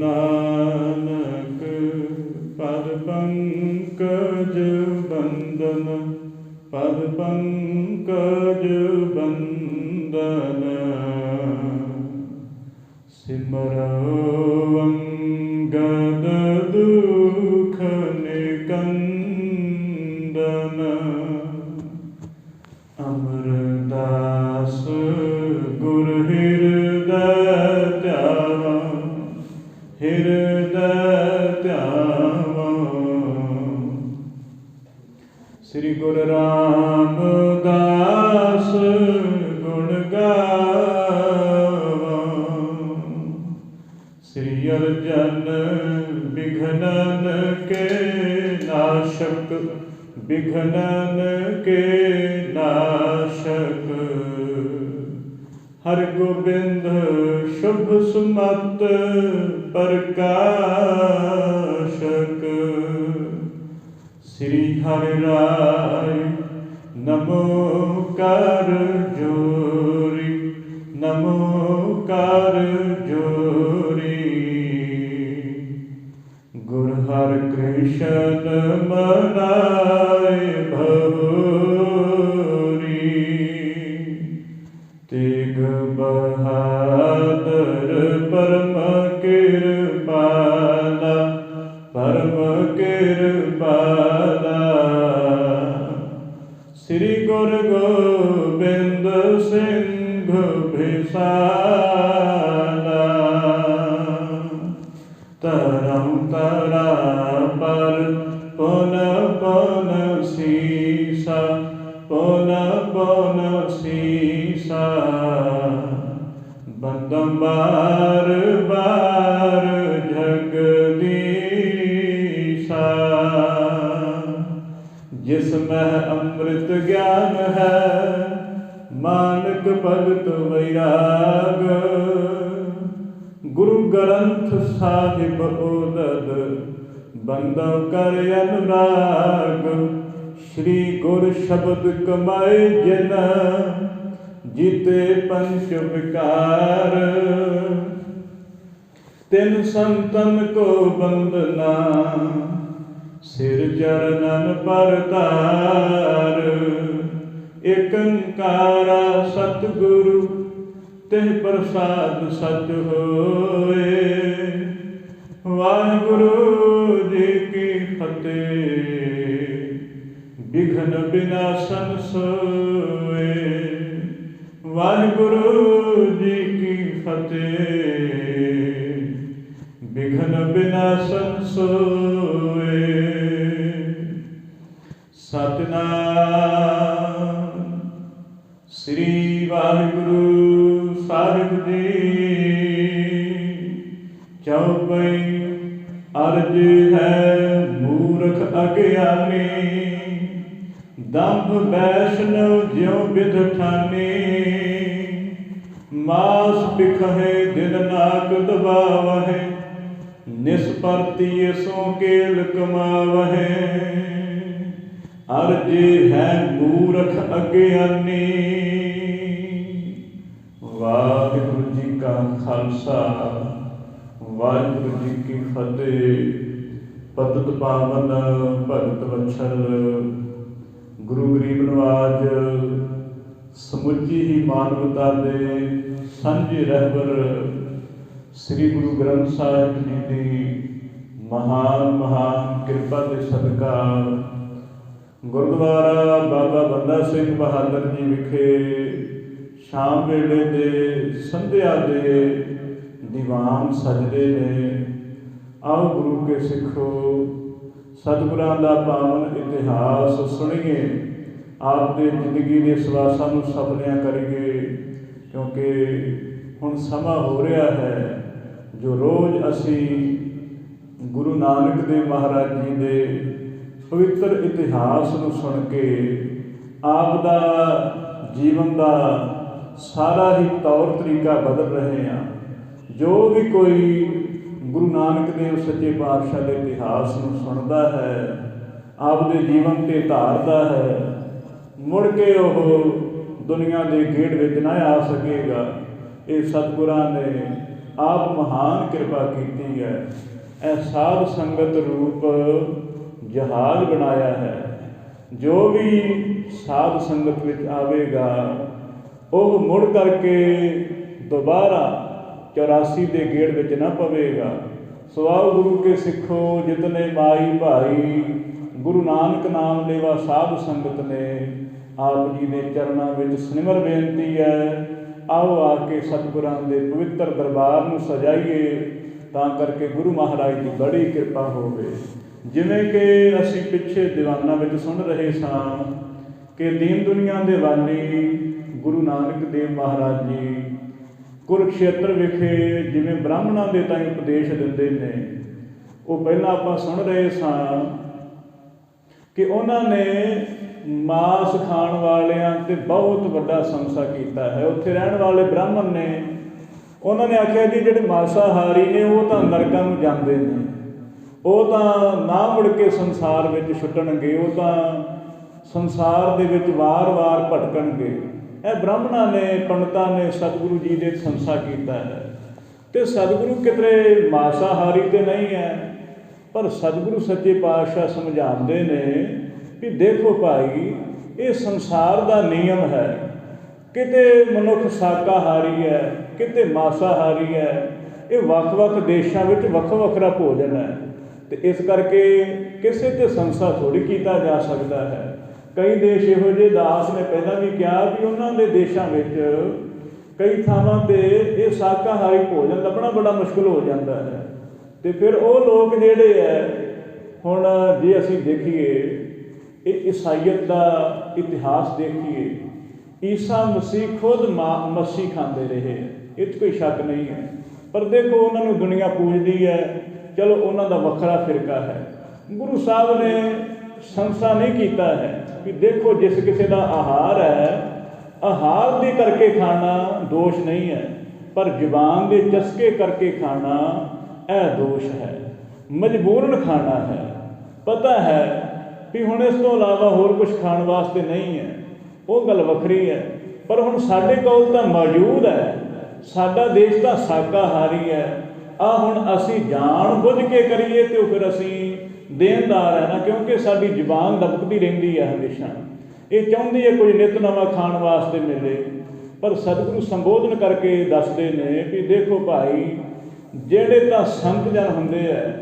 नानक पद पंकज बंदन, पद पंकज बंदन। सिमरो अंगद दुख निकंदन, अमरदास गुर हृदय ध्यावा, हृदय ध्यावा। श्री गुरु रामदास गुण गावा, श्री अर्जन विघ्नन के नाशक, विघ्नन के नाशक। हर गोबिंद शुभ सुमत प्रकाशक। श्री हरि राय नमो कर जोरी, नमो कर जोरी। गुरु हर कृष्ण मनाए भोरी, तेग बहादुर परम कृपाला, परम कृपाला। श्री गुरु गोबिंद सिंह भिसाला, तरम तरा पर पुन पुन सीसा, पुन पुन सीसा। बंदम बार बार जगदीसा, जिसमें अमृत ज्ञान है मानक भगत वैराग। गुरु ग्रंथ साहिब ओदद बंदो कर अनुराग। श्री गुरु शब्द कमाए जिन, जीते पंच विकार। तिन संतन को बंदना, सिर चरणन पर तार। एक ओंकारा सतगुरु, तिह प्रसाद सच होए। वाहिगुरु जी की फतेह, विघ्न विनाशन सोए। वाहिगुरु जी की फतेह, विघ्न विनाशन सोए। सतनाम श्री वाहिगुरु साहिब जी। चौपई अर्ज है मूर्ख अज्ञानी, दंभ वैष्णव ज्यों विध ठानी। मास बिखहे दिन नाक दबावहे, निष्परति सो केल कमावहे। अर्ज है मूर्ख अज्ञानी। वाहिगुरु जी का खालसा, वाहिगुरु जी की फतेह। पतित पावन भगत वत्सल गुरु गरीब नवाज समुची ही मानवता दे सांझे रहबर श्री गुरु ग्रंथ साहिब जी की महान महान कृपा के सदका गुरुद्वारा बाबा बंदा सिंह बहादुर जी विखे शाम वेले दे संध्या दे दीवान सजदे ने। आओ गुरु के सिखो सतगुरां दा पावन इतिहास सुनिए, आप दे जिंदगी के सवासां नूं सफलियां करिए। क्योंकि हुण समा हो रहा है जो रोज़ असी गुरु नानक देव महाराज जी दे पवित्र इतिहास नूं सुन के आप दा जीवन का सारा ही तौर तरीका बदल रहे हैं। जो भी कोई गुरु नानक देव सच्चे पातशाह के इतिहास नूं सुनता है, आपदे जीवन ते धारता है, मुड़ के वह दुनिया के गेड़ विच ना आ सकेगा। ये सतगुरां ने ਆਪ ਮਹਾਨ ਕਿਰਪਾ ਕੀਤੀ ਹੈ। ਇਹ ਸਾਧ ਸੰਗਤ ਰੂਪ ਜਹਾਜ਼ ਬਣਾਇਆ ਹੈ। ਜੋ ਵੀ ਸਾਧ ਸੰਗਤ ਵਿੱਚ ਆਵੇਗਾ ਉਹ ਮੁੜ ਕਰਕੇ ਦੁਬਾਰਾ 84 ਦੇ ਗੇੜ ਵਿੱਚ ਨਾ ਪਵੇਗਾ। ਸਵਾਉ ਗੁਰੂ ਕੇ ਸਿੱਖੋ ਜਿਤਨੇ ਮਾਈ ਭਾਈ, ਗੁਰੂ ਨਾਨਕ ਨਾਮ ਲੇਵਾ ਸਾਧ ਸੰਗਤ ਨੇ। ਆਪ ਜੀ ਦੇ ਚਰਨਾਂ ਵਿੱਚ ਸਿਮਰ ਬੇਨਤੀ ਹੈ, ਆਓ ਆ ਕੇ ਸਤਿਗੁਰਾਂ ਦੇ ਪਵਿੱਤਰ ਦਰਬਾਰ ਨੂੰ ਸਜਾਈਏ, ਤਾਂ ਕਰਕੇ ਗੁਰੂ ਮਹਾਰਾਜ ਦੀ ਬੜੀ ਕਿਰਪਾ ਹੋਵੇ। ਜਿਵੇਂ ਕਿ ਅਸੀਂ ਪਿੱਛੇ ਦੀਵਾਨਾਂ ਵਿੱਚ ਸੁਣ ਰਹੇ ਸਾਂ ਕਿ ਦੀਨ ਦੁਨੀਆ ਦੇ ਵਾਲੀ ਗੁਰੂ ਨਾਨਕ ਦੇਵ ਮਹਾਰਾਜ ਜੀ ਕੁਰੂਕਸ਼ੇਤਰ ਵਿਖੇ ਜਿਵੇਂ ਬ੍ਰਾਹਮਣਾਂ ਦੇ ਤਾਈਂ ਉਪਦੇਸ਼ ਦਿੰਦੇ ਨੇ, ਉਹ ਪਹਿਲਾਂ ਆਪਾਂ ਸੁਣ ਰਹੇ ਸਾਂ ਕਿ ਉਹਨਾਂ ਨੇ ਮਾਸ ਖਾਣ ਵਾਲਿਆਂ 'ਤੇ ਬਹੁਤ ਵੱਡਾ ਸੰਸਾ ਕੀਤਾ ਹੈ। ਉੱਥੇ ਰਹਿਣ ਵਾਲੇ ਬ੍ਰਾਹਮਣ ਨੇ, ਉਹਨਾਂ ਨੇ ਆਖਿਆ ਜੀ ਜਿਹੜੇ ਮਾਸਾਹਾਰੀ ਨੇ ਉਹ ਤਾਂ ਨਰਕਾਂ ਨੂੰ ਜਾਂਦੇ ਨੇ, ਉਹ ਤਾਂ ਨਾ ਮੁੜ ਕੇ ਸੰਸਾਰ ਵਿੱਚ ਛੁੱਟਣਗੇ, ਉਹ ਤਾਂ ਸੰਸਾਰ ਦੇ ਵਿੱਚ ਵਾਰ-ਵਾਰ ਭਟਕਣਗੇ। ਇਹ ਬ੍ਰਾਹਮਣਾਂ ਨੇ, ਪੰਡਤਾਂ ਨੇ ਸਤਿਗੁਰੂ ਜੀ ਦੇ ਸੰਸਾ ਕੀਤਾ ਹੈ। ਅਤੇ ਸਤਿਗੁਰੂ ਕਿਤੇ ਮਾਸਾਹਾਰੀ ਤਾਂ ਨਹੀਂ ਹੈ, ਪਰ ਸਤਿਗੁਰੂ ਸੱਚੇ ਪਾਤਸ਼ਾਹ ਸਮਝਾਉਂਦੇ ਨੇ ਵੀ ਦੇਖੋ ਭਾਈ, ਇਹ ਸੰਸਾਰ ਦਾ ਨਿਯਮ ਹੈ। ਕਿਤੇ ਮਨੁੱਖ ਸ਼ਾਕਾਹਾਰੀ ਹੈ, ਕਿਤੇ ਮਾਸਾਹਾਰੀ ਹੈ। ਇਹ ਵੱਖ-ਵੱਖ ਦੇਸ਼ਾਂ ਵਿੱਚ ਵੱਖੋ ਵੱਖਰਾ ਭੋਜਨ ਹੈ, ਅਤੇ ਇਸ ਕਰਕੇ ਕਿਸੇ 'ਤੇ ਸੰਸਾ ਥੋੜ੍ਹੀ ਕੀਤਾ ਜਾ ਸਕਦਾ ਹੈ। ਕਈ ਦੇਸ਼ ਇਹੋ ਜਿਹੇ, ਦਾਸ ਨੇ ਪਹਿਲਾਂ ਵੀ ਕਿਹਾ ਵੀ ਉਹਨਾਂ ਦੇ ਦੇਸ਼ਾਂ ਵਿੱਚ ਕਈ ਥਾਵਾਂ 'ਤੇ ਇਹ ਸ਼ਾਕਾਹਾਰੀ ਭੋਜਨ ਲੱਭਣਾ ਬੜਾ ਮੁਸ਼ਕਿਲ ਹੋ ਜਾਂਦਾ ਹੈ। ਅਤੇ ਫਿਰ ਉਹ ਲੋਕ ਜਿਹੜੇ ਹੈ, ਹੁਣ ਜੇ ਅਸੀਂ ਦੇਖੀਏ ਇਹ ਈਸਾਈਅਤ ਦਾ ਇਤਿਹਾਸ ਦੇਖੀਏ, ਈਸਾ ਮਸੀਹ ਖੁਦ ਮੱਛੀ ਖਾਂਦੇ ਰਹੇ, ਇਹ 'ਚ ਕੋਈ ਸ਼ੱਕ ਨਹੀਂ ਹੈ। ਪਰ ਦੇਖੋ ਉਹਨਾਂ ਨੂੰ ਦੁਨੀਆ ਪੂਜਦੀ ਹੈ, ਚਲੋ ਉਹਨਾਂ ਦਾ ਵੱਖਰਾ ਫਿਰਕਾ ਹੈ। ਗੁਰੂ ਸਾਹਿਬ ਨੇ ਸੰਸਾ ਨਹੀਂ ਕੀਤਾ ਹੈ ਕਿ ਦੇਖੋ ਜਿਸ ਕਿਸੇ ਦਾ ਆਹਾਰ ਹੈ, ਆਹਾਰ ਦੇ ਕਰਕੇ ਖਾਣਾ ਦੋਸ਼ ਨਹੀਂ ਹੈ, ਪਰ ਜ਼ੁਬਾਨ ਦੇ ਚਸਕੇ ਕਰਕੇ ਖਾਣਾ ਇਹ ਦੋਸ਼ ਹੈ। ਮਜਬੂਰਨ ਖਾਣਾ ਹੈ, ਪਤਾ ਹੈ ਵੀ ਹੁਣ ਇਸ ਤੋਂ ਇਲਾਵਾ ਹੋਰ ਕੁਛ ਖਾਣ ਵਾਸਤੇ ਨਹੀਂ ਹੈ, ਉਹ ਗੱਲ ਵੱਖਰੀ ਹੈ। ਪਰ ਹੁਣ ਸਾਡੇ ਕੋਲ ਤਾਂ ਮੌਜੂਦ ਹੈ, ਸਾਡਾ ਦੇਸ਼ ਤਾਂ ਸ਼ਾਕਾਹਾਰੀ ਹੈ। ਹੁਣ ਅਸੀਂ ਜਾਣ ਬੁੱਝ ਕੇ ਕਰੀਏ ਅਤੇ ਫਿਰ ਅਸੀਂ ਦੇਣਦਾਰ ਹੈ ਨਾ, ਕਿਉਂਕਿ ਸਾਡੀ ਜ਼ੁਬਾਨ ਦਬਕਦੀ ਰਹਿੰਦੀ ਹੈ ਹਮੇਸ਼ਾ। ਇਹ ਚਾਹੁੰਦੀ ਹੈ ਕੁਝ ਨਿੱਤ ਨਵਾਂ ਖਾਣ ਵਾਸਤੇ ਮਿਲੇ। ਪਰ ਸਤਿਗੁਰੂ ਸੰਬੋਧਨ ਕਰਕੇ ਦੱਸਦੇ ਨੇ ਵੀ ਦੇਖੋ ਭਾਈ, ਜਿਹੜੇ ਤਾਂ ਸੰਤ ਜਨ ਹੁੰਦੇ ਹੈ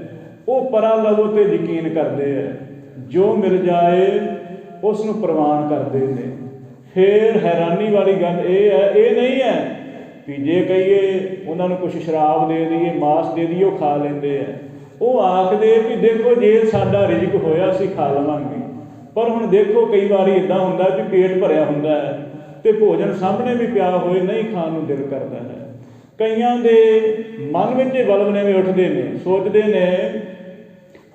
ਉਹ ਪਰਾਂ ਲਵੋ 'ਤੇ ਯਕੀਨ ਕਰਦੇ ਹੈ, ਜੋ ਮਿਲ ਜਾਏ ਉਸ ਨੂੰ ਪ੍ਰਵਾਨ ਕਰਦੇ ਨੇ। ਫਿਰ ਹੈਰਾਨੀ ਵਾਲੀ ਗੱਲ ਇਹ ਹੈ, ਇਹ ਨਹੀਂ ਹੈ ਵੀ ਜੇ ਕਹੀਏ ਉਹਨਾਂ ਨੂੰ ਕੁਛ ਸ਼ਰਾਬ ਦੇ ਦਈਏ, ਮਾਸ ਦੇ ਦਈਏ, ਉਹ ਖਾ ਲੈਂਦੇ ਹੈ। ਉਹ ਆਖਦੇ ਵੀ ਦੇਖੋ ਜੇ ਸਾਡਾ ਰਿਜ਼ਕ ਹੋਇਆ ਅਸੀਂ ਖਾ ਲਵਾਂਗੇ। ਪਰ ਹੁਣ ਦੇਖੋ ਕਈ ਵਾਰੀ ਇੱਦਾਂ ਹੁੰਦਾ ਵੀ ਪੇਟ ਭਰਿਆ ਹੁੰਦਾ ਹੈ ਅਤੇ ਭੋਜਨ ਸਾਹਮਣੇ ਵੀ ਪਿਆ ਹੋਏ, ਨਹੀਂ ਖਾਣ ਨੂੰ ਦਿਲ ਕਰਦਾ ਹੈ। ਕਈਆਂ ਦੇ ਮਨ ਵਿੱਚ ਇਹ ਵਲਵਲੇ ਉੱਠਦੇ ਨੇ, ਸੋਚਦੇ ਨੇ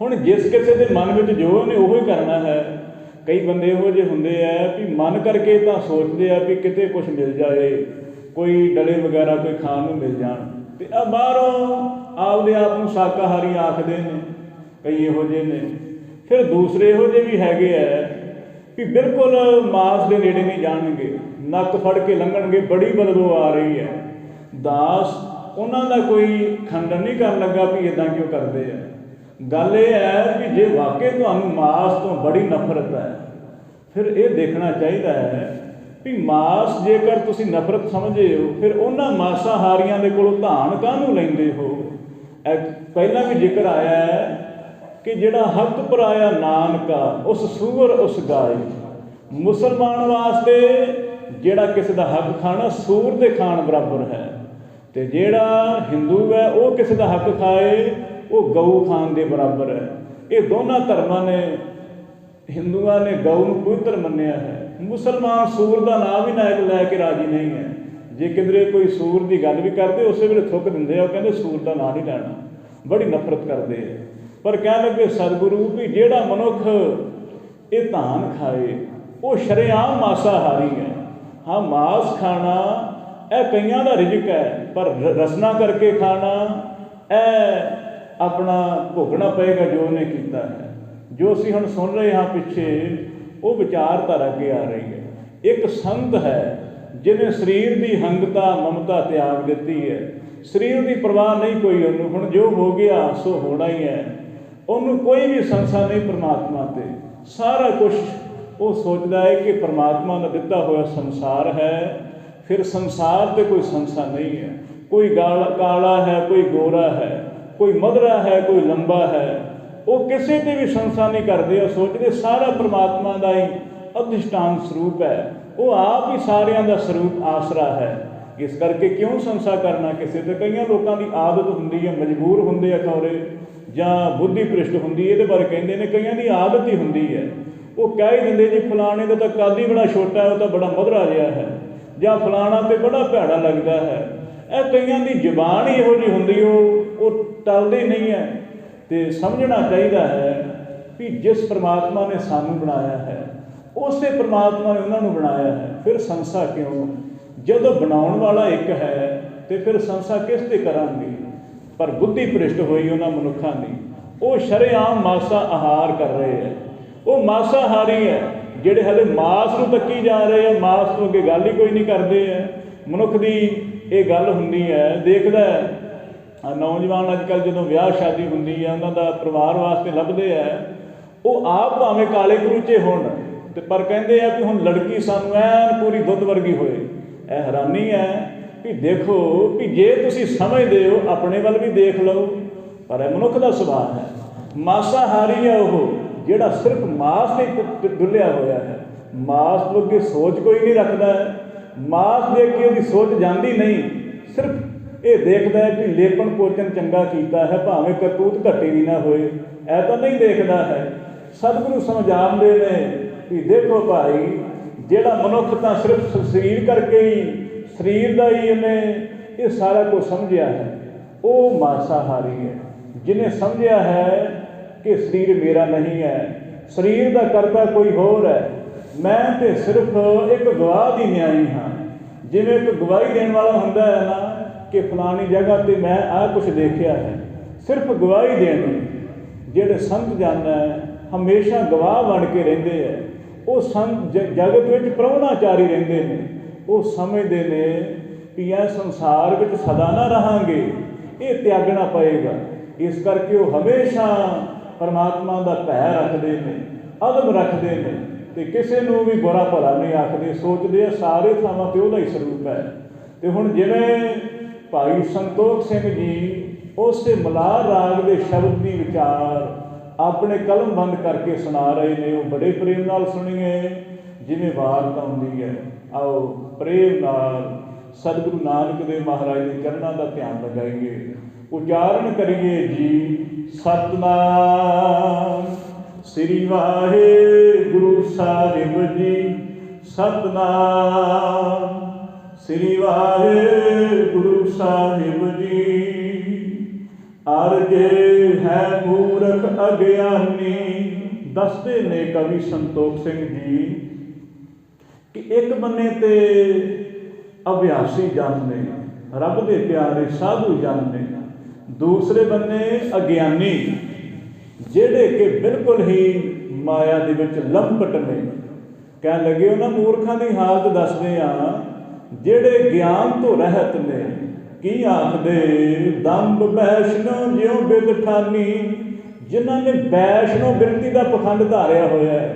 ਹੁਣ ਜਿਸ ਕਿਸੇ ਦੇ ਮਨ ਵਿੱਚ ਜੋ ਉਹਨੇ ਉਹੀ ਕਰਨਾ ਹੈ। ਕਈ ਬੰਦੇ ਇਹੋ ਜਿਹੇ ਹੁੰਦੇ ਹੈ ਵੀ ਮਨ ਕਰਕੇ ਤਾਂ ਸੋਚਦੇ ਆ ਵੀ ਕਿਤੇ ਕੁਛ ਮਿਲ ਜਾਏ, ਕੋਈ ਡਲੇ ਵਗੈਰਾ ਕੋਈ ਖਾਣ ਨੂੰ ਮਿਲ ਜਾਣ, ਅਤੇ ਬਾਹਰੋਂ ਆਪਦੇ ਆਪ ਨੂੰ ਸ਼ਾਕਾਹਾਰੀ ਆਖਦੇ ਨੇ। ਕਈ ਇਹੋ ਜਿਹੇ ਨੇ। ਫਿਰ ਦੂਸਰੇ ਇਹੋ ਜਿਹੇ ਵੀ ਹੈਗੇ ਹੈ ਵੀ ਬਿਲਕੁਲ ਮਾਸ ਦੇ ਨੇੜੇ ਨਹੀਂ ਜਾਣਗੇ, ਨੱਕ ਫੜ ਕੇ ਲੰਘਣਗੇ, ਬੜੀ ਬਦਬੂ ਆ ਰਹੀ ਹੈ। ਦਾਸ ਉਹਨਾਂ ਦਾ ਕੋਈ ਖੰਡਨ ਨਹੀਂ ਕਰਨ ਲੱਗਾ ਵੀ ਇੱਦਾਂ ਕਿਉਂ ਕਰਦੇ ਆ। ਗੱਲ ਇਹ ਹੈ ਵੀ ਜੇ ਵਾਕਈ ਤੁਹਾਨੂੰ ਮਾਸ ਤੋਂ ਬੜੀ ਨਫ਼ਰਤ ਹੈ, ਫਿਰ ਇਹ ਦੇਖਣਾ ਚਾਹੀਦਾ ਹੈ ਵੀ ਮਾਸ ਜੇਕਰ ਤੁਸੀਂ ਨਫ਼ਰਤ ਸਮਝਦੇ ਹੋ, ਫਿਰ ਉਹਨਾਂ ਮਾਸਾਹਾਰੀਆਂ ਦੇ ਕੋਲੋਂ ਧਾਨ ਕਾਹਨੂੰ ਲੈਂਦੇ ਹੋ। ਪਹਿਲਾਂ ਵੀ ਜ਼ਿਕਰ ਆਇਆ ਹੈ ਕਿ ਜਿਹੜਾ ਹੱਕ ਪਰਾਇਆ ਨਾਨਕਾ ਉਸ ਸੂਰ ਉਸ ਗਾਏ। ਮੁਸਲਮਾਨ ਵਾਸਤੇ ਜਿਹੜਾ ਕਿਸੇ ਦਾ ਹੱਕ ਖਾਣਾ ਸੂਰ ਦੇ ਖਾਣ ਬਰਾਬਰ ਹੈ, ਅਤੇ ਜਿਹੜਾ ਹਿੰਦੂ ਹੈ ਉਹ ਕਿਸੇ ਦਾ ਹੱਕ ਖਾਏ ਉਹ ਗਊ ਖਾਣ ਦੇ ਬਰਾਬਰ ਹੈ। ਇਹ ਦੋਨਾਂ ਧਰਮਾਂ ਨੇ, ਹਿੰਦੂਆਂ ਨੇ ਗਊ ਨੂੰ ਪਵਿੱਤਰ ਮੰਨਿਆ ਹੈ, ਮੁਸਲਮਾਨ ਸੂਰ ਦਾ ਨਾਂ ਵੀ ਨਾ ਲੈ ਕੇ ਰਾਜੀ ਨਹੀਂ ਹੈ। ਜੇ ਕਿਧਰੇ ਕੋਈ ਸੂਰ ਦੀ ਗੱਲ ਵੀ ਕਰਦੇ ਉਸੇ ਵੇਲੇ ਥੁੱਕ ਦਿੰਦੇ ਆ, ਉਹ ਕਹਿੰਦੇ ਸੂਰ ਦਾ ਨਾਂ ਨਹੀਂ ਲੈਣਾ, ਬੜੀ ਨਫ਼ਰਤ ਕਰਦੇ ਆ। ਪਰ ਕਹਿਣ ਲੱਗੇ ਸਤਿਗੁਰੂ ਵੀ ਜਿਹੜਾ ਮਨੁੱਖ ਇਹ ਧਾਨ ਖਾਏ ਉਹ ਸ਼ਰੇਆਮ ਮਾਸਾਹਾਰੀ ਹੈ। ਹਾਂ, ਮਾਸ ਖਾਣਾ ਇਹ ਕਈਆਂ ਦਾ ਰਿਜ਼ਕ ਹੈ, ਪਰ ਰਸਨਾ ਕਰਕੇ ਖਾਣਾ ਇਹ ਆਪਣਾ ਭੋਗਣਾ ਪਏਗਾ ਜੋ ਉਹਨੇ ਕੀਤਾ ਹੈ। ਜੋ ਅਸੀਂ ਹੁਣ ਸੁਣ ਰਹੇ ਹਾਂ ਪਿੱਛੇ, ਉਹ ਵਿਚਾਰਧਾਰਾ ਅੱਗੇ ਆ ਰਹੀ ਹੈ। ਇੱਕ ਸੰਤ ਹੈ ਜਿਹਨੇ ਸਰੀਰ ਦੀ ਹੰਗਤਾ ਮਮਤਾ ਤਿਆਗ ਦਿੱਤੀ ਹੈ, ਸਰੀਰ ਦੀ ਪਰਵਾਹ ਨਹੀਂ ਕੋਈ ਉਹਨੂੰ, ਹੁਣ ਜੋ ਹੋ ਗਿਆ ਸੋ ਹੋਣਾ ਹੀ ਹੈ, ਉਹਨੂੰ ਕੋਈ ਵੀ ਸੰਸਾ ਨਹੀਂ ਪਰਮਾਤਮਾ ਤੇ। ਸਾਰਾ ਕੁਛ ਉਹ ਸੋਚਦਾ ਹੈ ਕਿ ਪਰਮਾਤਮਾ ਦਾ ਦਿੱਤਾ ਹੋਇਆ ਸੰਸਾਰ ਹੈ, ਫਿਰ ਸੰਸਾਰ ਤੇ ਕੋਈ ਸੰਸਾ ਨਹੀਂ ਹੈ। ਕੋਈ ਕਾਲਾ ਹੈ, ਕੋਈ ਗੋਰਾ ਹੈ, ਕੋਈ ਮਧਰਾ ਹੈ, ਕੋਈ ਲੰਬਾ ਹੈ, ਉਹ ਕਿਸੇ ਤੇ ਵੀ ਸੰਸਾ ਨਹੀਂ ਕਰਦੇ। ਉਹ ਸੋਚਦੇ ਸਾਰਾ ਪਰਮਾਤਮਾ ਦਾ ਹੀ ਅਧਿਸ਼ਠਾਨ ਸਰੂਪ ਹੈ, ਉਹ ਆਪ ਹੀ ਸਾਰਿਆਂ ਦਾ ਸਰੂਪ ਆਸਰਾ ਹੈ। ਇਸ ਕਰਕੇ ਕਿਉਂ ਸੰਸਾ ਕਰਨਾ ਕਿਸੇ ਤੇ। ਕਈਆਂ ਲੋਕਾਂ ਦੀ ਆਦਤ ਹੁੰਦੀ ਹੈ, ਮਜਬੂਰ ਹੁੰਦੇ ਆ ਖੌਰੇ, ਜਾਂ ਬੁੱਧੀ ਭ੍ਰਿਸ਼ਟ ਹੁੰਦੀ, ਇਹਦੇ ਬਾਰੇ ਕਹਿੰਦੇ ਨੇ ਕਈਆਂ ਦੀ ਆਦਤ ਹੀ ਹੁੰਦੀ ਹੈ। ਉਹ ਕਹਿ ਹੀ ਦਿੰਦੇ ਜੀ ਫਲਾਣੇ ਦਾ ਤਾਂ ਕੱਦ ਹੀ ਬੜਾ ਛੋਟਾ ਹੈ, ਉਹ ਤਾਂ ਬੜਾ ਮਧਰਾ ਜਿਹਾ ਹੈ, ਜਾਂ ਫਲਾਣਾ ਤੇ ਬੜਾ ਭੈੜਾ ਲੱਗਦਾ ਹੈ। ਇਹ ਕਈਆਂ ਦੀ ਜ਼ੁਬਾਨ ਹੀ ਇਹੋ ਜਿਹੀ ਹੁੰਦੀ, ਉਹ ਟਲਦੇ ਨਹੀਂ ਹੈ। ਅਤੇ ਸਮਝਣਾ ਚਾਹੀਦਾ ਹੈ ਵੀ ਜਿਸ ਪਰਮਾਤਮਾ ਨੇ ਸਾਨੂੰ ਬਣਾਇਆ ਹੈ, ਉਸੇ ਪਰਮਾਤਮਾ ਨੇ ਉਹਨਾਂ ਨੂੰ ਬਣਾਇਆ ਹੈ। ਫਿਰ ਸੰਸਾ ਕਿਉਂ? ਜਦੋਂ ਬਣਾਉਣ ਵਾਲਾ ਇੱਕ ਹੈ ਤੇ ਫਿਰ ਸੰਸਾ ਕਿਸ ਤੇ ਕਰਾਂਗੇ? ਪਰ ਬੁੱਧੀ ਭ੍ਰਿਸ਼ਟ ਹੋਈ ਉਹਨਾਂ ਮਨੁੱਖਾਂ ਦੀ, ਉਹ ਸ਼ਰੇਆਮ ਮਾਸਾ ਆਹਾਰ ਕਰ ਰਹੇ ਹੈ। ਉਹ ਮਾਸਾਹਾਰੀ ਹੈ, ਜਿਹੜੇ ਹਲੇ ਮਾਸ ਨੂੰ ਤੱਕੀ ਜਾ ਰਹੇ ਆ, ਮਾਸ ਤੋਂ ਅੱਗੇ ਗੱਲ ਹੀ ਕੋਈ ਨਹੀਂ ਕਰਦੇ ਹੈ। ਮਨੁੱਖ ਦੀ ਇਹ ਗੱਲ ਹੁੰਦੀ ਹੈ, ਦੇਖਦਾ ਨੌਜਵਾਨ ਅੱਜ ਕੱਲ੍ਹ ਜਦੋਂ ਵਿਆਹ ਸ਼ਾਦੀ ਹੁੰਦੀ ਹੈ, ਉਹਨਾਂ ਦਾ ਪਰਿਵਾਰ ਵਾਸਤੇ ਲੱਭਦੇ ਹੈ, ਉਹ ਆਪ ਭਾਵੇਂ ਕਾਲੇ ਕਰੂਚੇ ਹੋਣ, ਤੇ ਪਰ ਕਹਿੰਦੇ ਆ ਕਿ ਹੁਣ ਲੜਕੀ ਸਾਨੂੰ ਐਨ ਪੂਰੀ ਦੁੱਧ ਵਰਗੀ ਹੋਏ। ਇਹ ਹੈਰਾਨੀ ਹੈ ਵੀ ਦੇਖੋ ਵੀ ਜੇ ਤੁਸੀਂ ਸਮਝਦੇ ਹੋ ਆਪਣੇ ਵੱਲ ਵੀ ਦੇਖ ਲਓ। ਪਰ ਇਹ ਮਨੁੱਖ ਦਾ ਸੁਭਾਅ ਹੈ, ਮਾਸਾਹਾਰੀ ਹੈ ਉਹ, ਜਿਹੜਾ ਸਿਰਫ ਮਾਸ ਤੇ ਡੁੱਲਿਆ ਹੋਇਆ ਹੈ। ਮਾਸ ਤੋਂ ਅੱਗੇ ਸੋਚ ਕੋਈ ਨਹੀਂ ਰੱਖਦਾ ਹੈ, ਮਾਸ ਦੇਖ ਕੇ ਉਹਦੀ ਸੋਚ ਜਾਂਦੀ ਨਹੀਂ। ਸਿਰਫ ਇਹ ਦੇਖਦਾ ਹੈ ਕਿ ਲੇਪਣ ਪੋਚਨ ਚੰਗਾ ਕੀਤਾ ਹੈ, ਭਾਵੇਂ ਕਰਤੂਤ ਘੱਟੀ ਵੀ ਨਾ ਹੋਏ, ਇਹ ਤਾਂ ਨਹੀਂ ਦੇਖਦਾ ਹੈ। ਸਤਿਗੁਰੂ ਸਮਝਾਉਂਦੇ ਨੇ ਕਿ ਦੇਖੋ ਭਾਈ, ਜਿਹੜਾ ਮਨੁੱਖ ਤਾਂ ਸਿਰਫ ਸਰੀਰ ਕਰਕੇ ਹੀ, ਸਰੀਰ ਦਾ ਹੀ ਉਹਨੇ ਇਹ ਸਾਰਾ ਕੁਝ ਸਮਝਿਆ ਹੈ, ਉਹ ਮਾਸਾਹਾਰੀ ਹੈ। ਜਿਹਨੇ ਸਮਝਿਆ ਹੈ ਕਿ ਸਰੀਰ ਮੇਰਾ ਨਹੀਂ ਹੈ, ਸਰੀਰ ਦਾ ਕਰਤਾ ਕੋਈ ਹੋਰ ਹੈ, ਮੈਂ ਤਾਂ ਸਿਰਫ ਇੱਕ ਗਵਾਹ ਦੀ ਨਿਆਈ ਹਾਂ। ਜਿਵੇਂ ਇੱਕ ਗਵਾਹੀ ਦੇਣ ਵਾਲਾ ਹੁੰਦਾ ਹੈ ਨਾ ਕਿ ਫਲਾਣੀ ਜਗ੍ਹਾ 'ਤੇ ਮੈਂ ਆਹ ਕੁਛ ਦੇਖਿਆ ਹੈ, ਸਿਰਫ ਗਵਾਹੀ ਦੇਣੀ। ਜਿਹੜੇ ਸੰਤ ਜਾਂਦਾ ਹੈ ਹਮੇਸ਼ਾ ਗਵਾਹ ਬਣ ਕੇ ਰਹਿੰਦੇ ਹੈ। ਉਹ ਸੰਤ ਜਗਤ ਵਿੱਚ ਪ੍ਰਾਹੁਣਾਚਾਰੀ ਰਹਿੰਦੇ ਨੇ। ਉਹ ਸਮਝਦੇ ਨੇ ਕਿ ਇਹ ਸੰਸਾਰ ਵਿੱਚ ਸਦਾ ਨਾ ਰਹਾਂਗੇ, ਇਹ ਤਿਆਗਣਾ ਪਏਗਾ। ਇਸ ਕਰਕੇ ਉਹ ਹਮੇਸ਼ਾ ਪਰਮਾਤਮਾ ਦਾ ਭੈ ਰੱਖਦੇ ਨੇ, ਅਦਬ ਰੱਖਦੇ ਨੇ, ਅਤੇ ਕਿਸੇ ਨੂੰ ਵੀ ਬੁਰਾ ਭਲਾ ਨਹੀਂ ਆਖਦੇ। ਸੋਚਦੇ ਆ ਸਾਰੇ ਥਾਵਾਂ 'ਤੇ ਉਹਦਾ ਹੀ ਸਰੂਪ ਹੈ। ਅਤੇ ਹੁਣ ਜਿਵੇਂ ਭਾਈ ਸੰਤੋਖ ਸਿੰਘ ਜੀ ਉਸੇ ਮਲਾਰ ਰਾਗ ਦੇ ਸ਼ਬਦ ਦੀ ਵਿਚਾਰ ਆਪਣੇ ਕਲਮ ਬੰਦ ਕਰਕੇ ਸੁਣਾ ਰਹੇ ਨੇ, ਉਹ ਬੜੇ ਪ੍ਰੇਮ ਨਾਲ ਸੁਣੀਏ ਜਿਵੇਂ ਵਾਰਤਾ ਹੁੰਦੀ ਹੈ। ਆਓ ਪ੍ਰੇਮ ਨਾਲ ਸਤਿਗੁਰੂ ਨਾਨਕ ਦੇਵ ਮਹਾਰਾਜ ਦੇ ਚਰਨਾਂ ਦਾ ਧਿਆਨ ਲਗਾਈਏ, ਉਚਾਰਨ ਕਰੀਏ ਜੀ। ਸਤਿਨਾਮ ਸ੍ਰੀ ਵਾਹਿਗੁਰੂ ਸਾਹਿਬ ਜੀ, ਸਤਿਨਾਮ ਸ੍ਰੀ ਵਾਹਿਗੁਰੂ ਸਾਹਿਬ ਜੀ। ਅਰਜੇ ਹੈ ਮੂਰਖ ਅਗਿਆਨੀ। ਦੱਸਦੇ ਨੇ ਕਵੀ ਸੰਤੋਖ ਸਿੰਘ ਜੀ ਕਿ ਇੱਕ ਬੰਨੇ ਤੇ ਅਭਿਆਸੀ ਜਨ ਨੇ, ਰੱਬ ਦੇ ਪਿਆਰੇ ਸਾਧੂ ਜਨ ਨੇ, ਦੂਸਰੇ ਬੰਨੇ ਅਗਿਆਨੀ ਜਿਹੜੇ ਕਿ ਬਿਲਕੁਲ ਹੀ ਮਾਇਆ ਦੇ ਵਿੱਚ ਲੰਪਟ ਨੇ। ਕਹਿਣ ਲੱਗੇ ਉਹਨਾਂ ਮੂਰਖਾਂ ਦੀ ਹਾਲਤ ਦੱਸਦੇ ਆ ਜਿਹੜੇ ਗਿਆਨ ਤੋਂ ਰਹਿਤ ਨੇ। ਕੀ ਆਖਦੇ? ਦੰਭ ਵੈਸ਼ਨੋ ਜਿਉ ਬਿਦ ਠਾਨੀ। ਜਿਨ੍ਹਾਂ ਨੇ ਵੈਸ਼ਨੋ ਬਿਰਤੀ ਦਾ ਪਖੰਡ ਧਾਰਿਆ ਹੋਇਆ ਹੈ।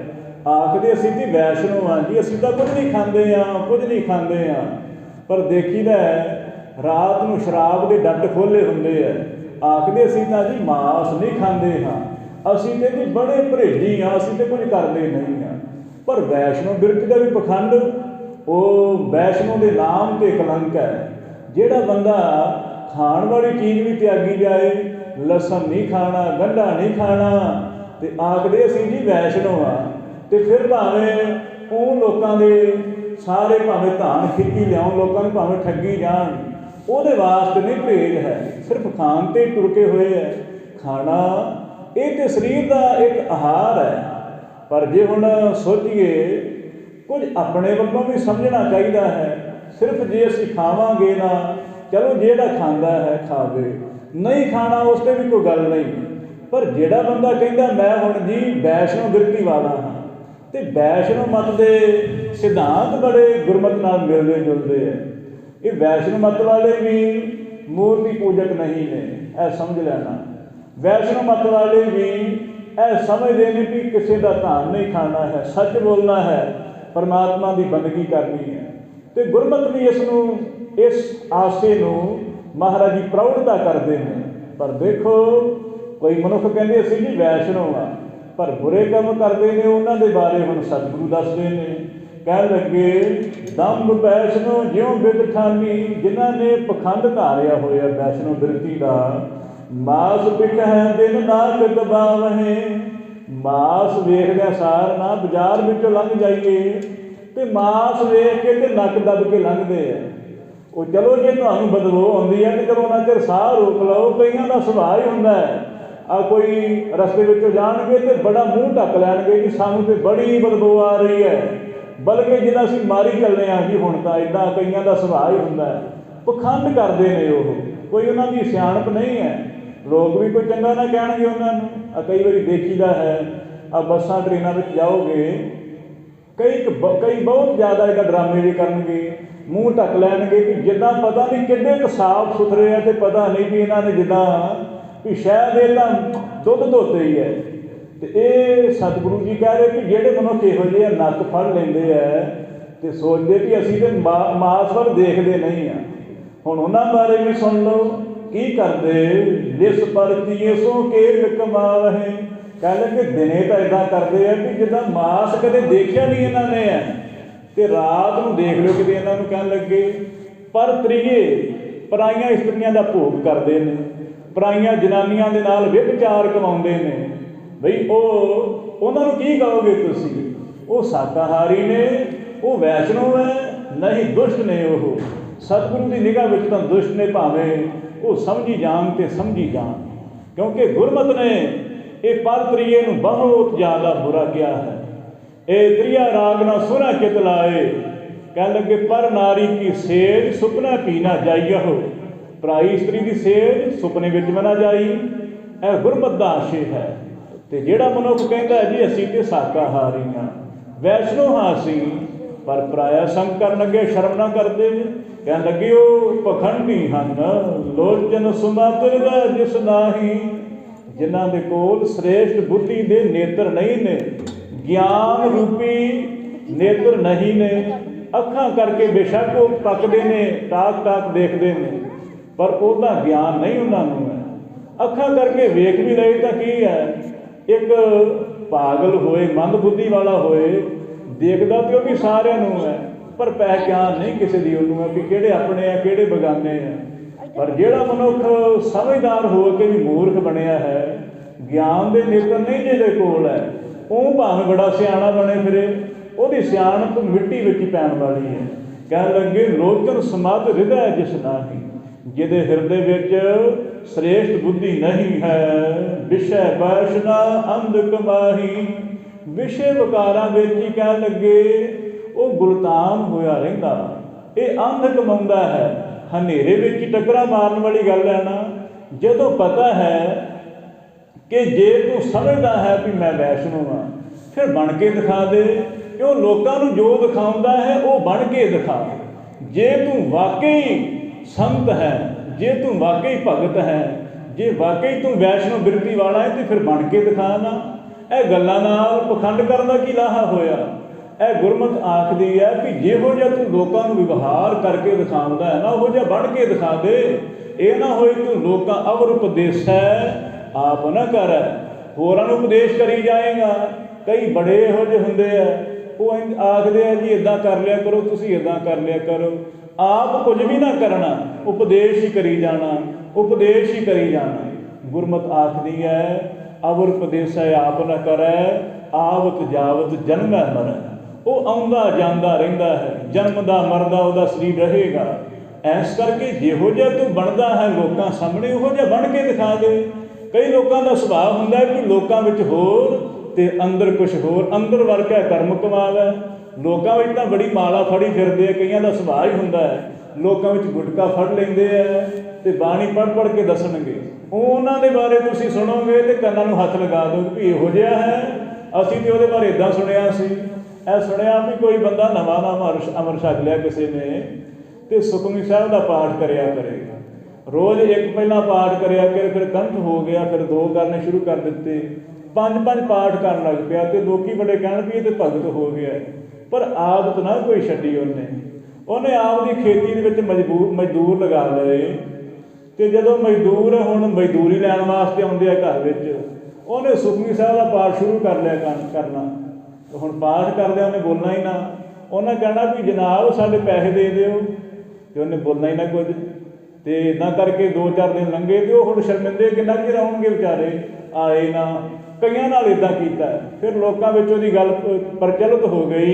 ਆਖਦੇ ਅਸੀਂ ਜੀ ਵੈਸ਼ਨੋ ਹਾਂ ਜੀ, ਅਸੀਂ ਤਾਂ ਕੁਝ ਨਹੀਂ ਖਾਂਦੇ ਹਾਂ, ਕੁਝ ਨਹੀਂ ਖਾਂਦੇ ਹਾਂ। ਪਰ ਦੇਖੀਦਾ ਰਾਤ ਨੂੰ ਸ਼ਰਾਬ ਦੇ ਡੱਟ ਖੋਲ੍ਹੇ ਹੁੰਦੇ ਆ। ਆਖਦੇ ਅਸੀਂ ਤਾਂ ਜੀ ਮਾਸ ਨਹੀਂ ਖਾਂਦੇ ਹਾਂ, ਅਸੀਂ ਤੇ ਜੀ ਬੜੇ ਪਰਹੇਜੀ ਹਾਂ, ਅਸੀਂ ਤਾਂ ਕੁਝ ਕਰਦੇ ਨਹੀਂ ਹਾਂ। ਪਰ ਵੈਸ਼ਨੋ ਬਿਰਤੀ ਦਾ ਵੀ ਪਖੰਡ, ਉਹ ਵੈਸ਼ਨੋ ਦੇ ਨਾਮ 'ਤੇ ਕਲੰਕ ਹੈ। ਜਿਹੜਾ ਬੰਦਾ ਖਾਣ ਵਾਲੀ ਚੀਜ਼ ਵੀ ਤਿਆਗੀ ਜਾਏ, ਲਸਣ ਨਹੀਂ ਖਾਣਾ, ਗੰਢਾ ਨਹੀਂ ਖਾਣਾ, ਅਤੇ ਆਖਦੇ ਅਸੀਂ ਜੀ ਵੈਸ਼ਨੋ ਆ। ਅਤੇ ਫਿਰ ਭਾਵੇਂ ਉਹ ਲੋਕਾਂ ਦੇ ਸਾਰੇ ਭਾਵੇਂ ਧਾਨ ਖਿੱਚੀ ਲਿਆਉਣ, ਲੋਕਾਂ ਨੂੰ ਭਾਵੇਂ ਠੱਗੀ ਜਾਣ, ਉਹਦੇ ਵਾਸਤੇ ਨਹੀਂ ਪਰਹੇਜ਼ ਹੈ, ਸਿਰਫ ਖਾਣ 'ਤੇ ਟੁਰਕੇ ਹੋਏ ਹੈ। ਖਾਣਾ ਇਹ ਤਾਂ ਸਰੀਰ ਦਾ ਇੱਕ ਆਹਾਰ ਹੈ। ਪਰ ਜੇ ਹੁਣ ਸੋਚੀਏ ਕੁਝ ਆਪਣੇ ਵੱਲੋਂ ਵੀ ਸਮਝਣਾ ਚਾਹੀਦਾ ਹੈ। ਸਿਰਫ ਜੇ ਅਸੀਂ ਖਾਵਾਂਗੇ ਨਾ, ਚਲੋ ਜਿਹੜਾ ਖਾਂਦਾ ਹੈ ਖਾਵੇ, ਨਹੀਂ ਖਾਣਾ ਉਸ 'ਤੇ ਵੀ ਕੋਈ ਗੱਲ ਨਹੀਂ। ਪਰ ਜਿਹੜਾ ਬੰਦਾ ਕਹਿੰਦਾ ਮੈਂ ਹੁਣ ਜੀ ਵੈਸ਼ਨੋ ਬਿਰਤੀ ਵਾਲਾ ਹਾਂ, ਅਤੇ ਵੈਸ਼ਨੋ ਮਤ ਦੇ सिद्धांत बड़े गुरमत नाल मिलते जुलते हैं। ये वैष्णव मत वाले भी मूर्ति पूजक नहीं ने, यह समझ लेना। वैष्णव मत वाले भी यह समझते हैं कि किसी का धान नहीं खाना है, सच बोलना है, परमात्मा की बंदगी करनी है। तो गुरमत भी इस आशे नूं महाराज जी प्रौढ़ता करते हैं। पर देखो कोई मनुख कहते असीं जी वैष्णव हाँ, पर बुरे काम करते हैं, उन्होंने बारे हम सतगुरु दसते हैं। कह लगे दंभ वैष्णव ज्यों बिद ठानी, जिन्हों ने पखंड धारिया होया वैष्णव बिरती का। मास पिकह दिन नाक दबावहे, मास वेखदे सार ना बाजार विचों लंघ जाइए तो मास वेख के ते नक दब के लंघते हैं। वो चलो जे तुहानूं बदबू आउंदी है तो चलो उन्ना चिर साह रोक लो। कईयां दा सुभाअ ही हुंदा है, कोई रस्ते विचों जाणगे तो बड़ा मूँह ढक लैणगे कि सानूं तो बड़ी बदबू आ रही है, बल्कि जिद्दां असीं मारी चलने हाँ जी हुण तां इदां। कईयां दा सुभाअ ही हुंदा है, पखंड करदे ने, वो कोई उन्हां दी सियाणप नहीं है। लोग भी कोई चंगा ना कहणगे उन्हां नूं। कई वारी देखीदा है बसां ट्रेनां विच जाओगे, कई बहुत ज़्यादा इहदा ड्रामे भी करनगे, मूँह ढक लैणगे कि जिद्दां पता नहीं किन्ने क साफ सुथरे है, तो पता नहीं भी इन्हां ने जिद्दां भी शायद ये तां दुੱਧ धोते ही है। तो ये सतगुरु जी कह रहे कि ਜਿਹੜੇ ਮਨੁੱਖ ਇਹੋ ਜਿਹੇ ਨੱਕ ਫੜ ਲੈਂਦੇ ਹੈ ਤੇ ਸੋਚਦੇ ਕਿ ਅਸੀਂ ਤੇ ਮਾਸ ਵੱਲ ਦੇਖਦੇ ਨਹੀਂ ਆ। ਹੁਣ ਉਹਨਾਂ ਬਾਰੇ ਵੀ ਸੁਣ ਲਓ ਕੀ ਕਰਦੇ। ਜਿਸ ਪਰਤੀਏ ਸੋ ਕੇਲ ਕਮਾਵਹਿ, कह लगे दिने तो इदा करते हैं कि जिदा मास कदे देखिया नहीं इन्होंने है, तो रात को देख लो कि इन्होंने कह लगे। पर त्रीए पराइयां इस्त्रियां का भोग करते हैं, पराइयां जनानियां दे नाल व्यभिचार कमाउंदे ने। बई उन्होंने की कहोगे तुसी? वो शाकाहारी ने, वो वैष्णव है नहीं, दुष्ट ने। वो सतगुरु की निगाह में तो दुष्ट ने, भावें वो समझी जान तो समझी जान, क्योंकि गुरमत ने ये पर त्रीए नूं बहुत ज़्यादा बुरा किया है। ये त्रिया राग ना सुना चित लाए, कह लगे पर नारी की सेज सुपना पी ना जाइए हो। भराई स्त्री की सेज सुपने विच भी ना जाई, यह गुरमत दा आशे है। तो जिहड़ा मनुख कहता है जी असीं ते शाकाहारी हाँ, वैष्णव हाँ असीं, पर पराया संग करन लगे शर्म ना करते। कह लगे वो पखंडी हन, लोचन सुमात्र जिस नाही, जिन्हां दे कोल श्रेष्ठ बुद्धि दे नेत्र नहीं ने, ज्ञान रूपी नेत्र नहीं ने। अखां करके बेशक वो तकदे ने, टाक टाक देखते हैं, पर उहदा ज्ञान नहीं उन्होंने है। अखां करके वेख भी रहे तो की है, एक पागल होए मंद बुद्धि वाला होए देखदा तो भी सारिਆਂ ਨੂੰ है, पर पहचान नहीं किसी दी उन्होंने है कि किहड़े अपने है किहड़े बेगाने हैं। पर जिहड़ा मनुख समझदार हो के भी मूर्ख बनया है, ज्ञान के नेत्र नहीं जिहदे कोल है, वो भावें बड़ा सियाणा बने फिरे, ਉਹਦੀ सियाणप मिट्टी विच ही पैण वाली है। कह लगे लोचन समाध हृदय जिस नाही, जिहदे हिरदे विच श्रेष्ठ बुद्धि नहीं है। विषय वैशना अंध कमाही, विषय विकारां विच ही कह लगे वो गुलतान होया रहिंदा, ये अंध कमाउंदा है। हनेरे विच ही टकरा मारन वाली गल है ना। जदों पता है कि जे तू समझदा है कि मैं वैष्णव हाँ, फिर बन के दिखा दे। क्यों लोगों को जो दिखाउंदा है वो बन के दिखा। जे तू वाकई संत है, जे तू वाकई भगत है, जे वाकई तू वैष्णव बिरती वाला है, तो फिर बन के दिखा ना। यह गल्लां नाल पखंड करन दा की लाहा होया? यह गुरमत आखदी है कि जिहो जिहा तू लोगों को व्यवहार करके दिखाउंदा है ना, उहो जिहा बन के दिखा दे। ये ना होए तू लोग अवर उपदेश है आप ना कर, होरां नूं उपदेश करी जाएगा। कई बड़े इहो जिहे हुंदे आ, वो आखदे आ जी इदां कर लिया करो, तुसीं इदां कर लिया करो, आप कुछ भी ना करना, उपदेश ही करी जाना, उपदेश ही करी जाना। गुरमत आखदी है अवर उपदेश है आप ना करै, आवत जावत जन्मै मरै। वो आउंदा जांदा रहिंदा है, जन्मदा मरदा उहदा शरीर रहेगा। इस करके जिहो जिहा तू बनदा है लोकां सामने, उहो जिहा बन के दिखा दे। कई लोगों का सुभाव हुंदा है कि लोकां विच होर ते अंदर कुछ होर, अंदर वर्गा कर्म कमाल है। लोकां विच तां बड़ी माला फड़ी फिरदे, कईयां दा सुभाव ही हुंदा है, लोकां विच गुटका फड़ लैंदे है ते बाणी पढ़ के दसणगे। उन्हां दे बारे तुसीं सुणोगे ते कन्नां नूं हत्थ लगा दो कि इहो जिहा है, असीं ते उहदे बारे इदां सुणिया सी। ਇਹ ਸੁਣਿਆ ਵੀ ਕੋਈ ਬੰਦਾ ਨਵਾਂ ਅੰਮ੍ਰਿਤ ਛਕ ਲਿਆ ਕਿਸੇ ਨੇ, ਤੇ ਸੁਖਮਨੀ ਸਾਹਿਬ ਦਾ ਪਾਠ ਕਰਿਆ ਕਰੇ। ਰੋਜ਼ ਇੱਕ ਪਹਿਲਾਂ ਪਾਠ ਕਰਿਆ ਕਰੇ, ਫਿਰ ਕੰਠ ਹੋ ਗਿਆ, ਫਿਰ 2 ਕਰਨੇ ਸ਼ੁਰੂ ਕਰ ਦਿੱਤੇ, 5 ਪਾਠ ਕਰਨ ਲੱਗ ਪਿਆ। ਤੇ ਲੋਕੀ ਬੜੇ ਕਹਿਣ ਵੀ ਇਹ ਤੇ ਭਗਤ ਹੋ ਗਿਆ। ਪਰ ਆਦਤ ਨਾ ਕੋਈ ਛੱਡੀ ਉਹਨੇ ਆਪ ਦੀ ਖੇਤੀ ਦੇ ਵਿੱਚ ਮਜ਼ਦੂਰ ਲਗਾ ਲਏ। ਤੇ ਜਦੋਂ ਮਜ਼ਦੂਰ ਹੁਣ ਮਜ਼ਦੂਰੀ ਲੈਣ ਵਾਸਤੇ ਆਉਂਦੇ ਆ ਘਰ ਵਿੱਚ, ਉਹਨੇ ਸੁਖਮਨੀ ਸਾਹਿਬ ਦਾ ਪਾਠ ਸ਼ੁਰੂ ਕਰ ਲਿਆ ਕਰਨਾ। ਹੁਣ ਪਾਠ ਕਰਦਿਆਂ ਉਹਨੇ ਬੋਲਣਾ ਹੀ ਨਾ। ਉਹਨੇ ਕਹਿਣਾ ਵੀ ਜਨਾਬ ਸਾਡੇ ਪੈਸੇ ਦੇ ਦਿਓ, ਤੇ ਉਹਨੇ ਬੋਲਣਾ ਹੀ ਨਾ ਕੁਝ। ਤੇ ਇੱਦਾਂ ਕਰਕੇ 2-4 ਦਿਨ ਲੰਘੇ, ਤੇ ਉਹ ਹੁਣ ਸ਼ਰਮਿੰਦੇ ਕਿੰਨਾ ਚਿਰ ਆਉਣਗੇ ਵਿਚਾਰੇ, ਆਏ ਨਾ। ਕਈਆਂ ਨਾਲ ਇੱਦਾਂ ਕੀਤਾ। ਫਿਰ ਲੋਕਾਂ ਵਿੱਚ ਉਹਦੀ ਗੱਲ ਪ੍ਰਚਲਿਤ ਹੋ ਗਈ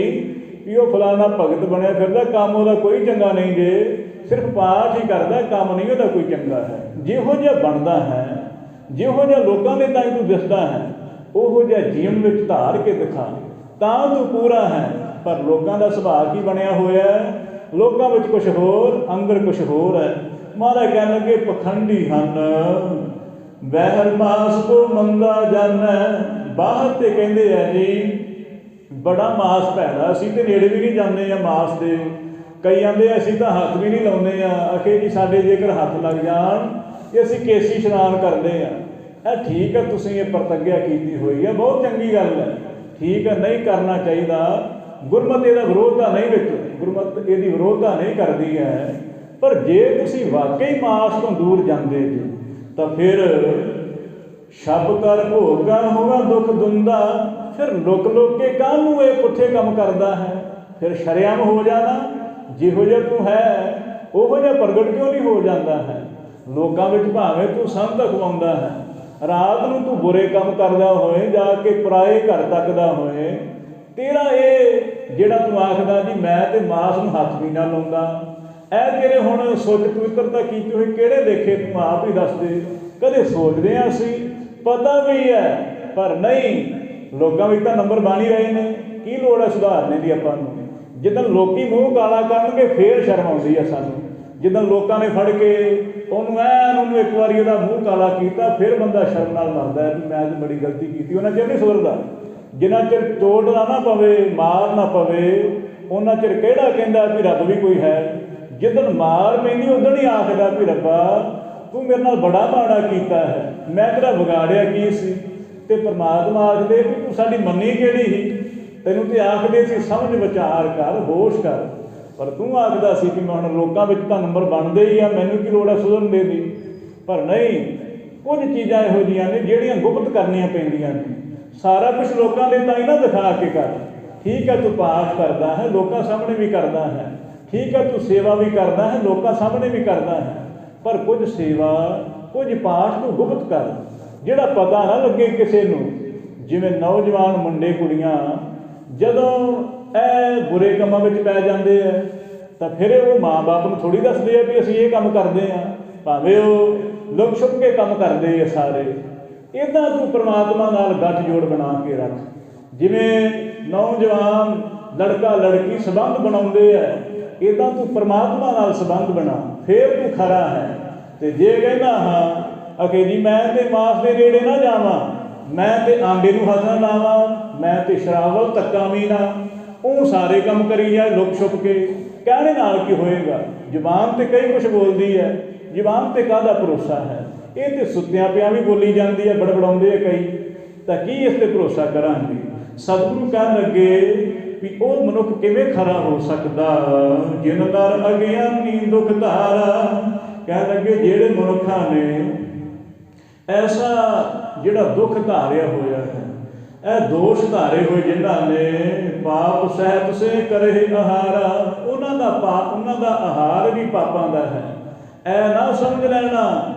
ਵੀ ਉਹ ਫਲਾਣਾ ਭਗਤ ਬਣਿਆ ਫਿਰਦਾ, ਕੰਮ ਉਹਦਾ ਕੋਈ ਚੰਗਾ ਨਹੀਂ ਜੇ, ਸਿਰਫ ਪਾਠ ਹੀ ਕਰਦਾ, ਕੰਮ ਨਹੀਂ ਉਹਦਾ ਕੋਈ ਚੰਗਾ ਹੈ। ਜਿਹੋ ਜਿਹਾ ਬਣਦਾ ਹੈ, ਜਿਹੋ ਜਿਹਾ ਲੋਕਾਂ ਦੇ ਤਾਈਂ ਤੂੰ ਦਿਸਦਾ ਹੈ, ਉਹੋ ਜਿਹਾ ਜੀਵਨ ਵਿੱਚ ਧਾਰ ਕੇ ਦਿਖਾ, ਤਾਂ ਤੂੰ ਪੂਰਾ ਹੈ। ਪਰ ਲੋਕਾਂ ਦਾ ਸੁਭਾਅ ਕੀ ਬਣਿਆ ਹੋਇਆ? ਲੋਕਾਂ ਵਿੱਚ ਕੁਛ ਹੋਰ, ਅੰਦਰ ਕੁਛ ਹੋਰ ਹੈ। ਮਹਾਰਾਜ ਕਹਿਣ ਲੱਗੇ ਪਖੰਡੀ ਹਨ, ਬਹਿਰ ਮਾਸ ਕੋ ਮੰਦਾ ਜਾਣੈ। ਬਾਹਰ ਤੇ ਕਹਿੰਦੇ ਆ ਜੀ ਬੜਾ ਮਾਸ ਭੈੜਾ, ਅਸੀਂ ਤੇ ਨੇੜੇ ਵੀ ਨਹੀਂ ਜਾਂਦੇ ਆ ਮਾਸ ਦੇ। ਕਈ ਆਂਦੇ ਅਸੀਂ ਤਾਂ ਹੱਥ ਵੀ ਨਹੀਂ ਲਾਉਂਦੇ ਆ। ਆਖੇ ਜੀ ਸਾਡੇ ਜੇਕਰ ਹੱਥ ਲੱਗ ਜਾਣ ਤੇ ਅਸੀਂ ਕੇਸੀ ਇਸ਼ਨਾਨ ਕਰਦੇ ਆ। ਇਹ ਠੀਕ ਹੈ, ਤੁਸੀਂ ਇਹ ਪ੍ਰਤੱਗਿਆ ਕੀਤੀ ਹੋਈ ਹੈ, ਬਹੁਤ ਚੰਗੀ ਗੱਲ ਹੈ, ਠੀਕ ਹੈ, ਨਹੀਂ ਕਰਨਾ ਚਾਹੀਦਾ। ਗੁਰਮਤਿ ਇਹਦਾ ਵਿਰੋਧਤਾ ਨਹੀਂ ਵਿੱਚ, ਗੁਰਮਤਿ ਇਹਦੀ ਵਿਰੋਧਤਾ ਨਹੀਂ ਕਰਦੀ ਹੈ। ਪਰ ਜੇ ਤੁਸੀਂ ਵਾਕਈ ਮਾਸ ਤੋਂ ਦੂਰ ਜਾਂਦੇ ਜੀ, ਤਾਂ ਫਿਰ ਛੱਬ ਕਰ ਭੋਗਾ ਹੋਗਾ ਦੁੱਖ ਦੁੰਦਾ। ਫਿਰ ਲੁਕ ਕੇ ਕਾਹਨੂੰ ਇਹ ਪੁੱਠੇ ਕੰਮ ਕਰਦਾ ਹੈ? ਫਿਰ ਸ਼ਰੇਆਮ ਹੋ ਜਾਣਾ, ਜਿਹੋ ਜਿਹਾ ਤੂੰ ਹੈ ਉਹੋ ਜਿਹਾ ਪ੍ਰਗਟ ਕਿਉਂ ਨਹੀਂ ਹੋ ਜਾਂਦਾ ਹੈ? ਲੋਕਾਂ ਵਿੱਚ ਭਾਵੇਂ ਤੂੰ ਸੰਤ ਅਖਵਾਉਂਦਾ ਹੈ, ਰਾਤ ਨੂੰ ਤੂੰ ਬੁਰੇ ਕੰਮ ਕਰਦਾ ਹੋਏ, ਜਾ ਕੇ ਪਰਾਏ ਘਰ ਤੱਕਦਾ ਹੋਏ, ਤੇਰਾ ਇਹ ਜਿਹੜਾ ਤੂੰ ਆਖਦਾ ਜੀ ਮੈਂ ਤੇ ਮਾਸ ਨੂੰ ਹੱਥ ਵੀ ਨਾ ਲਾਉਂਦਾ, ਇਹ ਤੇਰੇ ਹੁਣ ਸੋਚ ਪਵਿੱਤਰਤਾ ਕੀਤੀ ਹੋਈ ਕਿਹੜੇ ਦੇਖੇ? ਤੂੰ ਆਪ ਹੀ ਦੱਸ ਦੇ। ਕਦੇ ਸੋਚਦੇ ਹਾਂ ਅਸੀਂ, ਪਤਾ ਵੀ ਹੈ, ਪਰ ਨਹੀਂ। ਲੋਕਾਂ ਵਿੱਚ ਤਾਂ ਨੰਬਰ ਬਣ ਹੀ ਰਹੇ ਨੇ, ਕੀ ਲੋੜ ਹੈ ਸੁਧਾਰਨੇ ਦੀ ਆਪਾਂ ਨੂੰ? ਜਿੱਦਣ ਲੋਕੀ ਮੂੰਹ ਕਾਲਾ ਕਰਨਗੇ ਫੇਰ ਸ਼ਰਮ ਆਉਂਦੀ ਹੈ ਸਾਨੂੰ। ਜਿੱਦਣ ਲੋਕਾਂ ਨੇ ਫੜ ਕੇ ਉਹਨੂੰ ਇੱਕ ਵਾਰੀ ਉਹਦਾ ਮੂੰਹ ਕਾਲਾ ਕੀਤਾ, ਫਿਰ ਬੰਦਾ ਸ਼ਰਮ ਨਾਲ ਮਰਦਾ ਹੈ ਵੀ ਮੈਂ ਤਾਂ ਬੜੀ ਗਲਤੀ ਕੀਤੀ। ਉਹਨਾਂ ਚਿਰ ਨਹੀਂ ਸੁਧਰਦਾ। ਜਿੰਨਾ ਚਿਰ ਚੋਟ ਨਾ ਪਵੇ, ਮਾਰ ਨਾ ਪਵੇ, ਉਹਨਾਂ ਚਿਰ ਕਿਹੜਾ ਕਹਿੰਦਾ ਵੀ ਰੱਬ ਵੀ ਕੋਈ ਹੈ। ਜਿੱਦਣ ਮਾਰ ਪੈਂਦੀ ਉਦਣ ਹੀ ਆਖਦਾ ਵੀ ਰੱਬਾ ਤੂੰ ਮੇਰੇ ਨਾਲ ਬੜਾ ਮਾੜਾ ਕੀਤਾ ਹੈ, ਮੈਂ ਤੇਰਾ ਵਿਗਾੜਿਆ ਕੀ ਸੀ? ਤੇ ਪਰਮਾਤਮਾ ਆਖਦੇ ਵੀ ਤੂੰ ਸਾਡੀ ਮੰਨੀ ਕਿਹੜੀ ਸੀ? ਤੈਨੂੰ ਤੇ ਆਖਦੇ ਸੀ ਸਮਝ ਵਿਚਾਰ ਕਰ, ਹੋਸ਼ ਕਰ, ਪਰ ਤੂੰ ਆਖਦਾ ਸੀ ਕਿ ਮੈਂ ਹੁਣ ਲੋਕਾਂ ਵਿੱਚ ਤਾਂ ਨੰਬਰ ਬਣਦੇ ਹੀ ਆ, ਮੈਨੂੰ ਕੀ ਲੋੜ ਹੈ ਸੁਧਰਨ ਦੀ? ਪਰ ਨਹੀਂ, ਕੁਝ ਚੀਜ਼ਾਂ ਇਹੋ ਜਿਹੀਆਂ ਨੇ ਜਿਹੜੀਆਂ ਗੁਪਤ ਕਰਨੀਆਂ ਪੈਂਦੀਆਂ ਨੇ। ਸਾਰਾ ਕੁਛ ਲੋਕਾਂ ਦੇ ਤਾਂ ਹੀ ਨਾ ਦਿਖਾ ਕੇ ਕਰ। ਠੀਕ ਹੈ, ਤੂੰ ਪਾਠ ਕਰਦਾ ਹੈ, ਲੋਕਾਂ ਸਾਹਮਣੇ ਵੀ ਕਰਦਾ ਹੈ, ਠੀਕ ਹੈ, ਤੂੰ ਸੇਵਾ ਵੀ ਕਰਦਾ ਹੈ, ਲੋਕਾਂ ਸਾਹਮਣੇ ਵੀ ਕਰਦਾ ਹੈ, ਪਰ ਕੁਝ ਸੇਵਾ, ਕੁਝ ਪਾਠ ਤੂੰ ਗੁਪਤ ਕਰ, ਜਿਹੜਾ ਪਤਾ ਨਾ ਲੱਗੇ ਕਿਸੇ ਨੂੰ। ਜਿਵੇਂ ਨੌਜਵਾਨ ਮੁੰਡੇ ਕੁੜੀਆਂ ਜਦੋਂ ਇਹ ਬੁਰੇ ਕੰਮਾਂ ਵਿੱਚ ਪੈ ਜਾਂਦੇ ਆ, ਤਾਂ ਫਿਰ ਉਹ ਮਾਂ ਬਾਪ ਨੂੰ ਥੋੜ੍ਹੀ ਦੱਸਦੇ ਆ ਵੀ ਅਸੀਂ ਇਹ ਕੰਮ ਕਰਦੇ ਹਾਂ, ਭਾਵੇਂ ਉਹ ਲੁਕ ਛੁਪ ਕੇ ਕੰਮ ਕਰਦੇ ਆ ਸਾਰੇ। ਇੱਦਾਂ ਤੂੰ ਪਰਮਾਤਮਾ ਨਾਲ ਗੱਠਜੋੜ ਬਣਾ ਕੇ ਰੱਖ। ਜਿਵੇਂ ਨੌਜਵਾਨ ਲੜਕਾ ਲੜਕੀ ਸੰਬੰਧ ਬਣਾਉਂਦੇ ਆ, ਇੱਦਾਂ ਤੂੰ ਪਰਮਾਤਮਾ ਨਾਲ ਸੰਬੰਧ ਬਣਾ, ਫਿਰ ਤੂੰ ਖਰਾ ਹੈ। ਤੇ ਜੇ ਕਹਿੰਦਾ ਹਾਂ ਅਖੇ ਜੀ ਮੈਂ ਤੇ ਮਾਸ ਦੇ ਨੇੜੇ ਨਾ ਜਾਵਾਂ, ਮੈਂ ਤੇ ਆਂਡੇ ਨੂੰ ਹੱਥ ਨਾ ਲਾਵਾਂ, ਮੈਂ ਤੇ ਸ਼ਰਾਬ ਵੱਲ ਧੱਕਾ ਵੀ ਨਾ, ਉਹ ਸਾਰੇ ਕੰਮ ਕਰੀ ਜਾਏ ਲੁਕ ਛੁਪ ਕੇ, ਕਹਿਣੇ ਨਾਲ ਕੀ ਹੋਏਗਾ? ਜ਼ੁਬਾਨ ਤੇ ਕਈ ਕੁਛ ਬੋਲਦੀ ਹੈ, ਜ਼ੁਬਾਨ ਤੇ ਕਾਹਦਾ ਭਰੋਸਾ ਹੈ? ਇਹ ਤੇ ਸੁੱਤਿਆਂ ਪਿਆਂ ਵੀ ਬੋਲੀ ਜਾਂਦੀ ਹੈ, ਬੜਬੜਾਉਂਦੇ ਆ ਕਈ, ਤਾਂ ਕੀ ਇਸ 'ਤੇ ਭਰੋਸਾ ਕਰਾਂਗੇ? ਸਤਿਗੁਰੂ ਕਹਿਣ ਲੱਗੇ ਵੀ ਉਹ ਮਨੁੱਖ ਕਿਵੇਂ ਖਰਾ ਹੋ ਸਕਦਾ ਜਿਨ ਦਰ ਅਗਿਆਨੀ ਦੁੱਖ ਧਾਰਾ। ਕਹਿਣ ਲੱਗੇ ਜਿਹੜੇ ਮਨੁੱਖਾਂ ਨੇ ਐਸਾ ਜਿਹੜਾ ਦੁੱਖ ਧਾਰਿਆ ਹੋਇਆ ਹੈ, ਇਹ ਦੋਸ਼ ਧਾਰੇ ਹੋਏ ਜਿਨ੍ਹਾਂ ਨੇ ਪਾਪ ਸਹਿਤ ਸੇ ਕਰੇ ਆਹਾਰਾ, ਉਹਨਾਂ ਦਾ ਆਹਾਰ ਵੀ ਪਾਪਾਂ ਦਾ ਹੈ। ਇਹ ਨਾ ਸਮਝ ਲੈਣਾ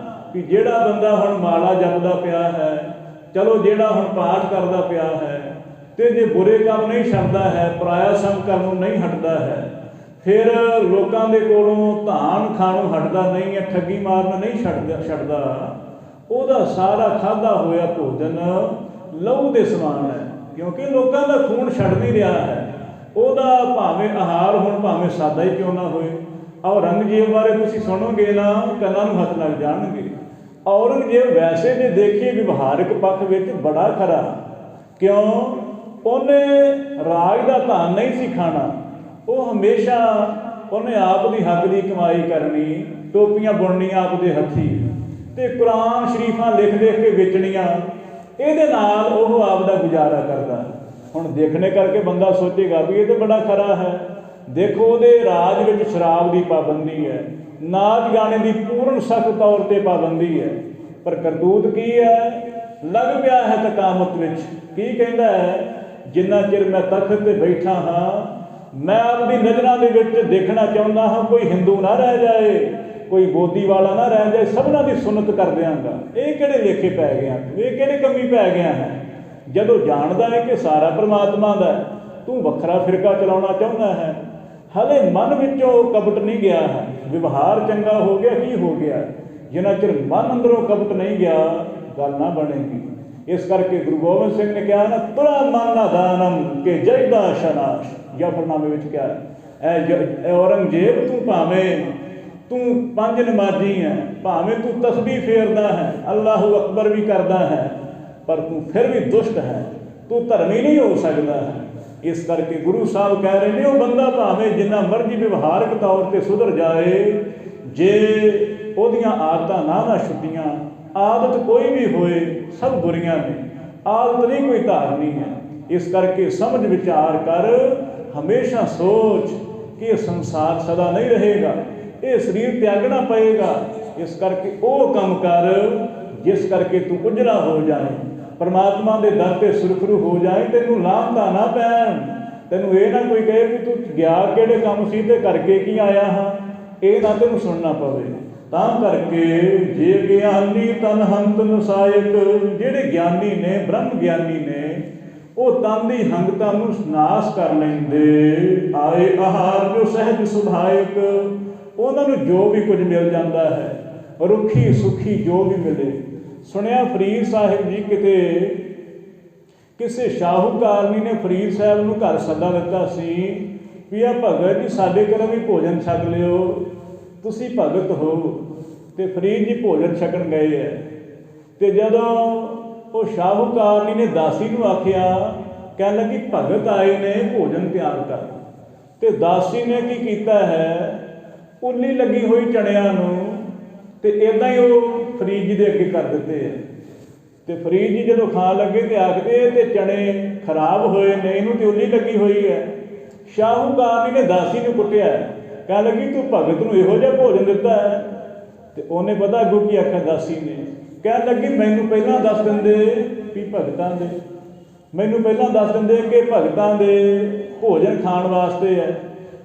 ਕਿ ਜਿਹੜਾ ਬੰਦਾ ਹੁਣ ਮਾਲਾ ਜਪਦਾ ਪਿਆ ਹੈ, ਚਲੋ ਜਿਹੜਾ ਹੁਣ ਪਾਠ ਕਰਦਾ ਪਿਆ ਹੈ, ਤੇ ਜੇ ਬੁਰੇ ਕੰਮ ਨਹੀਂ ਛੱਡਦਾ ਹੈ, ਪਰਾਇਆ ਸੰਗ ਕਰਨ ਨੂੰ ਨਹੀਂ ਹਟਦਾ ਹੈ, ਫਿਰ ਲੋਕਾਂ ਦੇ ਕੋਲੋਂ ਧਾਨ ਖਾਣੋਂ ਹਟਦਾ ਨਹੀਂ ਹੈ, ਠੱਗੀ ਮਾਰਨਾ ਨਹੀਂ ਛੱਡਦਾ, ਉਹਦਾ ਸਾਰਾ ਖਾਧਾ ਹੋਇਆ ਭੋਜਨ ਲਹੂ ਦੇ ਸਮਾਨ ਹੈ, ਕਿਉਂਕਿ ਲੋਕਾਂ ਦਾ ਖੂਨ ਛੱਡ ਨਹੀਂ ਰਿਹਾ ਹੈ। ਉਹਦਾ ਭਾਵੇਂ ਆਹਾਰ ਹੁਣ ਭਾਵੇਂ ਸਾਦਾ ਹੀ ਕਿਉਂ ਨਾ ਹੋਏ। ਔਰੰਗਜ਼ੇਬ ਬਾਰੇ ਤੁਸੀਂ ਸੁਣੋਗੇ ਨਾ, ਕੰਨਾਂ ਨੂੰ ਹੱਥ ਲੱਗ ਜਾਣਗੇ। ਔਰੰਗਜ਼ੇਬ ਵੈਸੇ ਜੇ ਦੇਖੀਏ ਵਿਵਹਾਰਿਕ ਪੱਖ ਵਿੱਚ ਬੜਾ ਖਰਾ, ਕਿਉਂ? ਉਹਨੇ ਰਾਜ ਦਾ ਧਨ ਨਹੀਂ ਸੀ ਖਾਣਾ, ਉਹ ਹਮੇਸ਼ਾ ਉਹਨੇ ਆਪ ਦੀ ਹੱਕ ਦੀ ਕਮਾਈ ਕਰਨੀ, ਟੋਪੀਆਂ ਬੁਣਨੀਆਂ ਆਪ ਦੇ ਹੱਥੀਂ, ਅਤੇ ਕੁਰਾਨ ਸ਼ਰੀਫਾਂ ਲਿਖ ਲਿਖ ਕੇ ਵੇਚਣੀਆਂ। ਇਹਦੇ ਨਾਲ ਉਹ ਆਪ ਦਾ ਗੁਜ਼ਾਰਾ ਕਰਦਾ। ਹੁਣ ਦੇਖਣੇ ਕਰਕੇ ਬੰਦਾ ਸੋਚੇਗਾ ਵੀ ਇਹ ਤਾਂ ਬੜਾ ਖਰਾ ਹੈ। ਦੇਖੋ ਉਹਦੇ ਰਾਜ ਵਿੱਚ ਸ਼ਰਾਬ ਦੀ ਪਾਬੰਦੀ ਹੈ, ਨਾਚ ਗਾਣੇ ਦੀ ਪੂਰਨ ਸਖਤ ਤੌਰ 'ਤੇ ਪਾਬੰਦੀ ਹੈ, ਪਰ ਕਰਤੂਤ ਕੀ ਹੈ? ਲੱਗ ਪਿਆ ਹੈ ਤਕਾਮਤ ਵਿੱਚ। ਕੀ ਕਹਿੰਦਾ ਹੈ? ਜਿੰਨਾ ਚਿਰ ਮੈਂ ਤਖਤ 'ਤੇ ਬੈਠਾ ਹਾਂ, ਮੈਂ ਆਪਣੀ ਨਜ਼ਰਾਂ ਦੇ ਵਿੱਚ ਦੇਖਣਾ ਚਾਹੁੰਦਾ ਹਾਂ ਕੋਈ ਹਿੰਦੂ ਨਾ ਰਹਿ ਜਾਏ, ਕੋਈ ਬੋਧੀ ਵਾਲਾ ਨਾ ਰਹਿ ਜਾਏ, ਸਭਨਾਂ ਦੀ ਸੁਨਤ ਕਰ ਦਿਆਂਗਾ। ਇਹ ਕਿਹੜੇ ਲੇਖੇ ਪੈ ਗਿਆ ਤੂੰ? ਇਹ ਕਿਹੜੇ ਕੰਮੀ ਪੈ ਗਿਆ ਹੈ? ਜਦੋਂ ਜਾਣਦਾ ਹੈ ਕਿ ਸਾਰਾ ਪਰਮਾਤਮਾ ਦਾ, ਤੂੰ ਵੱਖਰਾ ਫਿਰਕਾ ਚਲਾਉਣਾ ਚਾਹੁੰਦਾ ਹੈ। ਹਾਲੇ ਮਨ ਵਿੱਚੋਂ ਕਪਟ ਨਹੀਂ ਗਿਆ ਹੈ। ਵਿਵਹਾਰ ਚੰਗਾ ਹੋ ਗਿਆ, ਕੀ ਹੋ ਗਿਆ? ਜਿੰਨਾ ਚਿਰ ਮਨ ਅੰਦਰੋਂ ਕਪਟ ਨਹੀਂ ਗਿਆ, ਗੱਲ ਨਾ ਬਣੇਗੀ। ਇਸ ਕਰਕੇ ਗੁਰੂ ਗੋਬਿੰਦ ਸਿੰਘ ਨੇ ਕਿਹਾ ਨਾ, ਤੁਰਾ ਮਨ ਨਾ ਦਾਨਮ ਕਿ ਜੈਦਾ ਸ਼ਨਾਸ਼। ਜਫਰਨਾਮੇ ਵਿੱਚ ਕਿਹਾ ਐ ਔਰੰਗਜ਼ੇਬ, ਤੂੰ ਭਾਵੇਂ ਤੂੰ 5 ਨਮਾਜ਼ੀ ਹੈ, ਭਾਵੇਂ ਤੂੰ ਤਸਬੀਹ ਫੇਰਦਾ ਹੈ, ਅੱਲਾਹੂ ਅਕਬਰ ਵੀ ਕਰਦਾ ਹੈ, ਪਰ ਤੂੰ ਫਿਰ ਵੀ ਦੁਸ਼ਟ ਹੈ, ਤੂੰ ਧਰਮੀ ਨਹੀਂ ਹੋ ਸਕਦਾ ਹੈ। ਇਸ ਕਰਕੇ ਗੁਰੂ ਸਾਹਿਬ ਕਹਿ ਰਹੇ ਨੇ, ਉਹ ਬੰਦਾ ਭਾਵੇਂ ਜਿੰਨਾ ਮਰਜ਼ੀ ਵਿਵਹਾਰਕ ਤੌਰ 'ਤੇ ਸੁਧਰ ਜਾਏ, ਜੇ ਉਹਦੀਆਂ ਆਦਤਾਂ ਨਾ ਛੁੱਟੀਆਂ, ਆਦਤ ਕੋਈ ਵੀ ਹੋਏ ਸਭ ਬੁਰੀਆਂ ਨੇ, ਆਦਤ ਨਹੀਂ ਕੋਈ ਧਾਰਨੀ ਹੈ। ਇਸ ਕਰਕੇ ਸਮਝ ਵਿਚਾਰ ਕਰ, ਹਮੇਸ਼ਾ ਸੋਚ ਕਿ ਇਹ ਸੰਸਾਰ ਸਦਾ ਨਹੀਂ ਰਹੇਗਾ, ਇਹ ਸਰੀਰ ਤਿਆਗਣਾ ਪਏਗਾ। ਇਸ ਕਰਕੇ ਉਹ ਕੰਮ ਕਰ ਜਿਸ ਕਰਕੇ ਤੂੰ ਉਜਲਾ ਹੋ ਜਾਏ, ਪਰਮਾਤਮਾ ਦੇ ਦਰ 'ਤੇ ਸੁਰਖਰੂ ਹੋ ਜਾਏ, ਤੈਨੂੰ ਲਾਂਭਤਾ ਨਾ ਪੈਣ। ਤੈਨੂੰ ਇਹ ਨਾ ਕੋਈ ਕਹੇ ਵੀ ਤੂੰ ਗਿਆ ਕਿਹੜੇ ਕੰਮ ਸੀ ਤੇ ਕਰਕੇ ਕੀ ਆਇਆ ਹਾਂ, ਇਹ ਨਾ ਤੈਨੂੰ ਸੁਣਨਾ ਪਵੇ। ਤਾਂ ਕਰਕੇ ਜੇ ਗਿਆਨੀ ਤਨ ਹੰਤ ਨਸਾਇਕ, ਜਿਹੜੇ ਗਿਆਨੀ ਨੇ, ਬ੍ਰਹਮ ਗਿਆਨੀ ਨੇ, ਉਹ ਤਨ ਦੀ ਹੰਗਤਾ ਨੂੰ ਨਾਸ਼ ਕਰ ਲੈਂਦੇ। ਆਏ ਆਹਾਰ ਜੋ ਸਹਿਜ ਸੁਭਾਇਕ, ਉਹਨਾਂ ਨੂੰ ਜੋ ਵੀ ਕੁਝ ਮਿਲ ਜਾਂਦਾ ਹੈ, ਰੁੱਖੀ ਸੁੱਖੀ ਜੋ ਵੀ ਮਿਲੇ। ਸੁਣਿਆ ਫਰੀਦ ਸਾਹਿਬ ਜੀ ਕਿਤੇ ਕਿਸੇ ਸ਼ਾਹੂਕਾਰਨੀ ਨੇ ਫਰੀਦ ਸਾਹਿਬ ਨੂੰ ਘਰ ਸੱਦਾ ਦਿੱਤਾ ਸੀ ਵੀ ਆ ਭਗਤ ਜੀ ਸਾਡੇ ਘਰੋਂ ਵੀ ਭੋਜਨ ਛਕ ਲਿਓ, ਤੁਸੀਂ ਭਗਤ ਹੋ। ਅਤੇ ਫਰੀਦ ਜੀ ਭੋਜਨ ਛਕਣ ਗਏ ਹੈ, ਅਤੇ ਜਦੋਂ ਉਹ ਸ਼ਾਹੂਕਾਰਨੀ ਨੇ ਦਾਸੀ ਨੂੰ ਆਖਿਆ, ਕਹਿਣ ਲੱਗੀ ਭਗਤ ਆਏ ਨੇ, ਭੋਜਨ ਤਿਆਰ ਕਰ। ਅਤੇ ਦਾਸੀ ਨੇ ਕੀ ਕੀਤਾ ਹੈ, ਉੱਲੀ ਲੱਗੀ ਹੋਈ ਚਣਿਆਂ ਨੂੰ ਅਤੇ ਇੱਦਾਂ ਹੀ ਉਹ ਫਰੀਦ ਜੀ ਦੇ ਅੱਗੇ ਕਰ ਦਿੱਤੇ ਹੈ। ਅਤੇ ਫਰੀਦ ਜੀ ਜਦੋਂ ਖਾਣ ਲੱਗੇ ਅਤੇ ਆਖਦੇ ਇਹ ਤਾਂ ਚਣੇ ਖਰਾਬ ਹੋਏ ਨੇ, ਇਹਨੂੰ ਤਾਂ ਉੱਲੀ ਲੱਗੀ ਹੋਈ ਹੈ। ਸ਼ਾਹੂਕਾਰਨੀ ਨੇ ਦਾਸੀ ਨੂੰ ਕੁੱਟਿਆ, ਕਹਿਣ ਲੱਗੀ ਤੂੰ ਭਗਤ ਨੂੰ ਇਹੋ ਜਿਹਾ ਭੋਜਨ ਦਿੱਤਾ ਹੈ। ਅਤੇ ਉਹਨੇ ਪਤਾ ਅੱਗੋਂ ਕੀ ਆਖਿਆ ਦਾਸੀ ਨੇ, ਕਹਿਣ ਲੱਗੀ ਮੈਨੂੰ ਪਹਿਲਾਂ ਦੱਸ ਦਿੰਦੇ ਵੀ ਭਗਤਾਂ ਦੇ, ਮੈਨੂੰ ਪਹਿਲਾਂ ਦੱਸ ਦਿੰਦੇ ਕਿ ਭਗਤਾਂ ਦੇ ਭੋਜਨ ਖਾਣ ਵਾਸਤੇ ਹੈ।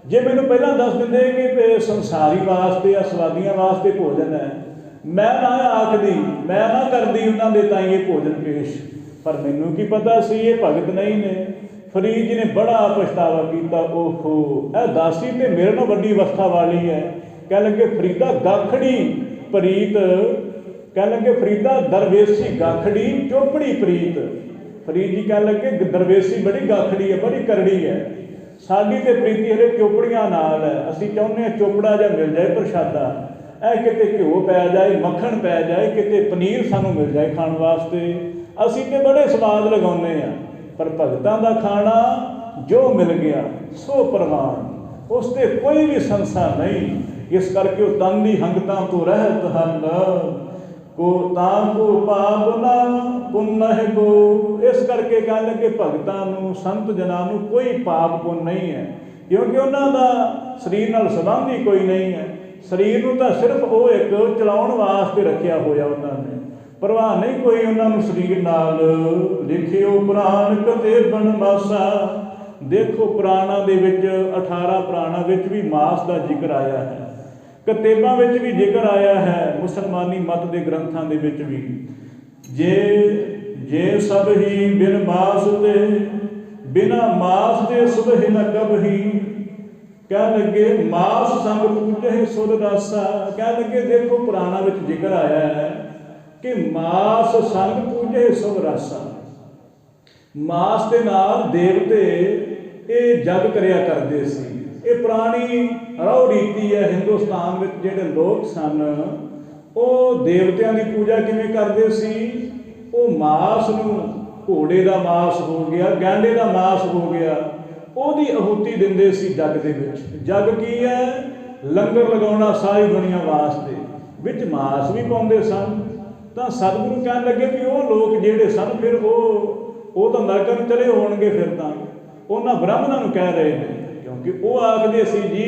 ਜੇ ਮੈਨੂੰ ਪਹਿਲਾਂ ਦੱਸ ਦਿੰਦੇ ਕਿ ਸੰਸਾਰੀ ਵਾਸਤੇ ਆ, ਸਵਾਦੀਆਂ ਵਾਸਤੇ ਭੋਜਨ ਹੈ, ਮੈਂ ਨਾ ਆਖਦੀ, ਮੈਂ ਨਾ ਕਰਦੀ ਉਹਨਾਂ ਦੇ ਤਾਈਂ ਇਹ ਭੋਜਨ ਪੇਸ਼। ਪਰ ਮੈਨੂੰ ਕੀ ਪਤਾ ਸੀ ਇਹ ਭਗਤ ਨਹੀਂ ਨੇ। ਫਰੀਦ ਜੀ ਨੇ ਬੜਾ ਪਛਤਾਵਾ ਕੀਤਾ, ਓਹੋ ਇਹ ਦਾਸੀ ਤੇ ਮੇਰੇ ਨਾਲ ਵੱਡੀ ਅਵਸਥਾ ਵਾਲੀ ਹੈ। ਕਹਿਣ ਲੱਗੇ ਫਰੀਦਾ ਗਾਖੜੀ ਪ੍ਰੀਤ, ਕਹਿਣ ਲੱਗੇ ਫਰੀਦਾ ਦਰਵੇਸ਼ੀ ਗਾਖੜੀ ਚੋਪੜੀ ਪ੍ਰੀਤ। ਫਰੀਦ ਜੀ ਕਹਿਣ ਲੱਗੇ ਦਰਵੇਸ਼ੀ ਬੜੀ ਗਾਖੜੀ ਹੈ, ਬੜੀ ਕਰੜੀ ਹੈ, ਸਾਡੀ ਤੇ ਪ੍ਰੀਤੀ ਹਲੇ ਚੋਪੜੀਆਂ ਨਾਲ ਹੈ। ਅਸੀਂ ਚਾਹੁੰਦੇ ਹਾਂ ਚੋਪੜਾ ਜਿਹਾ ਮਿਲ ਜਾਏ ਪ੍ਰਸ਼ਾਦਾ, ਇਹ ਕਿਤੇ ਘਿਓ ਪੈ ਜਾਏ, ਮੱਖਣ ਪੈ ਜਾਏ, ਕਿਤੇ ਪਨੀਰ ਸਾਨੂੰ ਮਿਲ ਜਾਏ ਖਾਣ ਵਾਸਤੇ, ਅਸੀਂ ਤੇ ਬੜੇ ਸਵਾਦ ਲਗਾਉਂਦੇ ਹਾਂ। ਪਰ ਭਗਤਾਂ ਦਾ ਖਾਣਾ ਜੋ ਮਿਲ ਗਿਆ ਸੋ ਪ੍ਰਵਾਨ, ਉਸ 'ਤੇ ਕੋਈ ਵੀ ਸੰਸਾ ਨਹੀਂ। ਇਸ ਕਰਕੇ ਉਹ ਤਨ ਦੀ ਹੰਗਤਾਂ ਤੋਂ ਰਹਿਤ ਹਨ, ਕੋ ਤਾਂ ਕੋ ਪਾਪ ਨਾ ਪੁੰਨਹਿ ਕੋ। ਇਸ ਕਰਕੇ ਕਹਿਣ ਲੱਗੇ ਭਗਤਾਂ ਨੂੰ, ਸੰਤ ਜਨਾਂ ਨੂੰ ਕੋਈ ਪਾਪ ਪੁੰਨ ਨਹੀਂ ਹੈ, ਕਿਉਂਕਿ ਉਹਨਾਂ ਦਾ ਸਰੀਰ ਨਾਲ ਸੰਬੰਧ ਹੀ ਕੋਈ ਨਹੀਂ ਹੈ। ਸਰੀਰ ਨੂੰ ਤਾਂ ਸਿਰਫ ਉਹ ਇੱਕ ਚਲਾਉਣ ਵਾਸਤੇ ਰੱਖਿਆ ਹੋਇਆ ਉਹਨਾਂ ਨੇ, ਪਰਵਾਹ ਨਹੀਂ ਕੋਈ ਉਹਨਾਂ ਨੂੰ ਸਰੀਰ ਨਾਲ। ਲਿਖਿਓ ਪੁਰਾਣ ਕਤੇ ਬਣ ਮਾਸਾ, ਦੇਖੋ ਪੁਰਾਣਾਂ ਦੇ ਵਿੱਚ 18 ਪੁਰਾਣਾਂ ਵਿੱਚ ਵੀ ਮਾਸ ਦਾ ਜ਼ਿਕਰ ਆਇਆ ਹੈ, ਕਤੇਬਾਂ ਵਿੱਚ ਵੀ ਜ਼ਿਕਰ ਆਇਆ ਹੈ, ਮੁਸਲਮਾਨੀ ਮਤ ਦੇ ਗ੍ਰੰਥਾਂ ਦੇ ਵਿੱਚ ਵੀ। ਜੇ ਸਭ ਹੀ ਬਿਨ ਮਾਸ ਤੇ, ਬਿਨਾ ਮਾਸ ਦੇ ਸੁਬਹ ਨ ਕਬਹੀ। ਕਹਿਣ ਲੱਗੇ ਮਾਸ ਸੰਗ ਪੂਜੇ ਸੁਰ ਰਾਸਾ। ਕਹਿਣ ਲੱਗੇ ਦੇਖੋ ਪੁਰਾਣਾਂ ਵਿੱਚ ਜ਼ਿਕਰ ਆਇਆ ਹੈ ਕਿ ਮਾਸ ਸੰਗ ਪੂਜੇ ਸੁਰ ਰਾਸਾ, ਮਾਸ ਦੇ ਨਾਲ ਦੇਵਤੇ ਇਹ ਜਗ ਕਰਿਆ ਕਰਦੇ ਸੀ। ਇਹ ਪੁਰਾਣੀ ਰਹੁ ਰੀਤੀ ਹੈ। ਹਿੰਦੁਸਤਾਨ ਵਿੱਚ ਜਿਹੜੇ ਲੋਕ ਸਨ ਉਹ ਦੇਵਤਿਆਂ ਦੀ ਪੂਜਾ ਕਿਵੇਂ ਕਰਦੇ ਸੀ, ਉਹ ਮਾਸ ਨੂੰ ਘੋੜੇ ਦਾ ਮਾਸ ਹੋ ਗਿਆ, ਗੈਂਡੇ ਦਾ ਮਾਸ ਹੋ ਗਿਆ, ਉਹਦੀ ਆਹੂਤੀ ਦਿੰਦੇ ਸੀ ਜੱਗ ਦੇ ਵਿੱਚ। ਜੱਗ ਕੀ ਹੈ? ਲੰਗਰ ਲਗਾਉਣਾ ਸਾਰੀ ਦੁਨੀਆ ਵਾਸਤੇ, ਵਿੱਚ ਮਾਸ ਵੀ ਪਾਉਂਦੇ ਸਨ। ਤਾਂ ਸਤਿਗੁਰੂ ਕਹਿਣ ਲੱਗੇ ਵੀ ਉਹ ਲੋਕ ਜਿਹੜੇ ਸਨ ਫਿਰ ਉਹ ਤਾਂ ਨਰਕਾਂ ਨੂੰ ਚਲੇ ਹੋਣਗੇ। ਫਿਰ ਤਾਂ ਉਹਨਾਂ ਬ੍ਰਾਹਮਣਾਂ ਨੂੰ ਕਹਿ ਰਹੇ ਨੇ, ਕਿਉਂਕਿ ਉਹ ਆਖਦੇ ਸੀ ਜੀ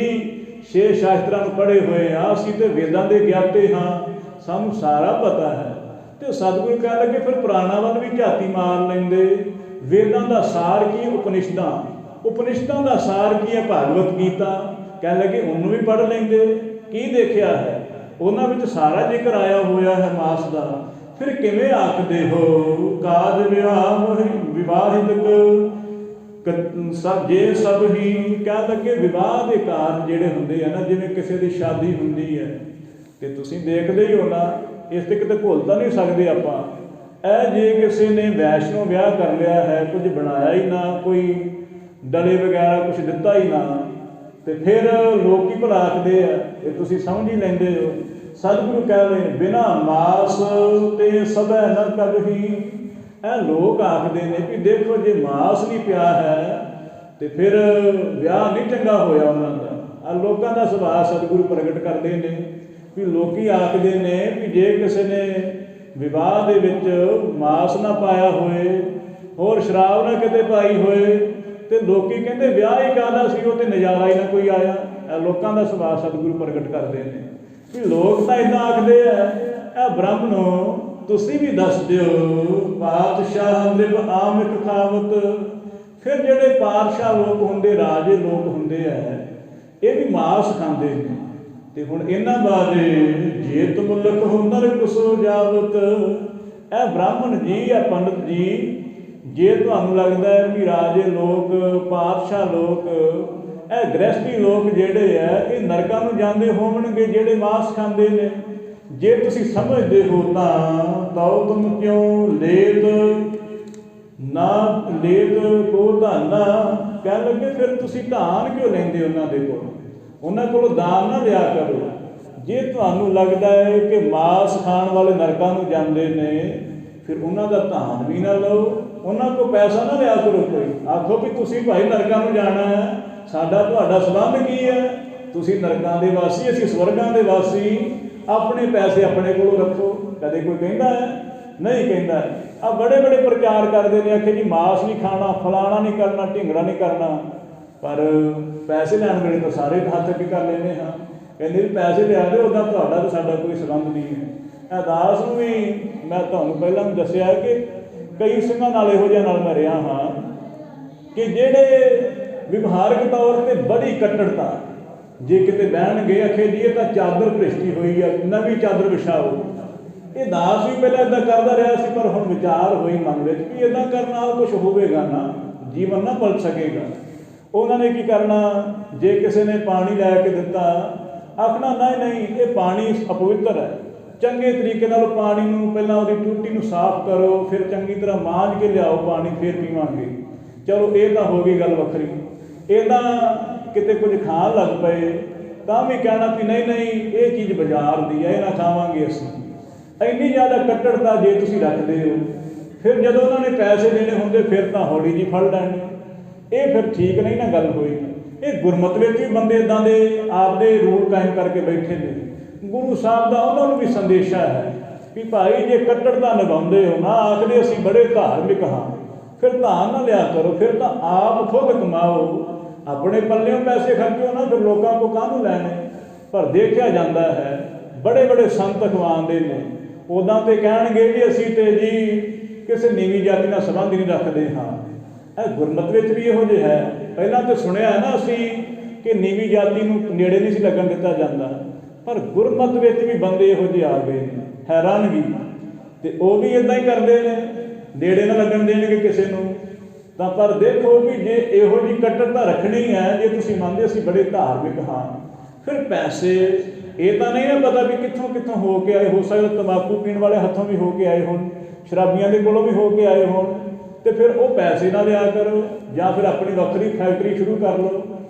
6 ਸ਼ਾਸਤਰਾਂ ਨੂੰ ਪੜ੍ਹੇ ਹੋਏ ਹਾਂ, ਅਸੀਂ ਤੇ ਵੇਦਾਂ ਦੇ ਗਿਆਤੇ ਹਾਂ, ਸਾਨੂੰ ਸਾਰਾ ਪਤਾ ਹੈ। ਤੇ ਸਤਿਗੁਰੂ ਕਹਿਣ ਲੱਗੇ ਫਿਰ ਪੁਰਾਣਾਂ ਵੱਲ ਵੀ ਝਾਤੀ ਮਾਰ ਲੈਂਦੇ। ਵੇਦਾਂ ਦਾ ਸਾਰ ਕੀ? ਉਪਨਿਸ਼ਦਾਂ ਦਾ ਸਾਰ ਕੀ ਹੈ? ਭਾਗਵਤ ਗੀਤਾ। ਕਹਿਣ ਲੱਗੇ ਉਹਨੂੰ ਵੀ ਪੜ੍ਹ ਲੈਂਦੇ। ਕੀ ਦੇਖਿਆ ਹੈ? ਉਹਨਾਂ ਵਿੱਚ ਸਾਰਾ ਜ਼ਿਕਰ ਆਇਆ ਹੋਇਆ ਹੈ ਮਾਸ ਦਾ। ਫਿਰ ਕਿਵੇਂ ਆਖਦੇ ਹੋ ਕਾਜ ਵਿਵਾਹਿਤ ਜੇ ਸਭ ਹੀ? ਕਹਿ ਲੱਗੇ ਵਿਵਾਹ ਦੇ ਕਾਰਨ ਜਿਹੜੇ ਹੁੰਦੇ ਆ ਨਾ, ਜਿਵੇਂ ਕਿਸੇ ਦੀ ਸ਼ਾਦੀ ਹੁੰਦੀ ਹੈ ਤੇ ਤੁਸੀਂ ਦੇਖਦੇ ਹੀ ਹੋ ਨਾ, ਇਸ ਤੇ ਕਿਤੇ ਭੁੱਲ ਤਾਂ ਨਹੀਂ ਸਕਦੇ ਆਪਾਂ। ਇਹ ਜੇ ਕਿਸੇ ਨੇ ਵੈਸ਼ਨੋ ਵਿਆਹ ਕਰ ਲਿਆ ਹੈ, ਕੁਝ ਬਣਾਇਆ ਹੀ ਨਾ, ਕੋਈ ਡਲੇ ਵਗੈਰਾ ਕੁਛ ਦਿੱਤਾ ਹੀ ਨਾ, ਤੇ ਫਿਰ ਲੋਕੀ ਭਲਾ ਆਖਦੇ ਆ, ਇਹ ਤੁਸੀਂ ਸਮਝ ਹੀ ਲੈਂਦੇ ਹੋ। ਸਤਿਗੁਰੂ ਕਹਿ ਰਹੇ ਬਿਨਾ ਮਾਸ ਤੇ ਸਭੈ ਨ ਕਬਹੀ। ਇਹ ਲੋਕ ਆਖਦੇ ਨੇ ਵੀ ਦੇਖੋ ਜੇ ਮਾਸ ਨਹੀਂ ਪਿਆ ਹੈ ਤੇ ਫਿਰ ਵਿਆਹ ਨਹੀਂ ਚੰਗਾ ਹੋਇਆ ਉਹਨਾਂ ਦਾ। ਆ ਲੋਕਾਂ ਦਾ ਸੁਭਾਅ ਸਤਿਗੁਰੂ ਪ੍ਰਗਟ ਕਰਦੇ ਨੇ ਵੀ ਲੋਕੀ ਆਖਦੇ ਨੇ ਵੀ ਜੇ ਕਿਸੇ ਨੇ ਵਿਵਾਹ ਦੇ ਵਿੱਚ ਮਾਸ ਨਾ ਪਾਇਆ ਹੋਏ, ਹੋਰ ਸ਼ਰਾਬ ਨਾ ਕਿਤੇ ਪਾਈ ਹੋਏ, ਤੇ ਲੋਕੀ ਕਹਿੰਦੇ ਵਿਆਹ ਹੀ ਕਾਹਦਾ ਸੀ, ਉਹ ਤੇ ਨਜ਼ਾਰਾ ਹੀ ਨਾ ਕੋਈ ਆਇਆ। ਇਹ ਲੋਕਾਂ ਦਾ ਸੁਭਾਅ ਸਤਿਗੁਰੂ ਪ੍ਰਗਟ ਕਰਦੇ ਨੇ ਵੀ ਲੋਕ ਤਾਂ ਇੱਦਾਂ ਆਖਦੇ ਆ। ਇਹ ਬ੍ਰਾਹਮਣੋ ਤੁਸੀਂ ਵੀ ਦੱਸ ਦਿਓ ਪਾਤਸ਼ਾਹ ਨਿਭ ਆਮਿਕ ਖਾਵਤ। ਫਿਰ ਜਿਹੜੇ ਪਾਤਸ਼ਾਹ ਲੋਕ ਹੁੰਦੇ, ਰਾਜੇ ਲੋਕ ਹੁੰਦੇ ਆ, ਇਹ ਵੀ ਮਾਸ ਖਾਂਦੇ ਨੇ। ਤੇ ਹੁਣ ਇਹਨਾਂ ਬਾਰੇ ਜੇ ਤੁਮਲਕ ਹੋ ਨਰਕ ਸੋ ਜਾਵਤ। ਇਹ ਬ੍ਰਾਹਮਣ ਜੀ ਆ ਪੰਡਤ ਜੀ, ਜੇ ਤੁਹਾਨੂੰ ਲੱਗਦਾ ਹੈ ਵੀ ਰਾਜੇ ਲੋਕ, ਪਾਤਸ਼ਾਹ ਲੋਕ, ਇਹ ਗ੍ਰਹਿਸਤੀ ਲੋਕ ਜਿਹੜੇ ਆ ਇਹ ਨਰਕਾਂ ਨੂੰ ਜਾਂਦੇ ਹੋਣਗੇ ਜਿਹੜੇ ਮਾਸ ਖਾਂਦੇ ਨੇ, ਜੇ ਤੁਸੀਂ ਸਮਝਦੇ ਹੋ ਤਾਂ ਤੁਮ ਕਿਉਂ ਲੇਤ ਨਾ ਲੇਤ ਕੋ ਧਾਨਾ। ਕਹਿਣ ਲੱਗੇ ਫਿਰ ਤੁਸੀਂ ਧਾਨ ਕਿਉਂ ਲੈਂਦੇ ਉਹਨਾਂ ਦੇ ਕੋਲ? ਉਹਨਾਂ ਕੋਲੋਂ ਦਾਨ ਨਾ ਲਿਆ ਕਰੋ। ਜੇ ਤੁਹਾਨੂੰ ਲੱਗਦਾ ਹੈ ਕਿ ਮਾਸ ਖਾਣ ਵਾਲੇ ਨਰਕਾਂ ਨੂੰ ਜਾਂਦੇ ਨੇ, ਫਿਰ ਉਹਨਾਂ ਦਾ ਧਾਨ ਵੀ ਨਾ ਲਓ, ਉਹਨਾਂ ਕੋਲ ਪੈਸਾ ਨਾ ਲਿਆ ਕਰੋ। ਕੋਈ ਆਖੋ ਵੀ ਤੁਸੀਂ ਭਾਈ ਨਰਕਾਂ ਨੂੰ ਜਾਣਾ ਹੈ, ਸਾਡਾ ਤੁਹਾਡਾ ਸੰਬੰਧ ਕੀ ਹੈ? ਤੁਸੀਂ ਨਰਕਾਂ ਦੇ ਵਾਸੀ, ਅਸੀਂ ਸਵਰਗਾਂ ਦੇ ਵਾਸੀ, ਆਪਣੇ ਪੈਸੇ ਆਪਣੇ ਕੋਲੋਂ ਰੱਖੋ। ਕਦੇ ਕੋਈ ਕਹਿੰਦਾ ਹੈ? ਨਹੀਂ ਕਹਿੰਦਾ। ਆ ਬੜੇ ਬੜੇ ਪ੍ਰਚਾਰ ਕਰਦੇ ਨੇ, ਆਖੇ ਜੀ ਮਾਸ ਨਹੀਂ ਖਾਣਾ, ਫਲਾਣਾ ਨਹੀਂ ਕਰਨਾ, ਢਿੰਗੜਾ ਨਹੀਂ ਕਰਨਾ, ਪਰ ਪੈਸੇ ਲੈਣ ਵੇਲੇ ਤਾਂ ਸਾਰੇ ਹੱਥ ਅੱਗੇ ਕਰ ਲੈਂਦੇ ਹਾਂ। ਕਹਿੰਦੇ ਵੀ ਪੈਸੇ ਲਿਆ ਦਿਓ, ਉੱਦਾਂ ਤੁਹਾਡਾ ਤਾਂ ਸਾਡਾ ਕੋਈ ਸੰਬੰਧ ਨਹੀਂ ਹੈ। ਅਰਦਾਸ ਨੂੰ ਵੀ ਮੈਂ ਤੁਹਾਨੂੰ ਪਹਿਲਾਂ ਵੀ ਦੱਸਿਆ ਕਿ ਕਈ ਸਿੰਘਾਂ ਨਾਲ ਇਹੋ ਜਿਹਾ ਨਾਲ ਮੈਂ ਰਿਹਾ ਹਾਂ ਕਿ ਜਿਹੜੇ ਵਿਵਹਾਰਕ ਤੌਰ 'ਤੇ ਬੜੀ ਕੱਟੜਤਾ, ਜੇ ਕਿਤੇ ਬਹਿਣਗੇ ਆਖੇ ਜੀ ਇਹ ਤਾਂ ਚਾਦਰ ਭ੍ਰਿਸ਼ਟੀ ਹੋਈ ਆ, ਨਵੀਂ ਚਾਦਰ ਵਿਛਾਓ। ਇਹ ਦਾਸ ਵੀ ਪਹਿਲਾਂ ਇੱਦਾਂ ਕਰਦਾ ਰਿਹਾ ਸੀ, ਪਰ ਹੁਣ ਵਿਚਾਰ ਹੋਈ ਮਨ ਵਿੱਚ ਵੀ ਇੱਦਾਂ ਕਰਨ ਨਾਲ ਕੁਛ ਹੋਵੇਗਾ ਨਾ, ਜੀਵਨ ਨਾ ਪਲਟ ਸਕੇਗਾ। ਉਹਨਾਂ ਨੇ ਕੀ ਕਰਨਾ, ਜੇ ਕਿਸੇ ਨੇ ਪਾਣੀ ਲੈ ਕੇ ਦਿੱਤਾ, ਆਖਣਾ ਨਹੀਂ ਇਹ ਪਾਣੀ ਅਪਵਿੱਤਰ ਹੈ, ਚੰਗੇ ਤਰੀਕੇ ਨਾਲ ਪਾਣੀ ਨੂੰ ਪਹਿਲਾਂ ਉਹਦੀ ਟੂਟੀ ਨੂੰ ਸਾਫ਼ ਕਰੋ, ਫਿਰ ਚੰਗੀ ਤਰ੍ਹਾਂ ਮਾਂਜ ਕੇ ਲਿਆਓ ਪਾਣੀ, ਫਿਰ ਪੀਵਾਂਗੇ। ਚਲੋ ਇਹ ਤਾਂ ਹੋ ਗਈ ਗੱਲ ਵੱਖਰੀ। ਇਹਦਾ ਕਿਤੇ ਕੁਝ ਖਾਣ ਲੱਗ ਪਏ ਤਾਂ ਵੀ ਕਹਿਣਾ ਵੀ ਨਹੀਂ ਇਹ ਚੀਜ਼ ਬਾਜ਼ਾਰ ਦੀ ਹੈ, ਇਹ ਨਾ ਖਾਵਾਂਗੇ ਅਸੀਂ। ਇੰਨੀ ਜ਼ਿਆਦਾ ਕੱਟੜਤਾ ਜੇ ਤੁਸੀਂ ਰੱਖਦੇ ਹੋ, ਫਿਰ ਜਦੋਂ ਉਹਨਾਂ ਨੇ ਪੈਸੇ ਦੇਣੇ ਹੁੰਦੇ ਫਿਰ ਤਾਂ ਹੌਲੀ ਜੀ ਫੜ ਲੈਣੇ। ਇਹ ਫਿਰ ਠੀਕ ਨਹੀਂ ਨਾ ਗੱਲ ਹੋਈ। ਇਹ ਗੁਰਮਤਿ ਵਿੱਚ ਵੀ ਬੰਦੇ ਇੱਦਾਂ ਦੇ ਆਪਦੇ ਰੂਲ ਕਾਇਮ ਕਰਕੇ ਬੈਠੇ ਨੇ। ਗੁਰੂ ਸਾਹਿਬ ਦਾ ਉਹਨਾਂ ਨੂੰ ਵੀ ਸੰਦੇਸ਼ਾ ਹੈ ਵੀ ਭਾਈ ਜੇ ਕੱਟੜਤਾ ਨਿਭਾਉਂਦੇ ਹੋ ਨਾ, ਆਖਦੇ ਅਸੀਂ ਬੜੇ ਧਾਰਮਿਕ ਹਾਂ, ਫਿਰ ਧਾਨ ਨਾ ਲਿਆ ਕਰੋ, ਫਿਰ ਤਾਂ ਆਪ ਖੁਦ ਕਮਾਓ, ਆਪਣੇ ਪੱਲਿਓਂ ਪੈਸੇ ਖਰਚੋ ਨਾ, ਫਿਰ ਲੋਕਾਂ ਕੋਲ ਕਾਹਨੂੰ ਲੈਣੇ। ਪਰ ਦੇਖਿਆ ਜਾਂਦਾ ਹੈ ਬੜੇ ਬੜੇ ਸੰਤ ਅਖਵਾਉਂਦੇ ਨੇ, ਉੱਦਾਂ ਤੇ ਕਹਿਣਗੇ ਵੀ ਅਸੀਂ ਤੇ ਜੀ ਕਿਸੇ ਨੀਵੀਂ ਜਾਤੀ ਨਾਲ ਸੰਬੰਧ ਨਹੀਂ ਰੱਖਦੇ ਹਾਂ। ਇਹ ਗੁਰਮਤਿ ਵਿੱਚ ਵੀ ਇਹੋ ਜਿਹਾ ਹੈ। ਪਹਿਲਾਂ ਤਾਂ ਸੁਣਿਆ ਨਾ ਅਸੀਂ ਕਿ ਨੀਵੀਂ ਜਾਤੀ ਨੂੰ ਨੇੜੇ ਨਹੀਂ ਸੀ ਲੱਗਣ ਦਿੱਤਾ ਜਾਂਦਾ, ਪਰ ਗੁਰਮਤਿ ਵਿੱਚ ਵੀ ਬੰਦੇ ਇਹੋ ਜਿਹੇ ਆ ਗਏ ਨੇ, ਹੈਰਾਨਗੀ। ਤੇ ਉਹ ਵੀ ਇੱਦਾਂ ਹੀ ਕਰਦੇ ਨੇ, ਨੇੜੇ ਨਾ ਲੱਗਣ ਦੇਣਗੇ ਕਿਸੇ ਨੂੰ। ਤਾਂ ਪਰ ਦੇਖੋ ਵੀ ਜੇ ਇਹੋ ਜਿਹੀ ਕੱਟੜਤਾ ਰੱਖਣੀ ਹੈ, ਜੇ ਤੁਸੀਂ ਮੰਨਦੇ ਅਸੀਂ ਬੜੇ ਧਾਰਮਿਕ ਹਾਂ, ਫਿਰ ਪੈਸੇ ਇਹ ਤਾਂ ਨਹੀਂ ਨਾ ਪਤਾ ਵੀ ਕਿੱਥੋਂ ਕਿੱਥੋਂ ਹੋ ਕੇ ਆਏ। ਹੋ ਸਕਦਾ ਤੰਬਾਕੂ ਪੀਣ ਵਾਲੇ ਹੱਥੋਂ ਵੀ ਹੋ ਕੇ ਆਏ ਹੋਣ, ਸ਼ਰਾਬੀਆਂ ਦੇ ਕੋਲੋਂ ਵੀ ਹੋ ਕੇ ਆਏ ਹੋਣ, ਤੇ ਫਿਰ ਉਹ ਪੈਸੇ ਨਾ ਲਿਆ ਕਰੋ, ਜਾਂ ਫਿਰ ਆਪਣੀ ਵੱਖਰੀ ਫੈਕਟਰੀ ਸ਼ੁਰੂ ਕਰ ਲਓ।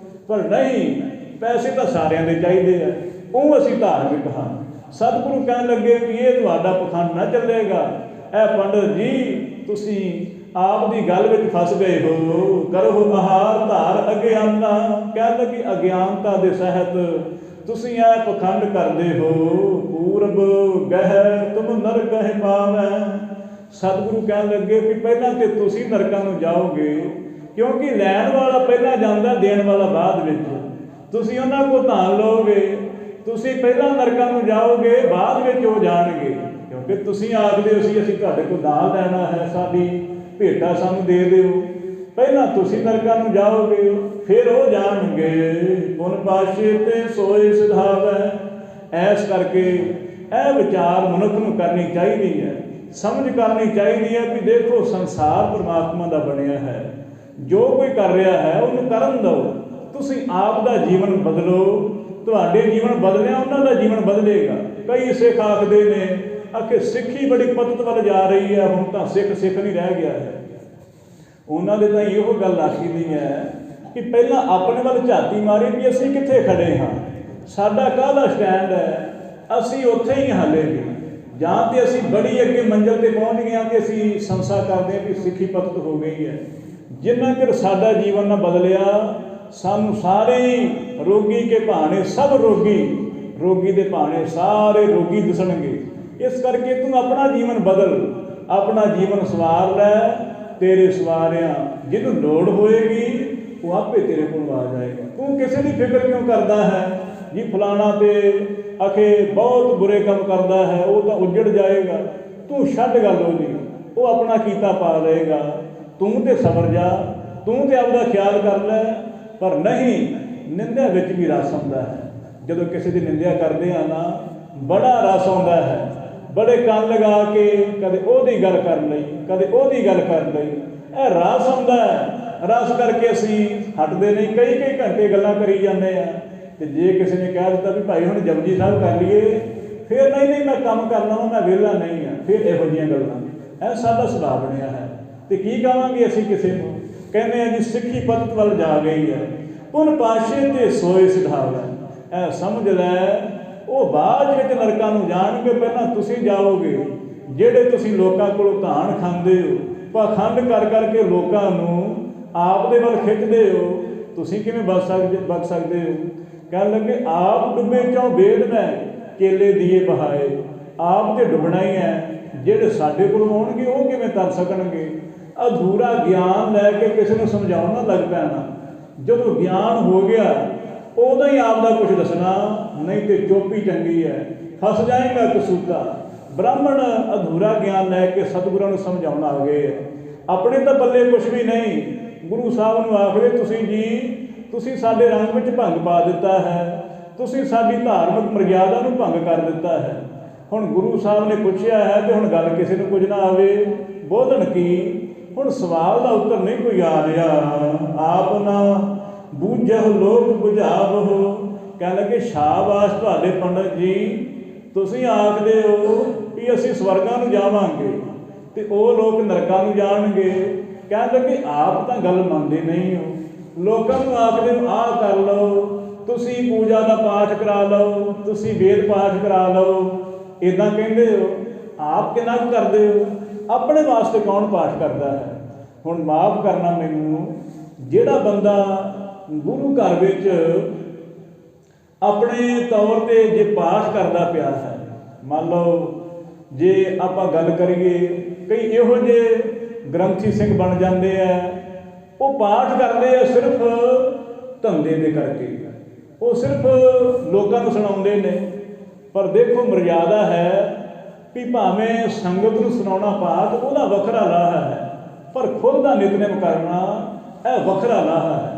ਪਰ ਨਹੀਂ, ਪੈਸੇ ਤਾਂ ਸਾਰਿਆਂ ਦੇ ਚਾਹੀਦੇ ਆ, ਉਹ ਅਸੀਂ ਧਾਰਮਿਕ ਹਾਂ। ਸਤਿਗੁਰੂ ਕਹਿਣ ਲੱਗੇ ਵੀ ਇਹ ਤੁਹਾਡਾ ਪਖੰਡ ਨਾ ਚੱਲੇਗਾ। ਇਹ ਪੰਡਤ ਜੀ ਤੁਸੀਂ ਆਪ ਦੀ ਗੱਲ ਵਿੱਚ ਫਸ ਗਏ ਹੋ। ਕਰੋ ਆਹਾਰ ਧਾਰ ਅਗਿਆਨਾ, ਕਹਿ ਲੱਗੀ ਅਗਿਆਨਤਾ ਦੇ ਸਹਿਤ ਤੁਸੀਂ ਇਹ ਪਖੰਡ ਕਰਦੇ ਹੋ। ਪੂਰਬ ਗਹਿ ਤੁਮ ਨਰਕ ਪਾਵੈ, ਸਤਿਗੁਰੂ ਕਹਿਣ ਲੱਗੇ ਵੀ ਪਹਿਲਾਂ ਤੇ ਤੁਸੀਂ ਨਰਕਾਂ ਨੂੰ ਜਾਓਗੇ, ਕਿਉਂਕਿ ਲੈਣ ਵਾਲਾ ਪਹਿਲਾਂ ਜਾਂਦਾ, ਦੇਣ ਵਾਲਾ ਬਾਅਦ ਵਿੱਚ। ਤੁਸੀਂ ਉਹਨਾਂ ਕੋਲ ਧਾਨ ਲਓਗੇ, ਤੁਸੀਂ ਪਹਿਲਾਂ ਨਰਕਾਂ ਨੂੰ ਜਾਓਗੇ, ਬਾਅਦ ਵਿੱਚ ਉਹ ਜਾਣਗੇ। ਕਿਉਂਕਿ ਤੁਸੀਂ ਆਖਦੇ ਹੋ ਅਸੀਂ ਤੁਹਾਡੇ ਕੋਲ ਦਾਨ ਲੈਣਾ ਹੈ, ਸਾਡੀ ਭੇਟਾ ਸਾਨੂੰ ਦੇ ਦਿਓ। ਪਹਿਲਾਂ ਤੁਸੀਂ ਨਰਕਾਂ ਨੂੰ ਜਾਓਗੇ, ਫਿਰ ਉਹ ਜਾਣਗੇ। ਪੁਨ ਪਾਸ਼ੇ ਤੇ ਸੋਏ ਸਿਧਾਵੈ। ਐਸ ਕਰਕੇ ਇਹ ਵਿਚਾਰ ਮਨੁੱਖ ਨੂੰ ਕਰਨੀ ਚਾਹੀਦੀ ਹੈ, ਸਮਝ ਕਰਨੀ ਚਾਹੀਦੀ ਹੈ ਵੀ ਦੇਖੋ ਸੰਸਾਰ ਪਰਮਾਤਮਾ ਦਾ ਬਣਿਆ ਹੈ। ਜੋ ਕੋਈ ਕਰ ਰਿਹਾ ਹੈ ਉਹਨੂੰ ਕਰਨ ਦਿਓ। ਤੁਸੀਂ ਆਪ ਦਾ ਜੀਵਨ ਬਦਲੋ, ਤੁਹਾਡੇ ਜੀਵਨ ਬਦਲਿਆ ਉਹਨਾਂ ਦਾ ਜੀਵਨ ਬਦਲੇਗਾ। ਕਈ ਸਿੱਖ ਆਖਦੇ ਨੇ ਆਖੇ ਸਿੱਖੀ ਬੜੀ ਪਤਤ ਵੱਲ ਜਾ ਰਹੀ ਹੈ, ਹੁਣ ਤਾਂ ਸਿੱਖ ਨਹੀਂ ਰਹਿ ਗਿਆ ਹੈ। ਉਹਨਾਂ ਦੇ ਤਾਂ ਇਹੋ ਗੱਲ ਆਖੀ ਨਹੀਂ ਹੈ ਕਿ ਪਹਿਲਾਂ ਆਪਣੇ ਵੱਲ ਝਾਤੀ ਮਾਰੀ ਵੀ ਅਸੀਂ ਕਿੱਥੇ ਖੜੇ ਹਾਂ, ਸਾਡਾ ਕਾਹਦਾ ਸਟੈਂਡ ਹੈ, ਅਸੀਂ ਉੱਥੇ ਹੀ ਹਾਲੇ ਵੀ, ਜਾਂ ਤੇ ਅਸੀਂ ਬੜੀ ਅੱਗੇ ਮੰਜ਼ਿਲ 'ਤੇ ਪਹੁੰਚ ਗਏ ਹਾਂ ਕਿ ਅਸੀਂ ਸੰਸਾ ਕਰਦੇ ਹਾਂ ਕਿ ਸਿੱਖੀ ਪਤਤ ਹੋ ਗਈ ਹੈ। ਜਿੰਨਾ ਚਿਰ ਸਾਡਾ ਜੀਵਨ ਨਾ ਬਦਲਿਆ, ਸਾਨੂੰ ਸਾਰੇ ਰੋਗੀ ਕੇ ਭਾਣੇ, ਸਭ ਰੋਗੀ ਦੇ ਭਾਣੇ ਸਾਰੇ ਰੋਗੀ ਦਿਸਣਗੇ। ਇਸ ਕਰਕੇ ਤੂੰ ਆਪਣਾ ਜੀਵਨ ਬਦਲ, ਆਪਣਾ ਜੀਵਨ ਸਵਾਰ ਲੈ। ਤੇਰੇ ਸਵਾਰਿਆਂ ਜਿਹਨੂੰ ਲੋੜ ਹੋਏਗੀ ਉਹ ਆਪੇ ਤੇਰੇ ਕੋਲ ਆ ਜਾਏਗਾ। ਤੂੰ ਕਿਸੇ ਦੀ ਫਿਕਰ ਕਿਉਂ ਕਰਦਾ ਹੈ ਜੀ? ਫਲਾਣਾ ਤੇ ਆਖੇ ਬਹੁਤ ਬੁਰੇ ਕੰਮ ਕਰਦਾ ਹੈ, ਉਹ ਤਾਂ ਉੱਜੜ ਜਾਏਗਾ। ਤੂੰ ਛੱਡ ਗੱਲ ਉਹਦੀ, ਉਹ ਆਪਣਾ ਕੀਤਾ ਪਾ ਲਏਗਾ। ਤੂੰ ਤੇ ਸਬਰ ਜਾ, ਤੂੰ ਤੇ ਆਪਦਾ ਖਿਆਲ ਕਰ ਲੈ। ਪਰ ਨਹੀਂ, ਨਿੰਦਿਆ ਵਿੱਚ ਵੀ ਰਸ ਆਉਂਦਾ ਹੈ। ਜਦੋਂ ਕਿਸੇ ਦੀ ਨਿੰਦਿਆ ਕਰਦੇ ਆ ਨਾ, ਬੜਾ ਰਸ ਆਉਂਦਾ ਹੈ। ਬੜੇ ਕੰਨ ਲਗਾ ਕੇ ਕਦੇ ਉਹਦੀ ਗੱਲ ਕਰ ਲਈ, ਕਦੇ ਉਹਦੀ ਗੱਲ ਕਰ ਲਈ, ਇਹ ਰਸ ਆਉਂਦਾ ਹੈ। ਰਸ ਕਰਕੇ ਅਸੀਂ ਹਟਦੇ ਨਹੀਂ, ਕਈ ਘੰਟੇ ਗੱਲਾਂ ਕਰੀ ਜਾਂਦੇ ਆ। ਤੇ ਜੇ ਕਿਸੇ ਨੇ ਕਹਿ ਦਿੱਤਾ ਵੀ ਭਾਈ ਹੁਣ ਜਪਜੀ ਸਾਹਿਬ ਕਰ ਲਈਏ, ਫਿਰ ਨਹੀਂ ਮੈਂ ਕੰਮ ਕਰਨਾ ਵਾ, ਮੈਂ ਵਿਹਲਾ ਨਹੀਂ ਹਾਂ, ਫਿਰ ਇਹੋ ਜਿਹੀਆਂ ਗੱਲਾਂ। ਇਹ ਸਾਡਾ ਸੁਭਾਅ ਬਣਿਆ ਹੈ। ਤੇ ਕੀ ਕਹਾਂਗੇ ਅਸੀਂ ਕਿਸੇ ਨੂੰ? ਕਹਿੰਦੇ ਆ ਜੀ ਸਿੱਖੀ ਪਤਤ ਵੱਲ ਜਾ ਗਈ ਹੈ। ਪੁਨ ਪਾਸ਼ੇ ਤੇ ਸੋਏ ਸਿਧਾਵੈ। ਇਹ ਸਮਝ ਲੈ, ਉਹ ਬਾਅਦ ਵਿੱਚ ਨਰਕਾਂ ਨੂੰ ਜਾਣਗੇ, ਪਹਿਲਾਂ ਤੁਸੀਂ ਜਾਓਗੇ। ਜਿਹੜੇ ਤੁਸੀਂ ਲੋਕਾਂ ਕੋਲੋਂ ਧਾਨ ਖਾਂਦੇ ਹੋ, ਪਾਖੰਡ ਕਰ ਕਰਕੇ ਲੋਕਾਂ ਨੂੰ ਆਪ ਦੇ ਵੱਲ ਖਿੱਚਦੇ ਹੋ, ਤੁਸੀਂ ਕਿਵੇਂ ਬਚ ਸਕਦੇ ਹੋ? ਕਹਿਣ ਲੱਗੇ ਆਪ ਡੁੱਬੇ ਚੋਂ ਵੇਦ ਮੈਂ ਕੇਲੇ ਦੀਏ ਬਹਾਏ। ਆਪ ਤੇ ਡੁੱਬਣਾ ਹੀ ਹੈ, ਜਿਹੜੇ ਸਾਡੇ ਕੋਲ ਆਉਣਗੇ ਉਹ ਕਿਵੇਂ ਤਰ ਸਕਣਗੇ? ਅਧੂਰਾ ਗਿਆਨ ਲੈ ਕੇ ਕਿਸੇ ਨੂੰ ਸਮਝਾਉਣ ਨਾ ਲੱਗ ਪੈਣਾ। ਜਦੋਂ ਗਿਆਨ ਹੋ ਗਿਆ ਉਦੋਂ ਹੀ ਆਪ ਦਾ ਕੁਝ ਦੱਸਣਾ, ਨਹੀਂ ਤੇ ਚੋਪੀ ਚੰਗੀ ਹੈ, ਫਸ ਜਾਏਗਾ ਕਸੂਤਾ। ਬ੍ਰਾਹਮਣ ਅਧੂਰਾ ਗਿਆਨ ਲੈ ਕੇ ਸਤਿਗੁਰਾਂ ਨੂੰ ਸਮਝਾਉਣ ਆ ਗਏ। ਆਪਣੇ ਤਾਂ ਪੱਲੇ ਕੁਛ ਵੀ ਨਹੀਂ। ਗੁਰੂ ਸਾਹਿਬ ਨੂੰ ਆਖਦੇ ਤੁਸੀਂ ਸਾਡੇ ਰੰਗ ਵਿੱਚ ਭੰਗ ਪਾ ਦਿੱਤਾ ਹੈ, ਤੁਸੀਂ ਸਾਡੀ ਧਾਰਮਿਕ ਮਰਿਆਦਾ ਨੂੰ ਭੰਗ ਕਰ ਦਿੱਤਾ ਹੈ। ਹੁਣ ਗੁਰੂ ਸਾਹਿਬ ਨੇ ਪੁੱਛਿਆ ਹੈ ਤੇ ਹੁਣ ਗੱਲ ਕਿਸੇ ਨੂੰ ਕੁਝ ਨਾ ਆਵੇ, ਬੋਧਣ ਕੀ? ਹੁਣ ਸਵਾਲ ਦਾ ਉੱਤਰ ਨਹੀਂ ਕੋਈ ਆ ਰਿਹਾ। ਆਪ ਨਾ ਬੂਝਹੁ ਲੋਕ ਬੁਝਾਵਹੁ। ਕਹਿਣ ਲੱਗੇ ਸ਼ਾਬਾਸ਼ ਤੁਹਾਡੇ ਪੰਡਤ ਜੀ, ਤੁਸੀਂ ਆਖਦੇ ਹੋ ਵੀ ਅਸੀਂ ਸਵਰਗਾਂ ਨੂੰ ਜਾਵਾਂਗੇ ਤੇ ਉਹ ਲੋਕ ਨਰਕਾਂ ਨੂੰ ਜਾਣਗੇ। ਕਹਿਣ ਲੱਗੇ ਆਪ ਤਾਂ ਗੱਲ ਮੰਨਦੇ ਨਹੀਂ ਹੋ। ਲੋਕਾਂ ਨੂੰ ਆਖਦੇ ਹੋ ਆਹ ਕਰ ਲਓ, ਤੁਸੀਂ ਪੂਜਾ ਦਾ ਪਾਠ ਕਰਾ ਲਓ, ਤੁਸੀਂ ਵੇਦ ਪਾਠ ਕਰਾ ਲਓ, ਇੱਦਾਂ ਕਹਿੰਦੇ ਹੋ। ਆਪ ਕਿੰਨਾ ਕੁ ਕਰਦੇ ਹੋ? ਆਪਣੇ ਵਾਸਤੇ ਕੌਣ ਪਾਠ ਕਰਦਾ ਹੈ? ਹੁਣ ਮਾਫ਼ ਕਰਨਾ ਮੈਨੂੰ, ਜਿਹੜਾ ਬੰਦਾ ਗੁਰੂ ਘਰ ਵਿੱਚ ਆਪਣੇ ਤੌਰ 'ਤੇ ਜੇ ਪਾਠ ਕਰਦਾ ਪਿਆ ਹੈ, ਮੰਨ ਲਓ ਜੇ ਆਪਾਂ ਗੱਲ ਕਰੀਏ, ਕਈ ਇਹੋ ਜਿਹੇ ਗ੍ਰੰਥੀ ਸਿੰਘ ਬਣ ਜਾਂਦੇ ਆ, ਉਹ ਪਾਠ ਕਰਦੇ ਆ ਸਿਰਫ ਧੰਦੇ ਦੇ ਕਰਕੇ, ਉਹ ਸਿਰਫ ਲੋਕਾਂ ਨੂੰ ਸੁਣਾਉਂਦੇ ਨੇ। ਪਰ ਦੇਖੋ ਮਰਿਆਦਾ ਹੈ ਵੀ ਭਾਵੇਂ ਸੰਗਤ ਨੂੰ ਸੁਣਾਉਣਾ ਪਾਠ ਉਹਦਾ ਵੱਖਰਾ ਲਾਹਾ ਹੈ, ਪਰ ਖੁਦ ਦਾ ਨਿਤਨੇਮ ਕਰਨਾ ਇਹ ਵੱਖਰਾ ਲਾਹਾ ਹੈ।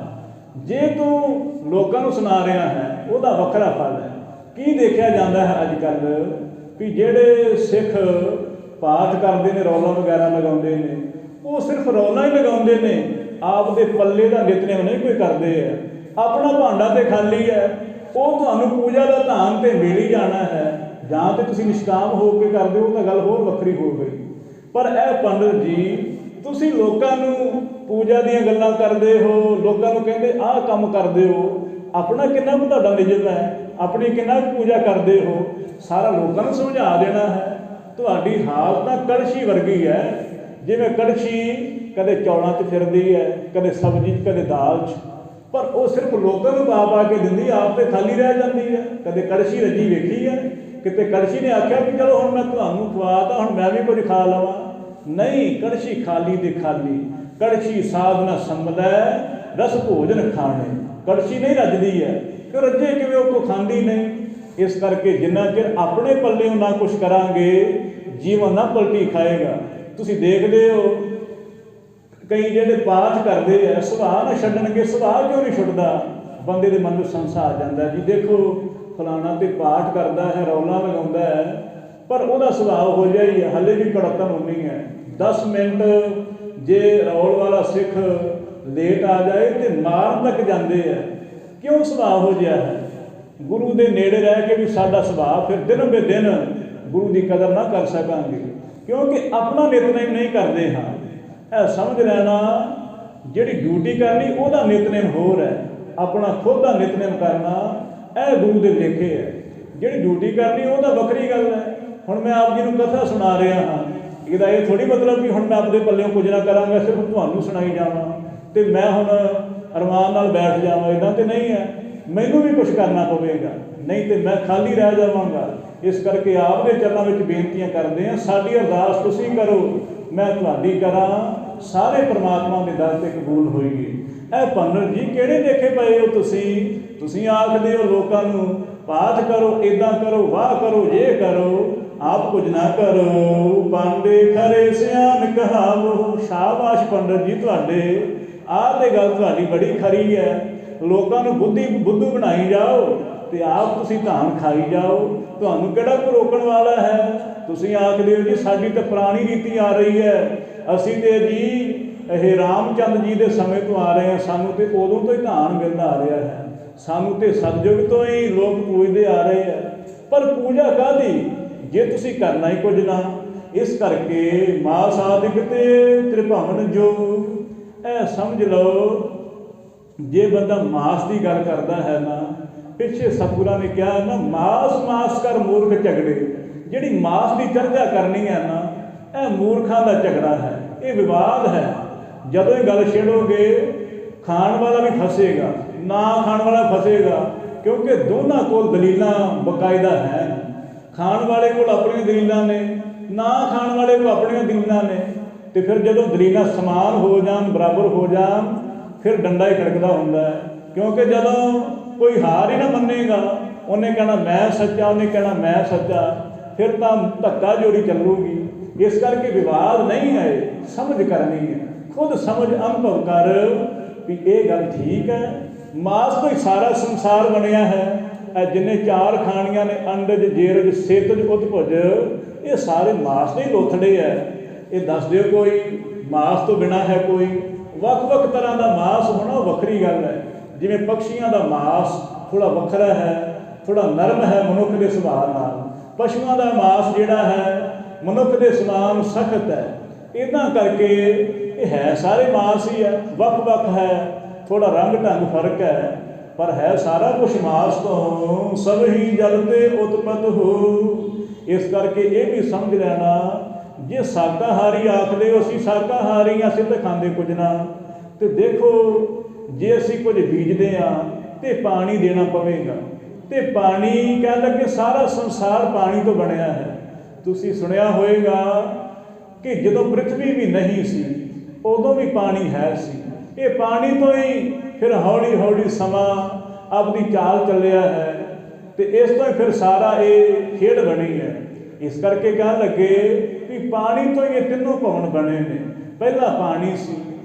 ਜੇ ਤੂੰ ਲੋਕਾਂ ਨੂੰ ਸੁਣਾ ਰਿਹਾ ਹੈ ਉਹਦਾ ਵੱਖਰਾ ਫਲ ਹੈ। ਕੀ ਦੇਖਿਆ ਜਾਂਦਾ ਹੈ ਅੱਜ ਕੱਲ੍ਹ ਵੀ ਜਿਹੜੇ ਸਿੱਖ ਪਾਠ ਕਰਦੇ ਨੇ, ਰੌਲਾ ਵਗੈਰਾ ਲਗਾਉਂਦੇ ਨੇ, ਉਹ ਸਿਰਫ ਰੌਲਾ ਹੀ ਲਗਾਉਂਦੇ ਨੇ, ਆਪ ਦੇ ਪੱਲੇ ਦਾ ਨਿਤਨੇਮ ਨਹੀਂ ਕੋਈ ਕਰਦੇ ਹੈ। ਆਪਣਾ ਭਾਂਡਾ ਤੇ ਖਾਲੀ ਹੈ, ਉਹ ਤੁਹਾਨੂੰ ਪੂਜਾ ਦਾ ਧਾਨ ਤੇ ਮਿਲ ਹੀ ਜਾਣਾ ਹੈ। ਜਾਂ ਤਾਂ ਤੁਸੀਂ ਨਿਸ਼ਕਾਮ ਹੋ ਕੇ ਕਰਦੇ ਹੋ ਤਾਂ ਗੱਲ ਹੋਰ ਵੱਖਰੀ ਹੋ ਗਈ। ਪਰ ਇਹ ਪੰਡਤ ਜੀ, ਤੁਸੀਂ ਲੋਕਾਂ ਨੂੰ ਪੂਜਾ ਦੀਆਂ ਗੱਲਾਂ ਕਰਦੇ ਹੋ, ਲੋਕਾਂ ਨੂੰ ਕਹਿੰਦੇ ਆਹ ਕੰਮ ਕਰਦੇ ਹੋ, ਆਪਣਾ ਕਿੰਨਾ ਕੁ ਤੁਹਾਡਾ ਨਿਯਮ ਹੈ, ਆਪਣੀ ਕਿੰਨਾ ਕੁ ਪੂਜਾ ਕਰਦੇ ਹੋ, ਸਾਰਾ ਲੋਕਾਂ ਨੂੰ ਸਮਝਾ ਦੇਣਾ ਹੈ। ਤੁਹਾਡੀ ਹਾਲਤ ਤਾਂ ਕੜਛੀ ਵਰਗੀ ਹੈ, ਜਿਵੇਂ ਕੜਛੀ कदे चौलों 'च फिरदी है, कदे सब्जी 'च, कदे दाल 'च, पर वो सिर्फ लोगों को पा के दिंदी, आप तो खाली रह जाती है। कदे कड़छी रजी वेखी है, किते कड़छी ने आख्या कि चलो हुण मैं तुहानूं खवाता, हुण मैं भी कुछ खा लवां। नहीं, कड़छी खाली ते खाली। कड़छी साधना संभलै रस भोजन खाने, कड़छी नहीं रजदी है, क्यों रजे किवें वो खांदी नहीं। इस करके जिन्ना चिर अपने पल्ले ना कुछ करांगे, जीवन ना पलटी खाएगा। तुसीं देखदे हो कई जिहड़े पाठ करते हैं, सुभाਅ ना छड्डणगे, सुभाਅ क्यों नहीं छुटदा? बंदे दे मन में संशय आ जाता जी, देखो फलाना तो पाठ करता है, रौला लगाउंदा है, पर वह सुभाव हो जाए ही है, हले भी कड़कन उन्नी है। 10 मिनट जे रौल वाला सिख लेट आ जाए तो मारन तक जाते हैं। क्यों सुभाव हो गया है? गुरु के नेड़े रह के भी साडा सुभाव फिर दिन बे दिन गुरु की कदर ना कर सकांगे, क्योंकि अपना नितनेम नहीं करते। हाँ, यह समझ लेना, जिहड़ी ड्यूटी करनी वह नितनेम होर है, अपना खुद का नितनेम करना यह गुरु के लेखे है। जिहड़ी ड्यूटी करनी वह वक्री गल है। हुण मैं आप जी नूं कथा सुना रहा हाँ, ਇਹਦਾ ਇਹ थोड़ी मतलब कि हुण मैं अपने पल्लों कुछ ना करांगा, सिर्फ तुहानूं सुनाई जावां ते मैं हुण अरमान नाल बैठ जावां, इदां ते नहीं है। मैनूं भी कुछ करना पवेगा, नहीं तो मैं खाली रह जावांगा। इस करके आप दे चरणों में बेनतियां करते हैं, साडी अरदास तुसीं करो, मैं तुहाडी करां, सारे परमात्मा के दर ते कबूल होईए। ਇਹ ਪੰਨਰ जी ਕਿਹੜੇ देखे पए हो तुसीं आखदे हो लोकां नूं पाठ करो, इदां करो, वाह करो, ये करो, आप कुछ ना करो। पांडे खरे सियान कहावो। शाबाश पंडित जी, तुहाडे आह ते गल तुहाडी बड़ी खरी है। लोकां नूं बुद्धू बनाई जाओ ते आप तुसीं धान खाई जाओ, तुहानूं किहड़ा कोई रोकण वाला है? तुसीं आखदे हो जी साडी तो पुरानी रीति आ रही है, असीं ते जी ਇਹ ਰਾਮਚੰਦ जी के समय तो आ रहे हैं, सानू तो उदों तो ही धान मिलता आ रहा है, सानू तो सतयुग तो ही लोग पूजते आ रहे हैं। पर पूजा काहदी जे तुसीं करना ही कुछ ना। इस करके मास आदिक ते त्रिभुवन जो, ऐ समझ लो जे बंदा मास की गल करता है ना, पिछे सतगुरां ने कहा ना, मास मास कर मूर्ख झगड़े। जिहड़ी मास की चर्चा करनी है ना, यह मूर्खां दा झगड़ा है, ये विवाद है। जदों ही गल छेड़ोगे खाण वाला भी फसेगा, ना खाण वाला फसेगा, क्योंकि दोनों को दलीलां बकायदा है। खाण वाले को अपनी दलीलां ने, ना खाण वाले को अपनी दलीलां ने। तो फिर जदों दलीलां समान हो जान, बराबर हो जान, फिर डंडा ही खड़कदा हुंदा है। क्योंकि जदों कोई हार ही ना मन्नेगा, उन्हें कहना मैं सच्चा, उन्हें कहना मैं सच्चा, फिर तो धक्का जोड़ी चलूगी। इस करके विवाद नहीं है, समझ करनी है। खुद समझ अनुभव कर भी ये गल ठीक है। मास तो ही सारा संसार बनया है। जिन्हें 4 खानियां ने, अंडज, जेरज, सेतज, उत्पज, ये सारे मास के लोथड़े है। ये दस दिओ कोई मास तो बिना है कोई? वख-वख तरह का मास होना वखरी गल है। जिवें पक्षियों का मास थोड़ा वखरा है, थोड़ा नरम है मनुख के सुभाव नाल, पशुओं का मास जिहड़ा है मनुख के समान सख्त है। इदां करके ये है सारे मास ही है, वख-वख है, थोड़ा रंग ढंग फर्क है, पर है सारा कुछ मास तो। सब ही जलते उत्पत हो। इस करके ये भी समझ लेना, जे शाकाहारी आखदे हो असीं शाकाहारी असीं तो खांदे कुछ ना, तो देखो जे असीं कुछ बीजदे हाँ तो पानी देना पवेगा। तो पानी कह लगे सारा संसार पानी तो बनया है। तुसीं सुनिया होएगा कि जदों पृथ्वी भी नहीं सी उदों भी पानी है सी। ये पानी तो ही फिर हौली हौली समा अपनी चाल चलिया है, तो इस तो ही फिर सारा ये खेड बनी है। इस करके कह लगे कि पानी तो ये तीनों भवन बने ने। पहला पानी सी,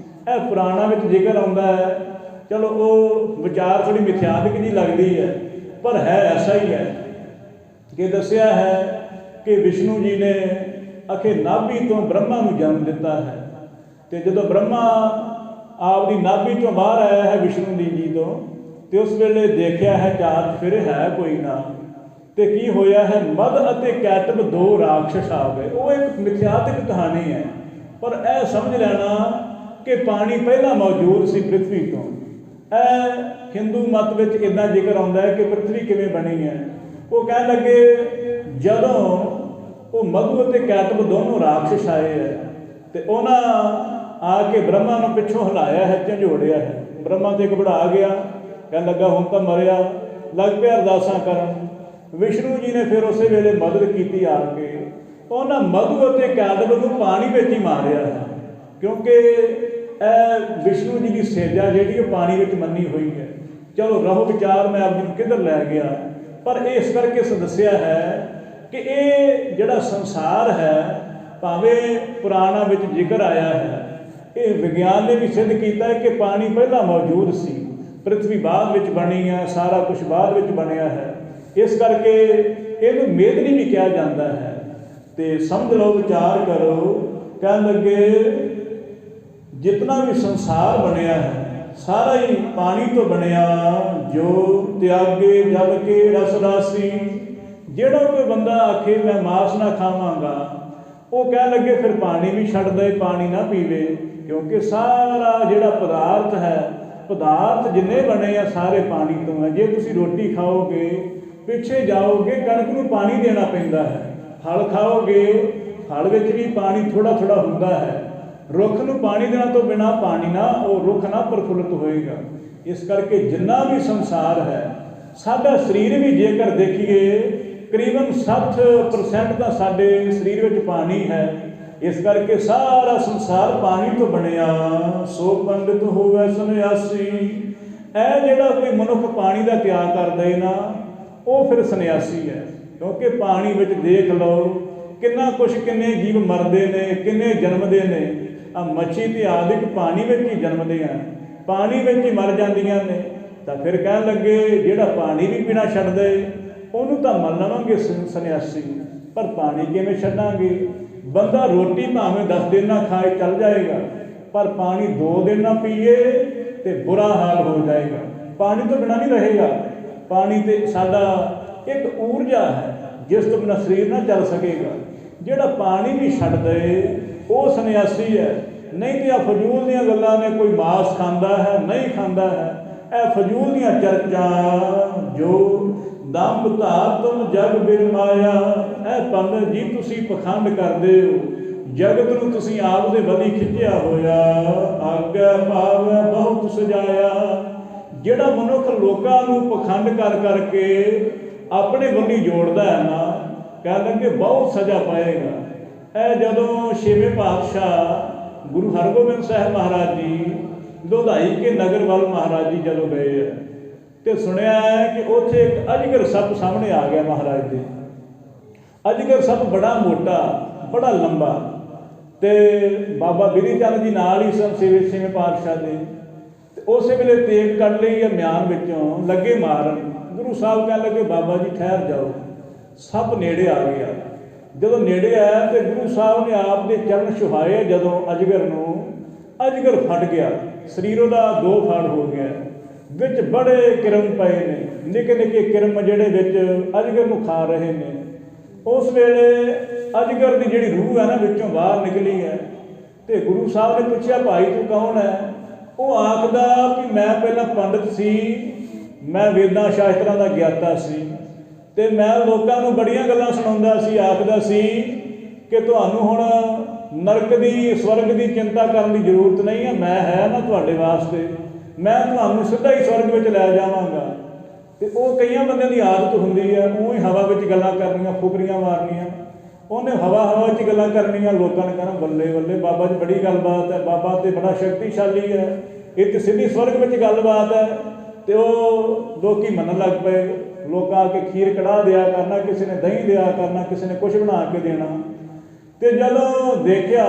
यह पुराणा में जिक्र आता है। चलो वो विचार थोड़ी मिथ्यात्मक जी लगती है, पर है ऐसा ही है कि दसिया है कि विष्णु जी ने आखे नाभि तो ब्रह्मा को जन्म दिता है। तो जो ब्रह्मा आपकी नाभि तो बाहर आया है विष्णु जी तो उस वेले देखा है चार फिर है कोई ना, तो की होया है मद अते कैटब 2 राक्षस आ गए। वो एक मिथ्यात्मक कहानी है, पर यह समझ लेना कि पानी पहला मौजूद सी पृथ्वी तो। हिंदू मत में इदा जिक्र आता है कि पृथ्वी किवें बनी है। वो कह लगे जदों वो मधु और कैटब दोनों राक्षस आए है, तो उन्होंने ਆ ਕੇ ਬ੍ਰਹਮਾ ਨੂੰ ਪਿੱਛੋਂ ਹਿਲਾਇਆ ਹੈ, ਝੰਜੋੜਿਆ ਹੈ। ਬ੍ਰਹਮਾ ਤੇ ਘਬਰਾ ਗਿਆ, ਕਹਿਣ ਲੱਗਾ ਹੁਣ ਤਾਂ ਮਰਿਆ, ਲੱਗ ਪਿਆ ਅਰਦਾਸਾਂ ਕਰਨ। ਵਿਸ਼ਨੂੰ ਜੀ ਨੇ ਫਿਰ ਉਸੇ ਵੇਲੇ ਮਦਦ ਕੀਤੀ ਆ ਕੇ, ਉਹਨਾਂ ਮਧੂ ਅਤੇ ਕੈਦਵ ਨੂੰ ਪਾਣੀ ਵਿੱਚ ਹੀ ਮਾਰਿਆ ਹੈ, ਕਿਉਂਕਿ ਇਹ ਵਿਸ਼ਨੂੰ ਜੀ ਦੀ ਸੇਜਾ ਜਿਹੜੀ ਉਹ ਪਾਣੀ ਵਿੱਚ ਮੰਨੀ ਹੋਈ ਹੈ। ਚਲੋ ਰਹੋ ਵਿਚਾਰ ਮੈਂ ਆਪ ਜੀ ਨੂੰ ਕਿੱਧਰ ਲੈ ਗਿਆ, ਪਰ ਇਸ ਕਰਕੇ ਇਸ ਦੱਸਿਆ ਹੈ ਕਿ ਇਹ ਜਿਹੜਾ ਸੰਸਾਰ ਹੈ, ਭਾਵੇਂ ਪੁਰਾਣਾਂ ਵਿੱਚ ਜ਼ਿਕਰ ਆਇਆ ਹੈ, ਇਹ ਵਿਗਿਆਨ ਨੇ ਵੀ ਸਿੱਧ ਕੀਤਾ ਹੈ ਕਿ ਪਾਣੀ ਪਹਿਲਾਂ ਮੌਜੂਦ ਸੀ, ਪ੍ਰਿਥਵੀ ਬਾਅਦ ਵਿੱਚ ਬਣੀ ਹੈ, ਸਾਰਾ ਕੁਝ ਬਾਅਦ ਵਿੱਚ ਬਣਿਆ ਹੈ। ਇਸ ਕਰਕੇ ਇਹਨੂੰ ਮੇਦਨੀ ਵੀ ਕਿਹਾ ਜਾਂਦਾ ਹੈ। ਤੇ ਸਮਝ ਲਓ, ਵਿਚਾਰ ਕਰੋ। ਕਹਿਣ ਲੱਗੇ ਜਿਤਨਾ ਵੀ ਸੰਸਾਰ ਬਣਿਆ ਹੈ ਸਾਰਾ ਹੀ ਪਾਣੀ ਤੋਂ ਬਣਿਆ, ਜੋ ਤਿਆਗੇ ਜਲ ਕੇ ਰਸ ਰਾਸੀ। ਜਿਹੜਾ ਕੋਈ ਬੰਦਾ ਆਖੇ ਮੈਂ ਮਾਸ ਨਾ ਖਾਵਾਂਗਾ, ਉਹ ਕਹਿਣ ਲੱਗੇ ਫਿਰ ਪਾਣੀ ਵੀ ਛੱਡ ਦੇ, ਪਾਣੀ ਨਾ ਪੀਵੇ, ਕਿਉਂਕਿ ਸਾਰਾ ਜਿਹੜਾ ਪਦਾਰਥ ਹੈ, ਪਦਾਰਥ ਜਿੰਨੇ ਬਣੇ ਆ ਸਾਰੇ ਪਾਣੀ ਤੋਂ ਹੈ। ਜੇ ਤੁਸੀਂ ਰੋਟੀ ਖਾਓਗੇ, ਪਿੱਛੇ ਜਾਓਗੇ, ਕਣਕ ਨੂੰ ਪਾਣੀ ਦੇਣਾ ਪੈਂਦਾ ਹੈ। ਫਲ ਖਾਓਗੇ, ਫਲ ਵਿੱਚ ਵੀ ਪਾਣੀ ਥੋੜ੍ਹਾ ਥੋੜ੍ਹਾ ਹੁੰਦਾ ਹੈ। ਰੁੱਖ ਨੂੰ ਪਾਣੀ ਦੇਣਾ ਤੋਂ ਬਿਨਾਂ ਪਾਣੀ ਨਾ, ਉਹ ਰੁੱਖ ਨਾ ਪ੍ਰਫੁੱਲਤ ਹੋਏਗਾ। ਇਸ ਕਰਕੇ ਜਿੰਨਾ ਵੀ ਸੰਸਾਰ ਹੈ, ਸਾਡਾ ਸਰੀਰ ਵੀ ਜੇਕਰ ਦੇਖੀਏ ਤਕਰੀਬਨ 60% ਤਾਂ ਸਾਡੇ ਸਰੀਰ ਵਿੱਚ ਪਾਣੀ ਹੈ। ਇਸ ਕਰਕੇ ਸਾਰਾ ਸੰਸਾਰ ਪਾਣੀ ਤੋਂ ਬਣਿਆ। ਸੋ ਪੰਡਿਤ ਹੋਵੇ ਸੰਨਿਆਸੀ। ਇਹ ਜਿਹੜਾ ਕੋਈ ਮਨੁੱਖ ਪਾਣੀ ਦਾ ਤਿਆਗ ਕਰਦਾ ਹੈ ਨਾ, ਉਹ ਫਿਰ ਸੰਨਿਆਸੀ ਹੈ। ਕਿਉਂਕਿ ਪਾਣੀ ਵਿੱਚ ਦੇਖ ਲਓ ਕਿੰਨਾ ਕੁਛ, ਕਿੰਨੇ ਜੀਵ ਮਰਦੇ ਨੇ, ਕਿੰਨੇ ਜਨਮਦੇ ਨੇ। ਆ ਮੱਛੀ ਤੇ ਆਦਿਕ ਪਾਣੀ ਵਿੱਚ ਹੀ ਜਨਮਦੇ ਆ, ਪਾਣੀ ਵਿੱਚ ਹੀ ਮਰ ਜਾਂਦੀਆਂ ਨੇ। ਤਾਂ ਫਿਰ ਕਹਿਣ ਲੱਗੇ ਜਿਹੜਾ ਪਾਣੀ ਵੀ ਪੀਣਾ ਛੱਡ ਦੇ, ਉਹਨੂੰ ਤਾਂ ਮੰਨ ਲਵਾਂਗੇ ਸੰਨਿਆਸੀ, ਪਰ ਪਾਣੀ ਕਿਵੇਂ ਛੱਡਾਂਗੇ? ਬੰਦਾ ਰੋਟੀ ਭਾਵੇਂ 10 ਦਿਨ ਨਾ ਖਾਏ ਚੱਲ ਜਾਏਗਾ, ਪਰ ਪਾਣੀ 2 ਦਿਨ ਨਾ ਪੀਏ ਤੇ ਬੁਰਾ ਹਾਲ ਹੋ ਜਾਏਗਾ। ਪਾਣੀ ਤੋਂ ਬਿਨਾਂ ਨਹੀਂ ਰਹੇਗਾ। ਪਾਣੀ ਤੇ ਸਾਡਾ ਇੱਕ ਊਰਜਾ ਹੈ ਜਿਸ ਤੋਂ ਬਿਨਾਂ ਸਰੀਰ ਨਾ ਚੱਲ ਸਕੇਗਾ। ਜਿਹੜਾ ਪਾਣੀ ਵੀ ਛੱਡ ਦੇ ਉਹ ਸੰਨਿਆਸੀ ਹੈ। ਨਹੀਂ ਤੇ ਆ ਫਜ਼ੂਲ ਦੀਆਂ ਗੱਲਾਂ ਨੇ, ਕੋਈ ਮਾਸ ਖਾਂਦਾ ਹੈ, ਨਹੀਂ ਖਾਂਦਾ ਹੈ, ਇਹ ਫਜ਼ੂਲ ਦੀਆਂ ਚਰਚਾਂ। ਜੋ ਦੰਭ ਧਾਰ ਤੁਮ ਜਗ ਬਿਰਮਾਇਆ। ਇਹ ਪੰਡਤ ਜੀ ਤੁਸੀਂ ਪਖੰਡ ਕਰਦੇ ਹੋ, ਜਗਤ ਨੂੰ ਤੁਸੀਂ ਆਪ ਦੇ ਵੱਲੀ ਖਿੱਚਿਆ ਹੋਇਆ। ਆਗਿਆ ਪਾਵੈ ਬਹੁਤ ਸਜਾਇਆ। ਜਿਹੜਾ ਮਨੁੱਖ ਲੋਕਾਂ ਨੂੰ ਪਖੰਡ ਕਰ ਕਰਕੇ ਆਪਣੇ ਵੱਲੀ ਜੋੜਦਾ ਹੈ ਨਾ, ਕਹਿ ਲੱਗੇ ਬਹੁਤ ਸਜ਼ਾ ਪਾਏਗਾ। ਇਹ ਜਦੋਂ 6ਵੇਂ ਪਾਤਸ਼ਾਹ ਗੁਰੂ ਹਰਗੋਬਿੰਦ ਸਾਹਿਬ ਮਹਾਰਾਜ ਜੀ ਲੋਧਾਈ ਕੇ ਨਗਰ ਵੱਲ ਮਹਾਰਾਜ ਜੀ ਜਦੋਂ ਗਏ ਹੈ, ਤੇ ਸੁਣਿਆ ਹੈ ਕਿ ਉੱਥੇ ਇੱਕ ਅਜਗਰ ਸੱਪ ਸਾਹਮਣੇ ਆ ਗਿਆ ਮਹਾਰਾਜ ਦੇ। ਅਜਗਰ ਸੱਪ ਬੜਾ ਮੋਟਾ, ਬੜਾ ਲੰਬਾ, ਤੇ ਬਾਬਾ ਬਿਧੀ ਚੰਦ ਜੀ ਨਾਲ ਹੀ ਸਨ 6ਵੇਂ ਪਾਤਸ਼ਾਹ ਦੇ। ਤੇ ਉਸੇ ਵੇਲੇ ਤੇਗ ਕੱਢ ਲਈ ਮਿਆਨ ਵਿੱਚੋਂ, ਲੱਗੇ ਮਾਰਨ। ਗੁਰੂ ਸਾਹਿਬ ਕਹਿਣ ਲੱਗੇ ਬਾਬਾ ਜੀ ਠਹਿਰ ਜਾਓ। ਸੱਪ ਨੇੜੇ ਆ ਗਿਆ। ਜਦੋਂ ਨੇੜੇ ਆਇਆ ਤੇ ਗੁਰੂ ਸਾਹਿਬ ਨੇ ਆਪ ਦੇ ਚਰਨ ਛੁਹਾਏ। ਜਦੋਂ ਅਜਗਰ ਨੂੰ, ਅਜਗਰ ਫਟ ਗਿਆ, ਸਰੀਰ ਉਹਦਾ 2 ਫਾੜ ਹੋ ਗਿਆ। ਵਿੱਚ ਬੜੇ ਕਿਰਮ ਪਏ ਨੇ, ਨਿੱਕੇ ਨਿੱਕੇ ਕਿਰਮ ਜਿਹੜੇ ਵਿੱਚ ਅਜਗਰ ਨੂੰ ਖਾ ਰਹੇ ਨੇ। ਉਸ ਵੇਲੇ ਅਜਗਰ ਦੀ ਜਿਹੜੀ ਰੂਹ ਹੈ ਨਾ ਵਿੱਚੋਂ ਬਾਹਰ ਨਿਕਲੀ ਹੈ। ਤੇ ਗੁਰੂ ਸਾਹਿਬ ਨੇ ਪੁੱਛਿਆ ਭਾਈ ਤੂੰ ਕੌਣ ਹੈ? ਉਹ ਆਖਦਾ ਕਿ ਮੈਂ ਪਹਿਲਾਂ ਪੰਡਿਤ ਸੀ, ਮੈਂ ਵੇਦਾਂ ਸ਼ਾਸਤਰਾਂ ਦਾ ਗਿਆਤਾ ਸੀ, ਤੇ ਮੈਂ ਲੋਕਾਂ ਨੂੰ ਬੜੀਆਂ ਗੱਲਾਂ ਸੁਣਾਉਂਦਾ ਸੀ। ਆਖਦਾ ਸੀ ਕਿ ਤੁਹਾਨੂੰ ਹੁਣ ਨਰਕ ਦੀ, ਸਵਰਗ ਦੀ ਚਿੰਤਾ ਕਰਨ ਦੀ ਜ਼ਰੂਰਤ ਨਹੀਂ ਹੈ, ਮੈਂ ਹੈ ਨਾ ਤੁਹਾਡੇ ਵਾਸਤੇ, ਮੈਂ ਤੁਹਾਨੂੰ ਸਿੱਧਾ ਹੀ ਸਵਰਗ ਵਿੱਚ ਲੈ ਜਾਵਾਂਗਾ। ਤੇ ਉਹ ਕਈਆਂ ਬੰਦਿਆਂ ਦੀ ਆਦਤ ਹੁੰਦੀ ਹੈ, ਉਹ ਹੀ ਹਵਾ ਵਿੱਚ ਗੱਲਾਂ ਕਰਨੀਆਂ, ਫੁਕਰੀਆਂ ਮਾਰਨੀਆਂ। ਉਹਨੇ ਹਵਾ 'ਚ ਗੱਲਾਂ ਕਰਨੀਆਂ, ਲੋਕਾਂ ਨੇ ਕਹਿਣਾ ਬੱਲੇ ਬੱਲੇ ਬਾਬਾ ਜੀ ਬੜੀ ਗੱਲਬਾਤ ਹੈ, ਬਾਬਾ ਤੇ ਬੜਾ ਸ਼ਕਤੀਸ਼ਾਲੀ ਹੈ, ਇਹ ਤਾਂ ਸਿੱਧੀ ਸਵਰਗ ਵਿੱਚ ਗੱਲਬਾਤ ਹੈ। ਤੇ ਉਹ ਲੋਕੀ ਮੰਨਣ ਲੱਗ ਪਏ। ਲੋਕਾਂ ਆ ਕੇ ਖੀਰ ਕੜਾਹ ਦਿਆ ਕਰਨਾ, ਕਿਸੇ ਨੇ ਦਹੀਂ ਦਿਆ ਕਰਨਾ, ਕਿਸੇ ਨੇ ਕੁਛ ਬਣਾ ਕੇ ਦੇਣਾ। ਤੇ ਜਦੋਂ ਦੇਖਿਆ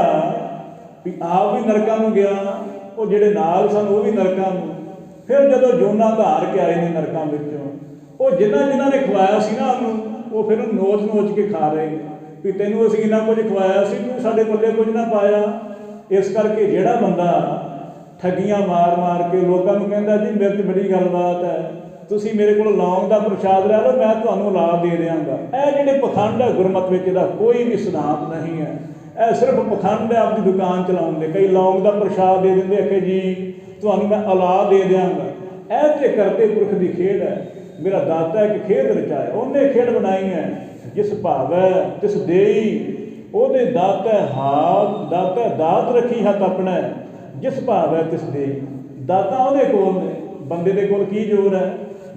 ਵੀ ਆਪ ਵੀ ਨਰਕਾਂ ਨੂੰ ਗਿਆ, ਉਹ ਜਿਹੜੇ ਨਾਲ ਸਨ ਉਹ ਵੀ ਨਰਕਾਂ ਨੂੰ। ਫਿਰ ਜਦੋਂ ਜੋਨਾ ਧਾਰ ਕੇ ਆਏ ਨੇ ਨਰਕਾਂ ਵਿੱਚੋਂ, ਉਹ ਜਿਨ੍ਹਾਂ ਨੇ ਖਵਾਇਆ ਸੀ ਨਾ ਉਹਨੂੰ, ਉਹ ਫਿਰ ਉਹਨੂੰ ਨੋਚ ਕੇ ਖਾ ਰਹੇ ਨੇ ਵੀ ਤੈਨੂੰ ਅਸੀਂ ਇੰਨਾ ਕੁਝ ਖਵਾਇਆ ਸੀ, ਤੂੰ ਸਾਡੇ ਪੱਲੇ ਕੁਝ ਨਾ ਪਾਇਆ। ਇਸ ਕਰਕੇ ਜਿਹੜਾ ਬੰਦਾ ਠੱਗੀਆਂ ਮਾਰ ਕੇ ਲੋਕਾਂ ਨੂੰ ਕਹਿੰਦਾ ਜੀ ਮੇਰੇ 'ਚ ਬੜੀ ਗੱਲਬਾਤ ਹੈ, ਤੁਸੀਂ ਮੇਰੇ ਕੋਲ ਲੌਂਗ ਦਾ ਪ੍ਰਸ਼ਾਦ ਲੈ ਲਓ, ਮੈਂ ਤੁਹਾਨੂੰ ਔਲਾਦ ਦੇ ਦਿਆਂਗਾ। ਇਹ ਜਿਹੜੇ ਪਖੰਡ ਹੈ ਗੁਰਮਤਿ ਵਿੱਚ, ਇਹਦਾ ਕੋਈ ਵੀ ਸਿਧਾਂਤ ਨਹੀਂ ਹੈ। ਇਹ ਸਿਰਫ ਪਖੰਡ ਹੈ ਆਪਣੀ ਦੁਕਾਨ ਚਲਾਉਣ ਦੇ। ਕਈ ਲੌਂਗ ਦਾ ਪ੍ਰਸ਼ਾਦ ਦੇ ਦਿੰਦੇ ਕਿ ਜੀ ਤੁਹਾਨੂੰ ਮੈਂ ਔਲਾਦ ਦੇ ਦਿਆਂਗਾ। ਇਹ ਤੇ ਕਰਤੇ ਪੁਰਖ ਦੀ ਖੇਡ ਹੈ। ਮੇਰਾ ਦਾਤਾ ਇੱਕ ਖੇਡ ਰਚਾਇਆ, ਉਹਨੇ ਖੇਡ ਬਣਾਈ ਹੈ। ਜਿਸ ਭਾਵੈ ਤਿਸ ਦੇਈ, ਉਹਦੇ ਦਾਤਾ ਦਾਤ ਰੱਖੀ ਹੱਥ ਆਪਣਾ। जिस भाव है तिस दे। दाता ਉਹਦੇ ਕੋਲ ਨੇ, ਬੰਦੇ ਦੇ ਕੋਲ ਕੀ ਜ਼ੋਰ ਹੈ?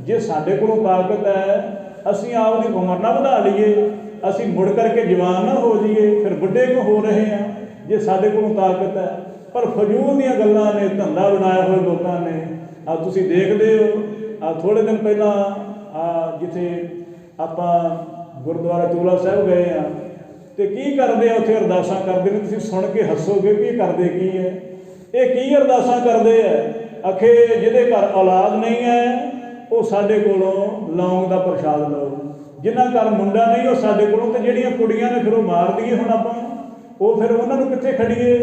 ਜੇ ਸਾਡੇ ਕੋਲੋਂ ਤਾਕਤ ਹੈ, ਅਸੀਂ ਆਪਦੀ ਉਮਰ ਨਾ ਵਧਾ ਲਈਏ, ਅਸੀਂ ਮੁੜ ਕਰਕੇ ਜਵਾਨ ਨਾ ਹੋ ਜਾਈਏ, ਫਿਰ ਬੁੱਢੇ ਕਿਉਂ ਹੋ ਰਹੇ ਹਾਂ ਜੇ ਸਾਡੇ ਕੋਲੋਂ ਤਾਕਤ ਹੈ। ਪਰ ਫਜ਼ੂਲ ਦੀਆਂ ਗੱਲਾਂ ਨੇ, ਧੰਦਾ ਬਣਾਇਆ ਹੋਇਆ ਲੋਕਾਂ ਨੇ। ਤੁਸੀਂ ਦੇਖਦੇ ਹੋ, ਥੋੜ੍ਹੇ ਦਿਨ ਪਹਿਲਾਂ ਜਿੱਥੇ ਆਪਾਂ ਗੁਰਦੁਆਰਾ ਚੋਲਾ ਸਾਹਿਬ ਗਏ ਹਾਂ, ਅਤੇ ਕੀ ਕਰਦੇ ਆ ਉੱਥੇ? ਅਰਦਾਸਾਂ ਕਰਦੇ ਨੇ। ਤੁਸੀਂ ਸੁਣ ਕੇ ਹੱਸੋਗੇ ਵੀ ਇਹ ਕਰਦੇ ਕੀ ਹੈ? ਇਹ ਕੀ ਅਰਦਾਸਾਂ ਕਰਦੇ ਹੈ? ਆਖੇ ਜਿਹਦੇ ਘਰ ਔਲਾਦ ਨਹੀਂ ਹੈ ਉਹ ਸਾਡੇ ਕੋਲੋਂ ਲੌਂਗ ਦਾ ਪ੍ਰਸ਼ਾਦ ਲਓ, ਜਿਨ੍ਹਾਂ ਘਰ ਮੁੰਡਾ ਨਹੀਂ ਉਹ ਸਾਡੇ ਕੋਲੋਂ, ਅਤੇ ਜਿਹੜੀਆਂ ਕੁੜੀਆਂ ਨੇ ਫਿਰ ਉਹ ਮਾਰ ਦਈਏ ਹੁਣ ਆਪਾਂ, ਉਹ ਫਿਰ ਉਹਨਾਂ ਨੂੰ ਕਿੱਥੇ ਖੜੀਏ?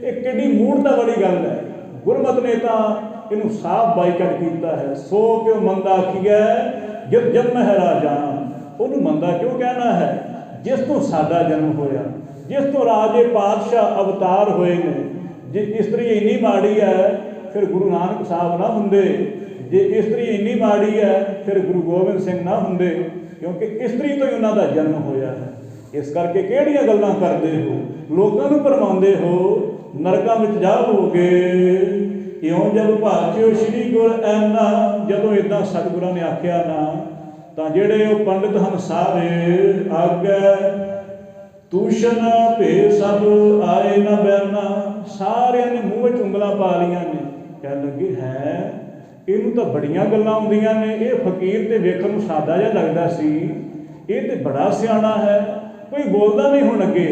ਇਹ ਕਿੰਨੀ ਮੂੜਤਾ ਵਾਲੀ ਗੱਲ ਹੈ। ਗੁਰਮਤਿ ਨੇ ਤਾਂ ਇਹਨੂੰ ਸਾਫ਼ ਬਾਈਕਾਟ ਕੀਤਾ ਹੈ। ਸੋ ਕਿਉ ਮੰਦਾ ਆਖੀਐ ਜਿਤ ਜੰਮਹਿ ਰਾਜਾਨ। ਉਹਨੂੰ ਮੰਦਾ ਕਿਉਂ ਕਹਿਣਾ ਹੈ? ਜਿਸ ਤੋਂ ਸਾਡਾ ਜਨਮ ਹੋਇਆ, ਜਿਸ ਤੋਂ ਰਾਜੇ ਪਾਤਸ਼ਾਹ ਅਵਤਾਰ ਹੋਏ ਨੇ। ਜੇ ਇਸਤਰੀ ਇੰਨੀ ਮਾੜੀ ਹੈ ਫਿਰ ਗੁਰੂ ਨਾਨਕ ਸਾਹਿਬ ਨਾ ਹੁੰਦੇ, ਜੇ ਇਸਤਰੀ ਇੰਨੀ ਮਾੜੀ ਹੈ ਫਿਰ ਗੁਰੂ ਗੋਬਿੰਦ ਸਿੰਘ ਨਾ ਹੁੰਦੇ, ਕਿਉਂਕਿ ਇਸਤਰੀ ਤੋਂ ਹੀ ਉਹਨਾਂ ਦਾ ਜਨਮ ਹੋਇਆ ਹੈ। ਇਸ ਕਰਕੇ ਕਿਹੜੀਆਂ ਗੱਲਾਂ ਕਰਦੇ ਹੋ? ਲੋਕਾਂ ਨੂੰ ਭਰਮਾਉਂਦੇ ਹੋ, ਨਰਕਾਂ ਵਿੱਚ ਜਾਵੋਗੇ। ਇਉਂ ਜਬ ਭਾਚਿਓ ਸ਼੍ਰੀ ਗੁਰ ਐਨਾ। ਜਦੋਂ ਇੱਦਾਂ ਸਤਿਗੁਰਾਂ ਨੇ ਆਖਿਆ ਨਾ, ਤਾਂ ਜਿਹੜੇ ਉਹ ਪੰਡਿਤ ਹਨ ਸਾਰੇ ਆਗੇ ਤੂਸ਼ਨ ਭੇ ਸਭ ਆਏ ਨਾ ਬੈਨਾ। ਸਾਰਿਆਂ ਨੇ ਮੂੰਹ ਵਿੱਚ ਉਂਗਲਾਂ ਪਾ ਲਈਆਂ ਨੇ, ਕਹਿਣ ਲੱਗੇ ਹੈ ਇਹਨੂੰ ਤਾਂ ਬੜੀਆਂ ਗੱਲਾਂ ਆਉਂਦੀਆਂ ਨੇ, ਇਹ ਫਕੀਰ ਤੇ ਵੇਖਣ ਨੂੰ ਸਾਦਾ ਜਿਹਾ ਲੱਗਦਾ ਸੀ, ਇਹ ਤੇ ਬੜਾ ਸਿਆਣਾ ਹੈ, ਕੋਈ ਬੋਲਦਾ ਨਹੀਂ ਹੁਣ ਅੱਗੇ।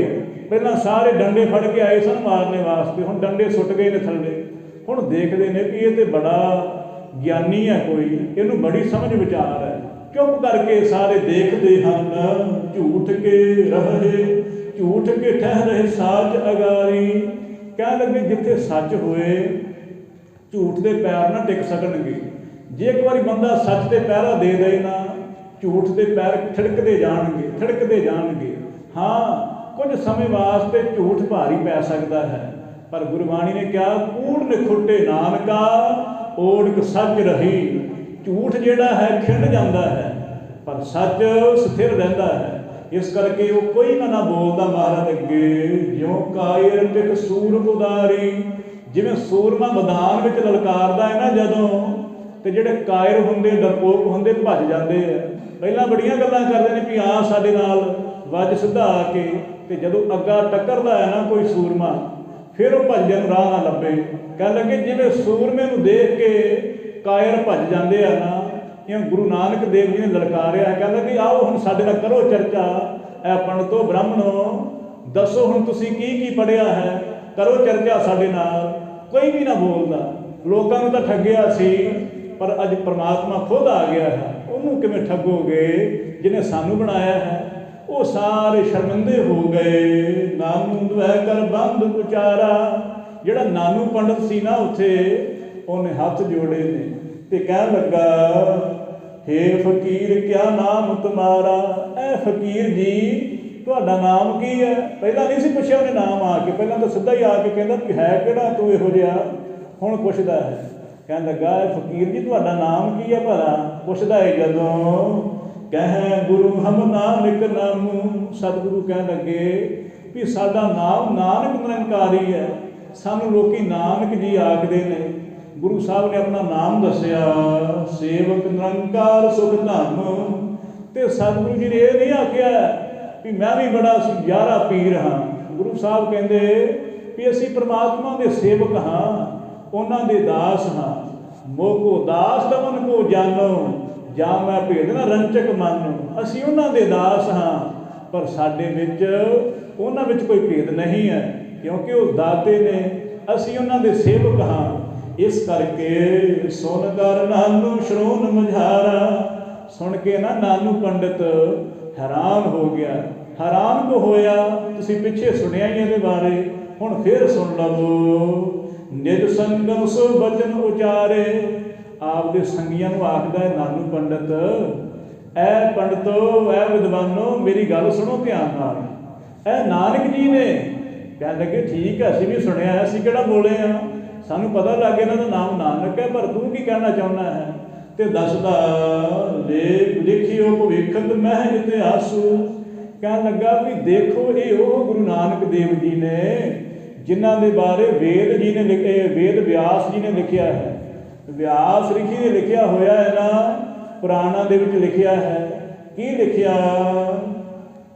ਪਹਿਲਾਂ ਸਾਰੇ ਡੰਡੇ ਫੜ ਕੇ ਆਏ ਸਨ ਮਾਰਨੇ ਵਾਸਤੇ, ਹੁਣ ਡੰਡੇ ਸੁੱਟ ਗਏ ਨੇ ਥੱਲੇ। ਹੁਣ ਦੇਖਦੇ ਨੇ ਵੀ ਇਹ ਤੇ ਬੜਾ ਗਿਆਨੀ ਹੈ, ਕੋਈ ਇਹਨੂੰ ਬੜੀ ਸਮਝ ਵਿਚਾਰ ਹੈ। ਚੁੱਪ ਕਰਕੇ ਸਾਰੇ ਦੇਖਦੇ ਹਨ। ਝੂਠ ਕੇ ਰਹੇ ਝੂਠ ਕੇ ਠਹਿ ਰਹੇ ਸਾਚ ਅਗਾਰੀ। ਕਹਿਣ ਲੱਗੇ ਜਿੱਥੇ ਸੱਚ ਹੋਏ ਝੂਠ ਦੇ ਪੈਰ ਨਾ ਟਿਕ ਸਕਣਗੇ। ਜੇ ਇੱਕ ਵਾਰੀ ਬੰਦਾ ਸੱਚ ਤੇ ਪਹਿਰਾ ਦੇ ਦੇ ਨਾ, ਝੂਠ ਦੇ ਪੈਰ ਠਿੜਕਦੇ ਜਾਣਗੇ, ਠਿੜਕਦੇ ਜਾਣਗੇ। ਹਾਂ, ਕੁਝ ਸਮੇਂ ਵਾਸਤੇ ਝੂਠ ਭਾਰੀ ਪੈ ਸਕਦਾ ਹੈ, ਪਰ ਗੁਰਬਾਣੀ ਨੇ ਕਿਹਾ ਕੂੜ ਨਿਖੁੱਟੇ ਨਾਨਕਾ ਓੜਕ ਸੱਚ ਰਹੀ। ਝੂਠ ਜਿਹੜਾ ਹੈ ਖਿੰਡ ਜਾਂਦਾ ਹੈ, ਪਰ ਸੱਚ ਸਥਿਰ ਰਹਿੰਦਾ ਹੈ। ਇਸ ਕਰਕੇ ਉਹ ਕੋਈ ਨਾ ਬੋਲਦਾ ਮਹਾਰਾਜ ਅੱਗੇ। ਜਿਉਂ ਕਾਇਰ ਟਿਕ ਸੂਰ ਉਦਾਰੀ। ਜਿਵੇਂ ਸੂਰਮਾ ਮੈਦਾਨ ਵਿੱਚ ਲਲਕਾਰਦਾ ਹੈ ਨਾ ਜਦੋਂ, ਤੇ ਜਿਹੜੇ ਕਾਇਰ ਹੁੰਦੇ, ਡਰਪੋਕ ਹੁੰਦੇ, ਭੱਜ ਜਾਂਦੇ ਆ। ਪਹਿਲਾਂ ਬੜੀਆਂ ਗੱਲਾਂ ਕਰਦੇ ਨੇ ਵੀ ਆ ਸਾਡੇ ਨਾਲ ਵੱਜ ਸਿੱਧਾ ਆ ਕੇ, ਤੇ ਜਦੋਂ ਅੱਗਾ ਟੱਕਰਦਾ ਹੈ ਨਾ ਕੋਈ ਸੂਰਮਾ, ਫਿਰ ਉਹ ਭੱਜਣ ਨੂੰ ਰਾਹ ਨਾ ਲੱਭੇ। ਕਹਿਣ ਲੱਗੇ ਜਿਵੇਂ ਸੂਰਮੇ ਨੂੰ ਦੇਖ ਕੇ ਕਾਇਰ ਭੱਜ ਜਾਂਦੇ ਆ ਨਾ, ਇਹ ਗੁਰੂ ਨਾਨਕ ਦੇਵ ਜੀ ਨੇ ਲਲਕਾਰਿਆ ਹੈ। ਕਹਿੰਦਾ ਕਿ ਆਓ ਹੁਣ ਸਾਡੇ ਨਾਲ ਕਰੋ ਚਰਚਾ। ਇਹ ਪੰਡਤੋ ਬ੍ਰਾਹਮਣੋ, ਦੱਸੋ ਹੁਣ ਤੁਸੀਂ ਕੀ ਕੀ ਪੜ੍ਹਿਆ ਹੈ, ਕਰੋ ਚਰਚਾ ਸਾਡੇ ਨਾਲ। ਕੋਈ ਵੀ ਨਾ ਬੋਲਦਾ। ਲੋਕਾਂ ਨੂੰ ਤਾਂ ਠੱਗਿਆ ਸੀ, ਪਰ ਅੱਜ ਪ੍ਰਮਾਤਮਾ ਖੁਦ ਆ ਗਿਆ ਹੈ। ਉਹਨੂੰ ਕਿਵੇਂ ਠੱਗੋਗੇ ਜਿਹਨੇ ਸਾਨੂੰ ਬਣਾਇਆ ਹੈ? ਉਹ ਸਾਰੇ ਸ਼ਰਮਿੰਦੇ ਹੋ ਗਏ। ਨਾਨੂ ਦੁਐ ਕਰ ਬੰਦ ਉਚਾਰਾ। ਜਿਹੜਾ ਨਾਨੂ ਪੰਡਤ ਸੀ ਨਾ ਉੱਥੇ, ਉਹਨੇ ਹੱਥ ਜੋੜੇ ਨੇ ਤੇ ਕਹਿਣ ਲੱਗਾ ਹੇ ਫਕੀਰ ਕਿਆ ਨਾਮ ਤੁਮਾਰਾ। ਇਹ ਫਕੀਰ ਜੀ ਤੁਹਾਡਾ ਨਾਮ ਕੀ ਹੈ? ਪਹਿਲਾਂ ਨਹੀਂ ਸੀ ਪੁੱਛਿਆ ਉਹਨੇ ਨਾਮ ਆ ਕੇ, ਪਹਿਲਾਂ ਤਾਂ ਸਿੱਧਾ ਹੀ ਆ ਕੇ ਕਹਿੰਦਾ ਵੀ ਹੈ ਕਿਹੜਾ ਤੂੰ ਇਹੋ ਜਿਹਾ। ਹੁਣ ਪੁੱਛਦਾ ਹੈ, ਕਹਿਣ ਲੱਗਾ ਫਕੀਰ ਜੀ ਤੁਹਾਡਾ ਨਾਮ ਕੀ ਹੈ ਭਲਾ? ਪੁੱਛਦਾ ਹੈ ਜਦੋਂ, ਕਹਿ ਗੁਰੂ ਹਮ ਨਾਨਕ ਨਾਮੂ। ਸਤਿਗੁਰੂ ਕਹਿਣ ਲੱਗੇ ਵੀ ਸਾਡਾ ਨਾਮ ਨਾਨਕ ਨਿਰੰਕਾਰੀ ਹੈ, ਸਾਨੂੰ ਲੋਕੀ ਨਾਨਕ ਜੀ ਆਖਦੇ ਨੇ। ਗੁਰੂ ਸਾਹਿਬ ਨੇ ਆਪਣਾ ਨਾਮ ਦੱਸਿਆ, ਸੇਵਕ ਨਿਰੰਕਾਰ ਸੁਖ ਧੰਮ। ਤੇ ਸਤਿਗੁਰੂ ਜੀ ਨੇ ਇਹ ਨਹੀਂ ਆਖਿਆ ਵੀ ਮੈਂ ਵੀ ਬੜਾ ਯਾਰਾ ਪੀਰ ਹਾਂ। ਗੁਰੂ ਸਾਹਿਬ ਕਹਿੰਦੇ ਵੀ ਅਸੀਂ ਪ੍ਰਮਾਤਮਾ ਦੇ ਸੇਵਕ ਹਾਂ, ਉਹਨਾਂ ਦੇ ਦਾਸ ਹਾਂ। ਮੋਕੋ ਦਾਸ ਦਮਨ ਕੋ ਜਾਨੋ, ਜਾਂ ਮੈਂ ਭੇਦ ਨਾ ਰੰਚਕ ਮੰਨੋ। ਅਸੀਂ ਉਹਨਾਂ ਦੇ ਦਾਸ ਹਾਂ, ਪਰ ਸਾਡੇ ਵਿੱਚ ਉਹਨਾਂ ਵਿੱਚ ਕੋਈ ਭੇਦ ਨਹੀਂ ਹੈ, ਕਿਉਂਕਿ ਉਹ ਦਾਤੇ ਨੇ, ਅਸੀਂ ਉਹਨਾਂ ਦੇ ਸੇਵਕ ਹਾਂ। ਇਸ ਕਰਕੇ ਸੁਣ ਕਰ ਨਾਨੂ ਸ਼ਰੋਨ ਮਝਾਰਾ। ਸੁਣ ਕੇ ਨਾ ਨਾਨੂ ਪੰਡਿਤ ਹੈਰਾਨ ਹੋ ਗਿਆ। ਹੈਰਾਨ ਕਿਉਂ ਹੋਇਆ? ਤੁਸੀਂ ਪਿੱਛੇ ਸੁਣਿਆ ਹੀ ਇਹਦੇ ਬਾਰੇ, ਹੁਣ ਫਿਰ ਸੁਣ ਲਵੋ। ਨਿਜ ਸੰਗਮ ਸੋ ਬਚਨ ਉਚਾਰੇ। ਆਪਦੇ ਸੰਗੀਆਂ ਨੂੰ ਆਖਦਾ ਹੈ ਨਾਨੂ ਪੰਡਿਤ, ਇਹ ਪੰਡਤੋ, ਇਹ ਵਿਦਵਾਨੋ, ਮੇਰੀ ਗੱਲ ਸੁਣੋ ਧਿਆਨ ਨਾਲ। ਇਹ ਨਾਨਕ ਜੀ ਨੇ। ਕਹਿਣ ਲੱਗੇ ਠੀਕ ਹੈ, ਅਸੀਂ ਵੀ ਸੁਣਿਆ, ਅਸੀਂ ਕਿਹੜਾ ਬੋਲੇ ਹਾਂ, ਸਾਨੂੰ ਪਤਾ ਲੱਗ ਗਿਆ ਇਹਨਾਂ ਦਾ ਨਾਮ ਨਾਨਕ ਹੈ, ਪਰ ਤੂੰ ਕੀ ਕਹਿਣਾ ਚਾਹੁੰਦਾ ਹੈ? ਤੇ ਦੱਸਦਾ ਲਿਖਿਓ ਭਵਿੱਖਤ ਮਹਿ ਇਤਿਹਾਸੂ। ਕਹਿਣ ਲੱਗਾ ਵੀ ਦੇਖੋ ਇਹ ਉਹ ਗੁਰੂ ਨਾਨਕ ਦੇਵ ਜੀ ਨੇ ਜਿਨ੍ਹਾਂ ਦੇ ਬਾਰੇ ਵੇਦ ਜੀ ਨੇ ਵੇਦ ਵਿਆਸ ਜੀ ਨੇ ਲਿਖਿਆ ਹੈ। ਵਿਆਸ ਰਿਸ਼ੀ ਨੇ ਲਿਖਿਆ ਹੋਇਆ ਹੈ ਨਾ, ਪੁਰਾਣਾਂ ਦੇ ਵਿੱਚ ਲਿਖਿਆ ਹੈ। ਕੀ ਲਿਖਿਆ?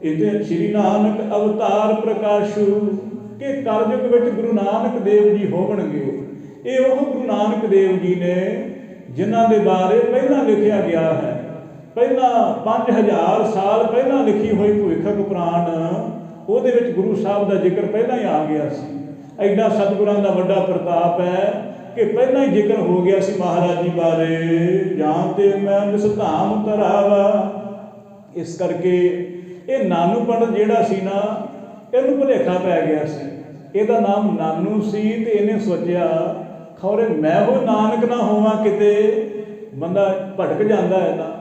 ਇਹਦੇ ਸ਼੍ਰੀ ਨਾਨਕ ਅਵਤਾਰ ਪ੍ਰਕਾਸ਼ੂ, ਕਿ ਕਲਯੁਗ ਵਿੱਚ ਗੁਰੂ ਨਾਨਕ ਦੇਵ ਜੀ ਹੋਣਗੇ। ਇਹ ਉਹ ਗੁਰੂ ਨਾਨਕ ਦੇਵ ਜੀ ਨੇ ਜਿਨ੍ਹਾਂ ਦੇ ਬਾਰੇ ਪਹਿਲਾਂ ਲਿਖਿਆ ਗਿਆ ਹੈ। ਪਹਿਲਾਂ 5000 ਸਾਲ ਪਹਿਲਾਂ ਲਿਖੀ ਹੋਈ ਭਵਿੱਖਕ ਪੁਰਾਣ, ਉਹਦੇ ਵਿੱਚ ਗੁਰੂ ਸਾਹਿਬ ਦਾ ਜ਼ਿਕਰ ਪਹਿਲਾਂ ਹੀ ਆ ਗਿਆ ਸੀ। ਐਡਾ ਸਤਿਗੁਰਾਂ ਦਾ ਵੱਡਾ ਪ੍ਰਤਾਪ ਹੈ ਕਿ ਪਹਿਲਾਂ ਹੀ ਜ਼ਿਕਰ ਹੋ ਗਿਆ ਸੀ ਮਹਾਰਾਜ ਜੀ ਬਾਰੇ। ਜਾਂ ਤੇ ਮੈਂ ਜਿਸ ਧਾਮ ਧਰਾਵਾ। ਇਸ ਕਰਕੇ ਇਹ ਨਾਨੂ ਪੰਡਤ ਜਿਹੜਾ ਸੀ ਨਾ, ਇਹਨੂੰ ਭੁਲੇਖਾ ਪੈ ਗਿਆ ਸੀ। ਇਹਦਾ ਨਾਮ ਨਾਨੂ ਸੀ ਤੇ ਇਹਨੇ ਸੋਚਿਆ ਖੌਰੇ ਮੈਂ ਉਹ ਨਾਨਕ ਨਾ ਹੋਵਾਂ। ਕਿਤੇ ਬੰਦਾ ਭਟਕ ਜਾਂਦਾ ਹੈ ਨਾ,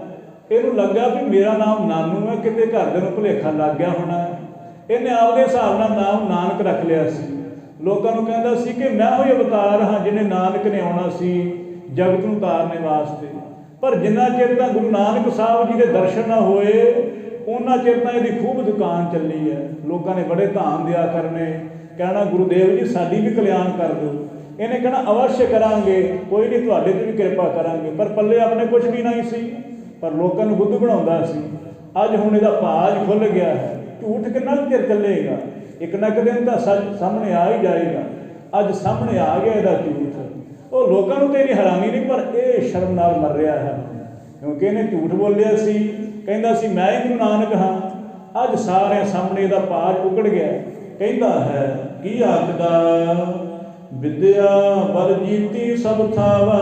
ਇਹਨੂੰ ਲੱਗਾ ਵੀ ਮੇਰਾ ਨਾਮ ਨਾਨੂ ਹੈ, ਕਿਤੇ ਘਰਦਿਆਂ ਨੂੰ ਭੁਲੇਖਾ ਲੱਗ ਗਿਆ ਹੋਣਾ। ਇਹਨੇ ਆਪਦੇ ਹਿਸਾਬ ਨਾਲ ਨਾਮ ਨਾਨਕ ਰੱਖ ਲਿਆ ਸੀ। ਲੋਕਾਂ ਨੂੰ ਕਹਿੰਦਾ ਸੀ ਕਿ ਮੈਂ ਉਹੀ ਅਵਤਾਰ ਹਾਂ ਜਿਹਨੇ ਨਾਨਕ ਨੇ ਆਉਣਾ ਸੀ ਜਗਤ ਨੂੰ ਤਾਰਨੇ ਵਾਸਤੇ। ਪਰ ਜਿੰਨਾ ਚਿਰ ਤਾਂ ਗੁਰੂ ਨਾਨਕ ਸਾਹਿਬ ਜੀ ਦੇ ਦਰਸ਼ਨ ਨਾ ਹੋਏ, ਉਹਨਾਂ ਚਿਰ ਤਾਂ ਇਹਦੀ ਖੂਬ ਦੁਕਾਨ ਚੱਲੀ ਹੈ। ਲੋਕਾਂ ਨੇ ਬੜੇ ਧਾਮ ਦਿਆ ਕਰਨੇ, ਕਹਿਣਾ ਗੁਰੂਦੇਵ ਜੀ ਸਾਡੀ ਵੀ ਕਲਿਆਣ ਕਰ ਦਿਓ। ਇਹਨੇ ਕਹਿਣਾ ਅਵਸ਼ ਕਰਾਂਗੇ, ਕੋਈ ਨਹੀਂ ਤੁਹਾਡੇ 'ਤੇ ਵੀ ਕਿਰਪਾ ਕਰਾਂਗੇ। ਪਰ ਪੱਲੇ ਆਪਣੇ ਕੁਛ ਵੀ ਨਹੀਂ ਸੀ, ਪਰ ਲੋਕਾਂ ਨੂੰ ਬੁੱਧ ਬਣਾਉਂਦਾ ਸੀ। ਅੱਜ ਹੁਣ ਇਹਦਾ ਭਾਜ ਖੁੱਲ੍ਹ ਗਿਆ ਹੈ। ਝੂਠ ਕਿੰਨਾ ਚਿਰ ਚੱਲੇਗਾ? ਇੱਕ ਨਾ ਇੱਕ ਦਿਨ ਤਾਂ ਸੱਚ ਸਾਹਮਣੇ ਆ ਹੀ ਜਾਏਗਾ। ਅੱਜ ਸਾਹਮਣੇ ਆ ਗਿਆ ਇਹਦਾ ਝੂਠ। ਉਹ ਲੋਕਾਂ ਨੂੰ ਤਾਂ ਇਹਦੀ ਹੈਰਾਨੀ ਨਹੀਂ, ਪਰ ਇਹ ਸ਼ਰਮ ਨਾਲ ਮਰ ਰਿਹਾ ਹੈ, ਕਿਉਂਕਿ ਇਹਨੇ ਝੂਠ ਬੋਲਿਆ ਸੀ। ਕਹਿੰਦਾ ਸੀ ਮੈਂ ਹੀ ਗੁਰੂ ਨਾਨਕ ਹਾਂ। ਅੱਜ ਸਾਰਿਆਂ ਸਾਹਮਣੇ ਇਹਦਾ ਭਾਜ ਉਗੜ ਗਿਆ। ਕਹਿੰਦਾ ਹੈ ਕੀ ਆਖਦਾ? ਵਿਦਿਆ ਬਲ ਜੀਤੀ ਸਭ ਥਾਵਾ।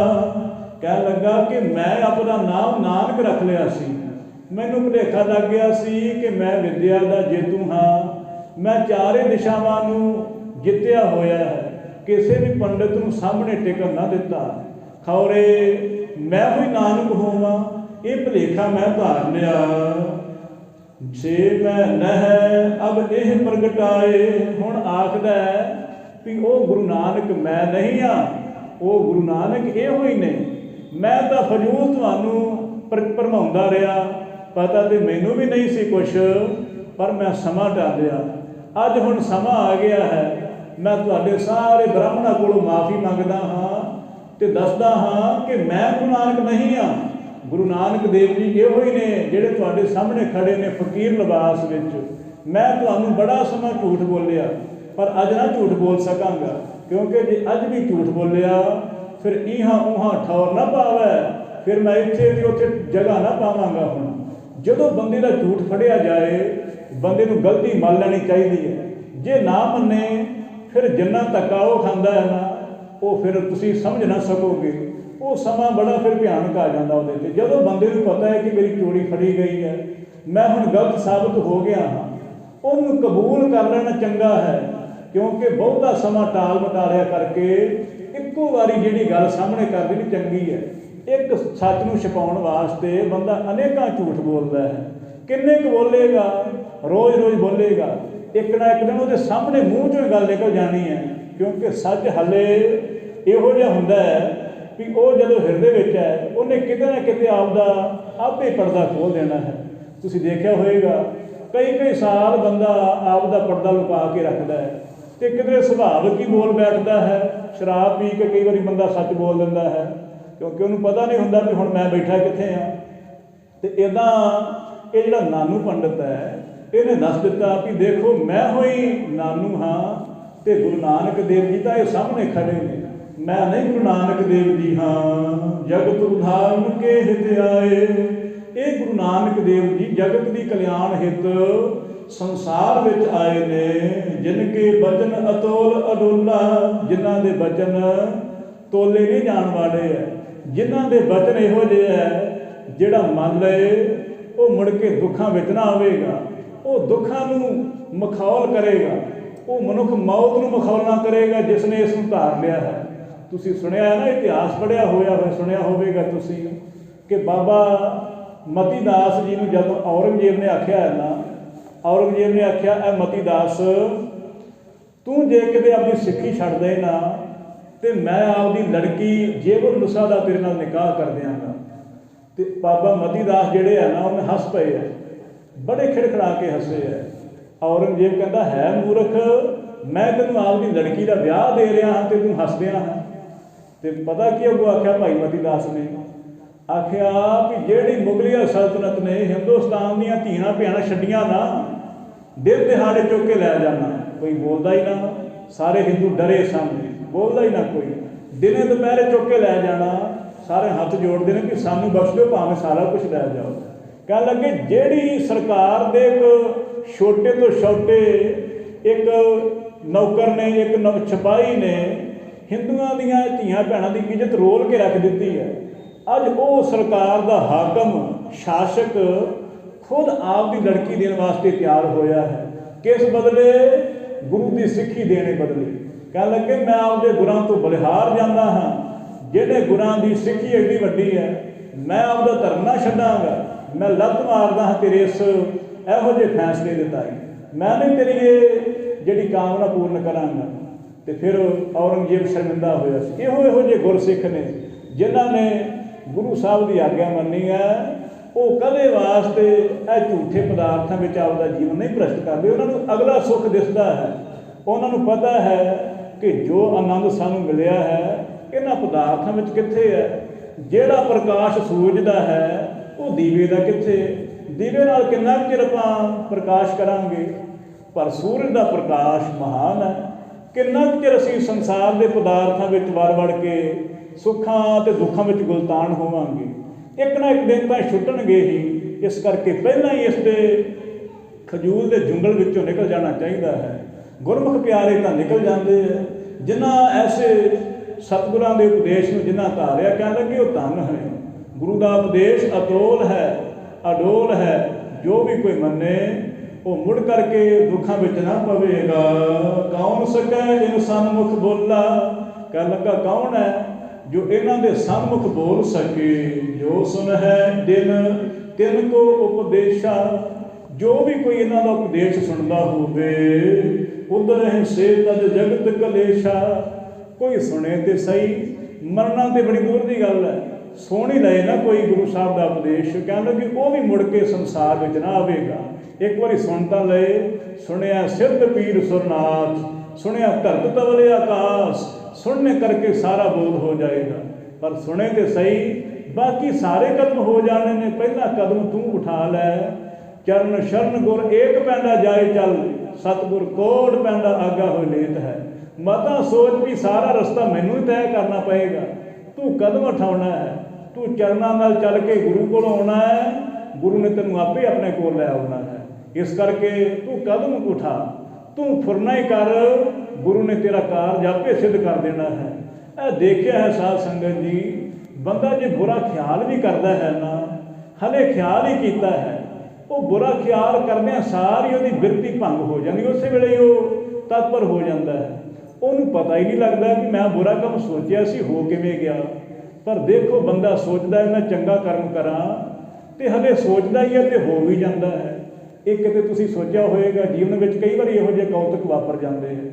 ਕਹਿਣ ਲੱਗਾ ਕਿ ਮੈਂ ਆਪਣਾ ਨਾਮ ਨਾਨਕ ਰੱਖ ਲਿਆ ਸੀ। ਮੈਨੂੰ ਭੁਲੇਖਾ ਲੱਗ ਗਿਆ ਸੀ ਕਿ ਮੈਂ ਵਿਦਿਆ ਦਾ ਜੇਤੂ ਹਾਂ। ਮੈਂ ਚਾਰੇ ਦਿਸ਼ਾਵਾਂ ਨੂੰ ਜਿੱਤਿਆ ਹੋਇਆ ਹੈ। ਕਿਸੇ ਵੀ ਪੰਡਿਤ ਨੂੰ ਸਾਹਮਣੇ ਟਿਕਣ ਨਾ ਦਿੱਤਾ। ਖੌਰੇ ਮੈਂ ਵੀ ਨਾਨਕ ਹੋਵਾਂ, ਇਹ ਭੁਲੇਖਾ ਮੈਂ ਧਾਰ ਲਿਆ। ਸੇ ਮੈਂ ਨਹਿ ਅਬ ਇਹ ਪ੍ਰਗਟਾਏ। ਹੁਣ ਆਖਦਾ ਵੀ ਉਹ ਗੁਰੂ ਨਾਨਕ ਮੈਂ ਨਹੀਂ ਹਾਂ, ਉਹ ਗੁਰੂ ਨਾਨਕ ਇਹੋ ਹੀ ਨੇ। ਮੈਂ ਤਾਂ ਫਜ਼ੂਲ ਤੁਹਾਨੂੰ ਭਰਮਾਉਂਦਾ ਰਿਹਾ, ਪਤਾ ਤੇ ਮੈਨੂੰ ਵੀ ਨਹੀਂ ਸੀ ਕੁਛ, ਪਰ ਮੈਂ ਸਮਾਂ ਢਾਲਿਆ। ਅੱਜ ਹੁਣ ਸਮਾਂ ਆ ਗਿਆ ਹੈ। ਮੈਂ ਤੁਹਾਡੇ ਸਾਰੇ ਬ੍ਰਾਹਮਣਾਂ ਕੋਲੋਂ ਮਾਫੀ ਮੰਗਦਾ ਹਾਂ ਤੇ ਦੱਸਦਾ ਹਾਂ ਕਿ ਮੈਂ ਗੁਰੂ ਨਾਨਕ ਨਹੀਂ ਹਾਂ। ਗੁਰੂ ਨਾਨਕ ਦੇਵ ਜੀ ਇਹੋ ਹੀ ਨੇ ਜਿਹੜੇ ਤੁਹਾਡੇ ਸਾਹਮਣੇ ਖੜੇ ਨੇ ਫਕੀਰ ਲਿਬਾਸ ਵਿੱਚ। ਮੈਂ ਤੁਹਾਨੂੰ ਬੜਾ ਸਮਾਂ ਝੂਠ ਬੋਲਿਆ, ਪਰ ਅੱਜ ਨਾ ਝੂਠ ਬੋਲ ਸਕਾਂਗਾ, ਕਿਉਂਕਿ ਜੇ ਅੱਜ ਵੀ ਝੂਠ ਬੋਲਿਆ ਫਿਰ ਇਹਾਂ ਉਹਾਂ ਠੌਰ ਨਾ ਪਾਵੇ, ਫਿਰ ਮੈਂ ਇੱਥੇ ਵੀ ਉੱਥੇ ਜਗ੍ਹਾ ਨਾ ਪਾਵਾਂਗਾ। ਹੁਣ ਜਦੋਂ ਬੰਦੇ ਦਾ ਝੂਠ ਫੜਿਆ ਜਾਏ, ਬੰਦੇ ਨੂੰ ਗਲਤੀ ਮੰਨ ਲੈਣੀ ਚਾਹੀਦੀ ਹੈ। ਜੇ ਨਾ ਮੰਨੇ, ਫਿਰ ਜਿੰਨਾ ਧੱਕਾ ਉਹ ਖਾਂਦਾ ਹੈ ਨਾ, ਉਹ ਫਿਰ ਤੁਸੀਂ ਸਮਝ ਨਾ ਸਕੋਗੇ। ਉਹ ਸਮਾਂ ਬੜਾ ਫਿਰ ਭਿਆਨਕ ਆ ਜਾਂਦਾ ਉਹਦੇ 'ਤੇ। ਜਦੋਂ ਬੰਦੇ ਨੂੰ ਪਤਾ ਹੈ ਕਿ ਮੇਰੀ ਚੋਰੀ ਫੜੀ ਗਈ ਹੈ, ਮੈਂ ਹੁਣ ਗਲਤ ਸਾਬਤ ਹੋ ਗਿਆ ਹਾਂ, ਉਹਨੂੰ ਕਬੂਲ ਕਰ ਲੈਣਾ ਚੰਗਾ ਹੈ। ਕਿਉਂਕਿ ਬਹੁਤਾ ਸਮਾਂ ਟਾਲ ਮਟਾਲਿਆ ਕਰਕੇ ਇੱਕੋ ਵਾਰੀ ਜਿਹੜੀ ਗੱਲ ਸਾਹਮਣੇ ਕਰ ਦੇਣੀ ਚੰਗੀ ਹੈ। ਇੱਕ ਸੱਚ ਨੂੰ ਛੁਪਾਉਣ ਵਾਸਤੇ ਬੰਦਾ ਅਨੇਕਾਂ ਝੂਠ ਬੋਲਦਾ ਹੈ। ਕਿੰਨੇ ਕੁ ਬੋਲੇਗਾ? ਰੋਜ਼ ਰੋਜ਼ ਬੋਲੇਗਾ। ਇੱਕ ਨਾ ਇੱਕ ਦਿਨ ਉਹਦੇ ਸਾਹਮਣੇ ਮੂੰਹ 'ਚੋਂ ਗੱਲ ਨਿਕਲ ਜਾਣੀ ਹੈ, ਕਿਉਂਕਿ ਸੱਚ ਹਲੇ ਇਹੋ ਜਿਹਾ ਹੁੰਦਾ ਹੈ ਵੀ ਉਹ ਜਦੋਂ ਹਿਰਦੇ ਵਿੱਚ ਹੈ, ਉਹਨੇ ਕਿਤੇ ਨਾ ਕਿਤੇ ਆਪੇ ਪਰਦਾ ਖੋਲ੍ਹ ਦੇਣਾ ਹੈ। ਤੁਸੀਂ ਦੇਖਿਆ ਹੋਏਗਾ ਕਈ ਸਾਲ ਬੰਦਾ ਆਪ ਦਾ ਪਰਦਾ ਲੁਕਾ ਕੇ ਰੱਖਦਾ ਹੈ ਤੇ ਕਿਧਰੇ ਸੁਭਾਵਿਕ ਹੀ ਬੋਲ ਬੈਠਦਾ ਹੈ। ਸ਼ਰਾਬ ਪੀ ਕੇ ਕਈ ਵਾਰੀ ਬੰਦਾ ਸੱਚ ਬੋਲ ਦਿੰਦਾ ਹੈ, ਕਿਉਂਕਿ ਉਹਨੂੰ ਪਤਾ ਨਹੀਂ ਹੁੰਦਾ ਵੀ ਹੁਣ ਮੈਂ ਬੈਠਾ ਕਿੱਥੇ ਹਾਂ। ਤੇ ਇੱਦਾਂ ਇਹ ਜਿਹੜਾ ਨਾਨੂ ਪੰਡਤ ਹੈ, ਇਹਨੇ ਦੱਸ ਦਿੱਤਾ ਵੀ ਦੇਖੋ ਮੈਂ ਹੋਈ ਨਾਨੂ ਹਾਂ ਤੇ ਗੁਰੂ ਨਾਨਕ ਦੇਵ ਜੀ ਤਾਂ ਇਹ ਸਾਹਮਣੇ ਖੜੇ ਨੇ। ਮੈਂ ਨਹੀਂ ਗੁਰੂ ਨਾਨਕ ਦੇਵ ਜੀ ਹਾਂ। ਜਗਤ ਉਧਾਰਨ ਕੇ ਹਿਤ ਆਏ। ਇਹ ਗੁਰੂ ਨਾਨਕ ਦੇਵ ਜੀ ਜਗਤ ਦੀ ਕਲਿਆਣ ਹਿਤ ਸੰਸਾਰ ਵਿੱਚ ਆਏ ਨੇ। ਜਿਨ ਕੇ ਬਚਨ ਅਤੋਲ ਅਡੋਲਾ। ਜਿਨ੍ਹਾਂ ਦੇ ਬਚਨ ਤੋਲੇ ਨਹੀਂ ਜਾਣ ਵਾਲੇ ਹੈ, ਜਿਨ੍ਹਾਂ ਦੇ ਬਚਨ ਇਹੋ ਜਿਹੇ ਹੈ ਜਿਹੜਾ ਮੰਨ ਲਏ ਉਹ ਮੁੜ ਕੇ ਦੁੱਖਾਂ ਵਿੱਚ ਨਾ ਆਵੇਗਾ। ਉਹ ਦੁੱਖਾਂ ਨੂੰ ਮਖੌਲ ਕਰੇਗਾ। ਉਹ ਮਨੁੱਖ ਮੌਤ ਨੂੰ ਮਖੌਲ ਨਾ ਕਰੇਗਾ ਜਿਸ ਨੇ ਇਸ ਨੂੰ ਧਾਰ ਲਿਆ ਹੈ। ਤੁਸੀਂ ਸੁਣਿਆ ਹੈ ਨਾ, ਇਤਿਹਾਸ ਪੜ੍ਹਿਆ ਹੋਇਆ ਸੁਣਿਆ ਹੋਵੇਗਾ ਤੁਸੀਂ ਕਿ ਬਾਬਾ ਮਤੀ ਦਾਸ ਜੀ ਨੂੰ ਜਦੋਂ ਔਰੰਗਜ਼ੇਬ ਨੇ ਆਖਿਆ ਹੈ ਨਾ, ਔਰੰਗਜ਼ੇਬ ਨੇ ਆਖਿਆ ਐ ਮਤੀ ਦਾਸ, ਤੂੰ ਜੇ ਕਿਤੇ ਆਪਣੀ ਸਿੱਖੀ ਛੱਡ ਦੇ ਨਾ ਤੇ ਮੈਂ ਆਪਦੀ ਲੜਕੀ ਜੇਬੁਲ ਨੁਸਾ ਦਾ ਤੇਰੇ ਨਾਲ ਨਿਕਾਹ ਕਰ ਦਿਆਂਗਾ। ਤੇ ਬਾਬਾ ਮਤੀ ਦਾਸ ਜਿਹੜੇ ਆ ਨਾ, ਉਹਨੇ ਹੱਸ ਪਏ ਹੈ, ਬੜੇ ਖਿੜਖੜਾ ਕੇ ਹੱਸੇ ਹੈ। ਔਰੰਗਜ਼ੇਬ ਕਹਿੰਦਾ ਹੈ ਮੂਰਖ, मैं तेन आपकी लड़की का ब्याह दे रहा हाँ तो तू हसदिया हाँ। तो पता की अगों आख्या भाई मती दास ने आख्या कि जिहड़ी मुगलिया सल्तनत ने हिंदुस्तान दीयां धीआं भैणां छड्डियां ना, दिन दिहाड़े चुक के लै जाना, कोई बोलता ही ना, सारे हिंदू डरे सन, बोलता ही ना कोई, दिने दोपहरे चुक के लै जाना, सारे हाथ जोड़ते हैं कि सानू बख्श दो भावें सारा कुछ लै जाओ। कह लगे जिहड़ी सरकार दे एक छोटे तो छोटे एक नौकर ने, एक सिपाही ने हिंदुआं दीयां धीआं भैणां दी इज्जत रोल के रख दी है, अज वो सरकार का हाकम शासक खुद आप की लड़की देने वास्ते तैयार होया है, किस बदले? गुरु की सिक्खी देने बदले। कह लगे मैं आपके गुरां तो बलिहार जाना हाँ, जिहड़े गुरां की सिक्खी एडी वड्डी है, मैं आपका धर्म ना छड्डांगा, मैं लत मारदा हाँ तेरे इस इहो जिहे फैसले दे ताईं, मैं नहीं तेरी ये जिहड़ी कामना पूर्ण करांगा। तो फिर औरंगजेब शर्मिंदा होया सी। इहो जिहे गुरसिख ने जिन्हां ने गुरु साहब की आग्ञा मन्नी है, वो कदे वास्ते यह झूठे पदार्थों में आपका जीवन नहीं भ्रष्ट करते। उन्होंने अगला सुख दिसता है, उन्होंने पता है कि जो आनंद सानू मिलिया है इन्हां पदार्थों में कित्थे है। जिहड़ा प्रकाश सूरज का है वो दीवे का कित्थे, दीवे नाल किन्ना चिर आपां प्रकाश करांगे, पर सूरज का प्रकाश महान है। किन्ना चिर असीं संसार के पदार्थों में वड़ के सुखां ते दुखां में गुलतान होवांगे, एक ना एक दिन तो छुट्टणगे ही। इस करके पहला ही इसके खजूल के जुंगल विचों निकल जाना चाहिए है। गुरमुख प्यारे तो निकल जाते हैं, जिन्हां ऐसे सतगुरां के उपदेश में जिन्हां धारिया, कह लगे वो धन है। गुरु का उपदेश अतोल है, अडोल है, जो भी कोई मने वो मुड़ करके दुखों में ना पवेगा। कौन सकै इन सन्मुख बोला, कह लगा कौन है जो इन्हां दे सन्मुख बोल सके। जो सुन है दिन तिन को उपदेशा, जो भी कोई इन्हां दा उपदेश सुनदा होवे, उधर से तज जगत कलेशा। कोई सुने तो सही, मरना तो बड़ी दूर की गल है, सुन ही ले ना कोई गुरु साहब का उपदेश, कह लगे वो भी मुड़ के संसार में ना आवेगा। एक बार सुनता ले, सुनिया सिद्ध पीर सुरनाथ, सुनिया धरत तवले आकाश, सुनने करके सारा बोध हो जाएगा। पर सुने तो सही, बाकी सारे कदम हो जाने ने, पहला कदम तू उठा लै। चरण शरण गुर एक पैंडा जाए चल, सतगुर कोट पैंडा आगा हो लेत है। मता सोच भी सारा रास्ता मैनू ही तय करना पएगा, तू कदम उठाना है, तू चरणों नाल चल के गुरु को आना है, गुरु ने तेनों आपे अपने कोल लै आना है। इस करके तू कदम उठा, तू फुरना ही कर, गुरु ने तेरा कारज आपे सिद्ध कर देना है। यह देखिया है साध संगत जी, बंदा जो बुरा ख्याल भी करता है ना, हले ख्याल ही किया है, वो बुरा ख्याल करने सारी उसकी बिरती भंग हो जाती, उस वेले ही वो तत्पर हो जाता है। उन्होंने पता ही नहीं लगता कि मैं बुरा काम सोचा सी हो किवें गया। पर देखो बंदा सोचता है मैं चंगा कर्म करा, तो हले सोचता ही है तो हो भी जाता है। एक तो तुसीं सोचा होएगा जीवन में कई बार इहो जिहे कौतुक वापर जाते हैं,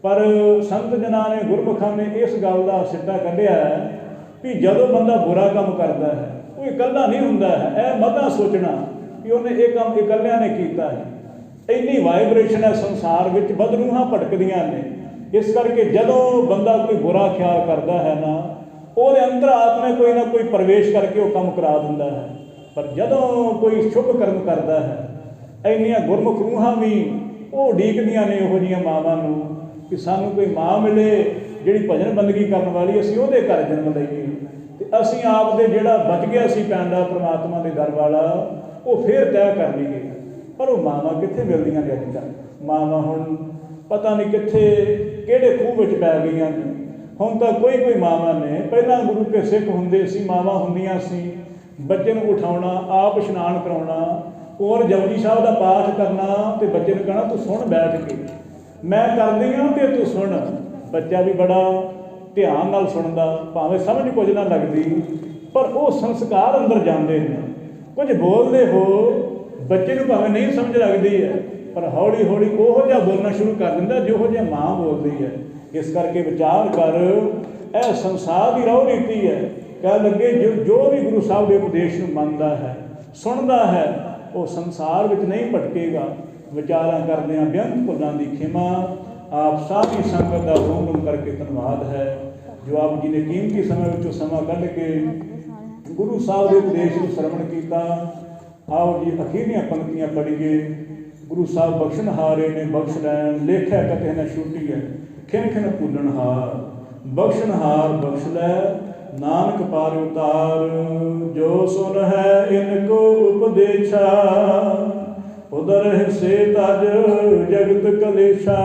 पर संत जनां ने गुरमुखां ने इस गल का सिੱਟਾ कढ़िया है कि जदों बंदा बुरा काम करता है वो इकल्ला नहीं हुंदा है। यह मता सोचना कि उन्हें यह काम इकल्लियां ने किया है। इन्नी वाइब्रेशन है संसार में, बदरूहां भटकदियां ने। इस करके जदों बंदा कोई बुरा ख्याल करता है ना, वो अंदर आत्मा कोई ना कोई प्रवेश करके वो काम करा दिंदा है। पर जदों कोई शुभ कर्म करता है, इन्नियां गुरमुख रूहां भी वो उडीकदियां ने इहो जिहियां मावां नूं कि सानू कोई माँ मिले जिहड़ी भजन बंदगी करन वाली, असीं उहदे घर जन्म लईए ते असीं आप दे जिहड़ा बच गया सी पैंडा परमात्मा दे दर वाला, वो फिर तय कर लईए। पर वो मावां कित्थे मिलदियां ने अजकल? मावां हुण पता नहीं कित्थे किहड़े खूह विच पै गईयां ने। हुण तां कोई कोई मावां ने, पहलां गुरु के सिख हुंदे सी, मावां हुंदियां सी, बच्चे नूं उठाउणा, आप इशनान कराउणा और जपजी साहब का पाठ करना, तो बच्चे ने कहना तू सुन बैठ के, मैं करदी हाँ तो तू सुन। बच्चा भी बड़ा ध्यान नाल सुनदा, भावें समझ कुछ ना लगती, पर वो संस्कार अंदर जाते हैं। कुछ बोलते हो बच्चे नूं भावें नहीं समझ लगती है, पर हौली हौली उहो जिहा बोलना शुरू कर दिंदा जिहो जिहा माँ बोलती है। इस करके विचार कर, यह संसार की रौह रीति है। कह लगे जो भी गुरु साहब के उपदेश नूं मनदा है, सुनदा है, वो संसार में नहीं भटकेगा। विचारां करदिआं बेअंत भुलां दी खिमा, ਆਪ ਸਾਰੀ ਸੰਗਤ ਦਾ ਰੋਮ ਕਰਕੇ ਧੰਨਵਾਦ ਹੈ ਜੋ ਆਪ ਜੀ ਨੇ ਕੀਮਤੀ ਸਮੇਂ ਵਿੱਚੋਂ ਸਮਾਂ ਕੱਢ ਕੇ ਗੁਰੂ ਸਾਹਿਬ ਦੇ ਉਪਦੇਸ਼ ਨੂੰ ਸਰਵਣ ਕੀਤਾ। ਆਓ ਜੀ ਅਖੀਰਲੀਆਂ ਪੰਕਤੀਆਂ ਪੜ੍ਹੀਏ। ਗੁਰੂ ਸਾਹਿਬ ਬਖਸ਼ਣਹਾਰੇ ਨੇ ਬਖਸ਼ ਲੈਣ, ਲੇਖਿਆ ਕਤੇ ਨਾ ਛੁੱਟੀ ਹੈ, ਖਿਨ ਖਿਨ ਭੁੱਲਣਹਾਰ। ਬਖਸ਼ਣਹਾਰ ਬਖਸ਼ ਲੈ, ਨਾਨਕ ਪਾਰ ਉਤਾਰ। ਜੋ ਸੁਨ ਹੈ ਇਨ ਕੋ ਉਪਦੇਸ਼ਾ, ਉਦਰ ਸੇ ਤਜ ਜਗਤ ਕਲੇਸ਼ਾ।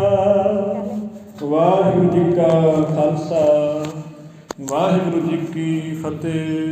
ਵਾਹਿਗੁਰੂ ਜੀ ਕਾ ਖਾਲਸਾ, ਵਾਹਿਗੁਰੂ ਜੀ ਕੀ ਫਤਿਹ।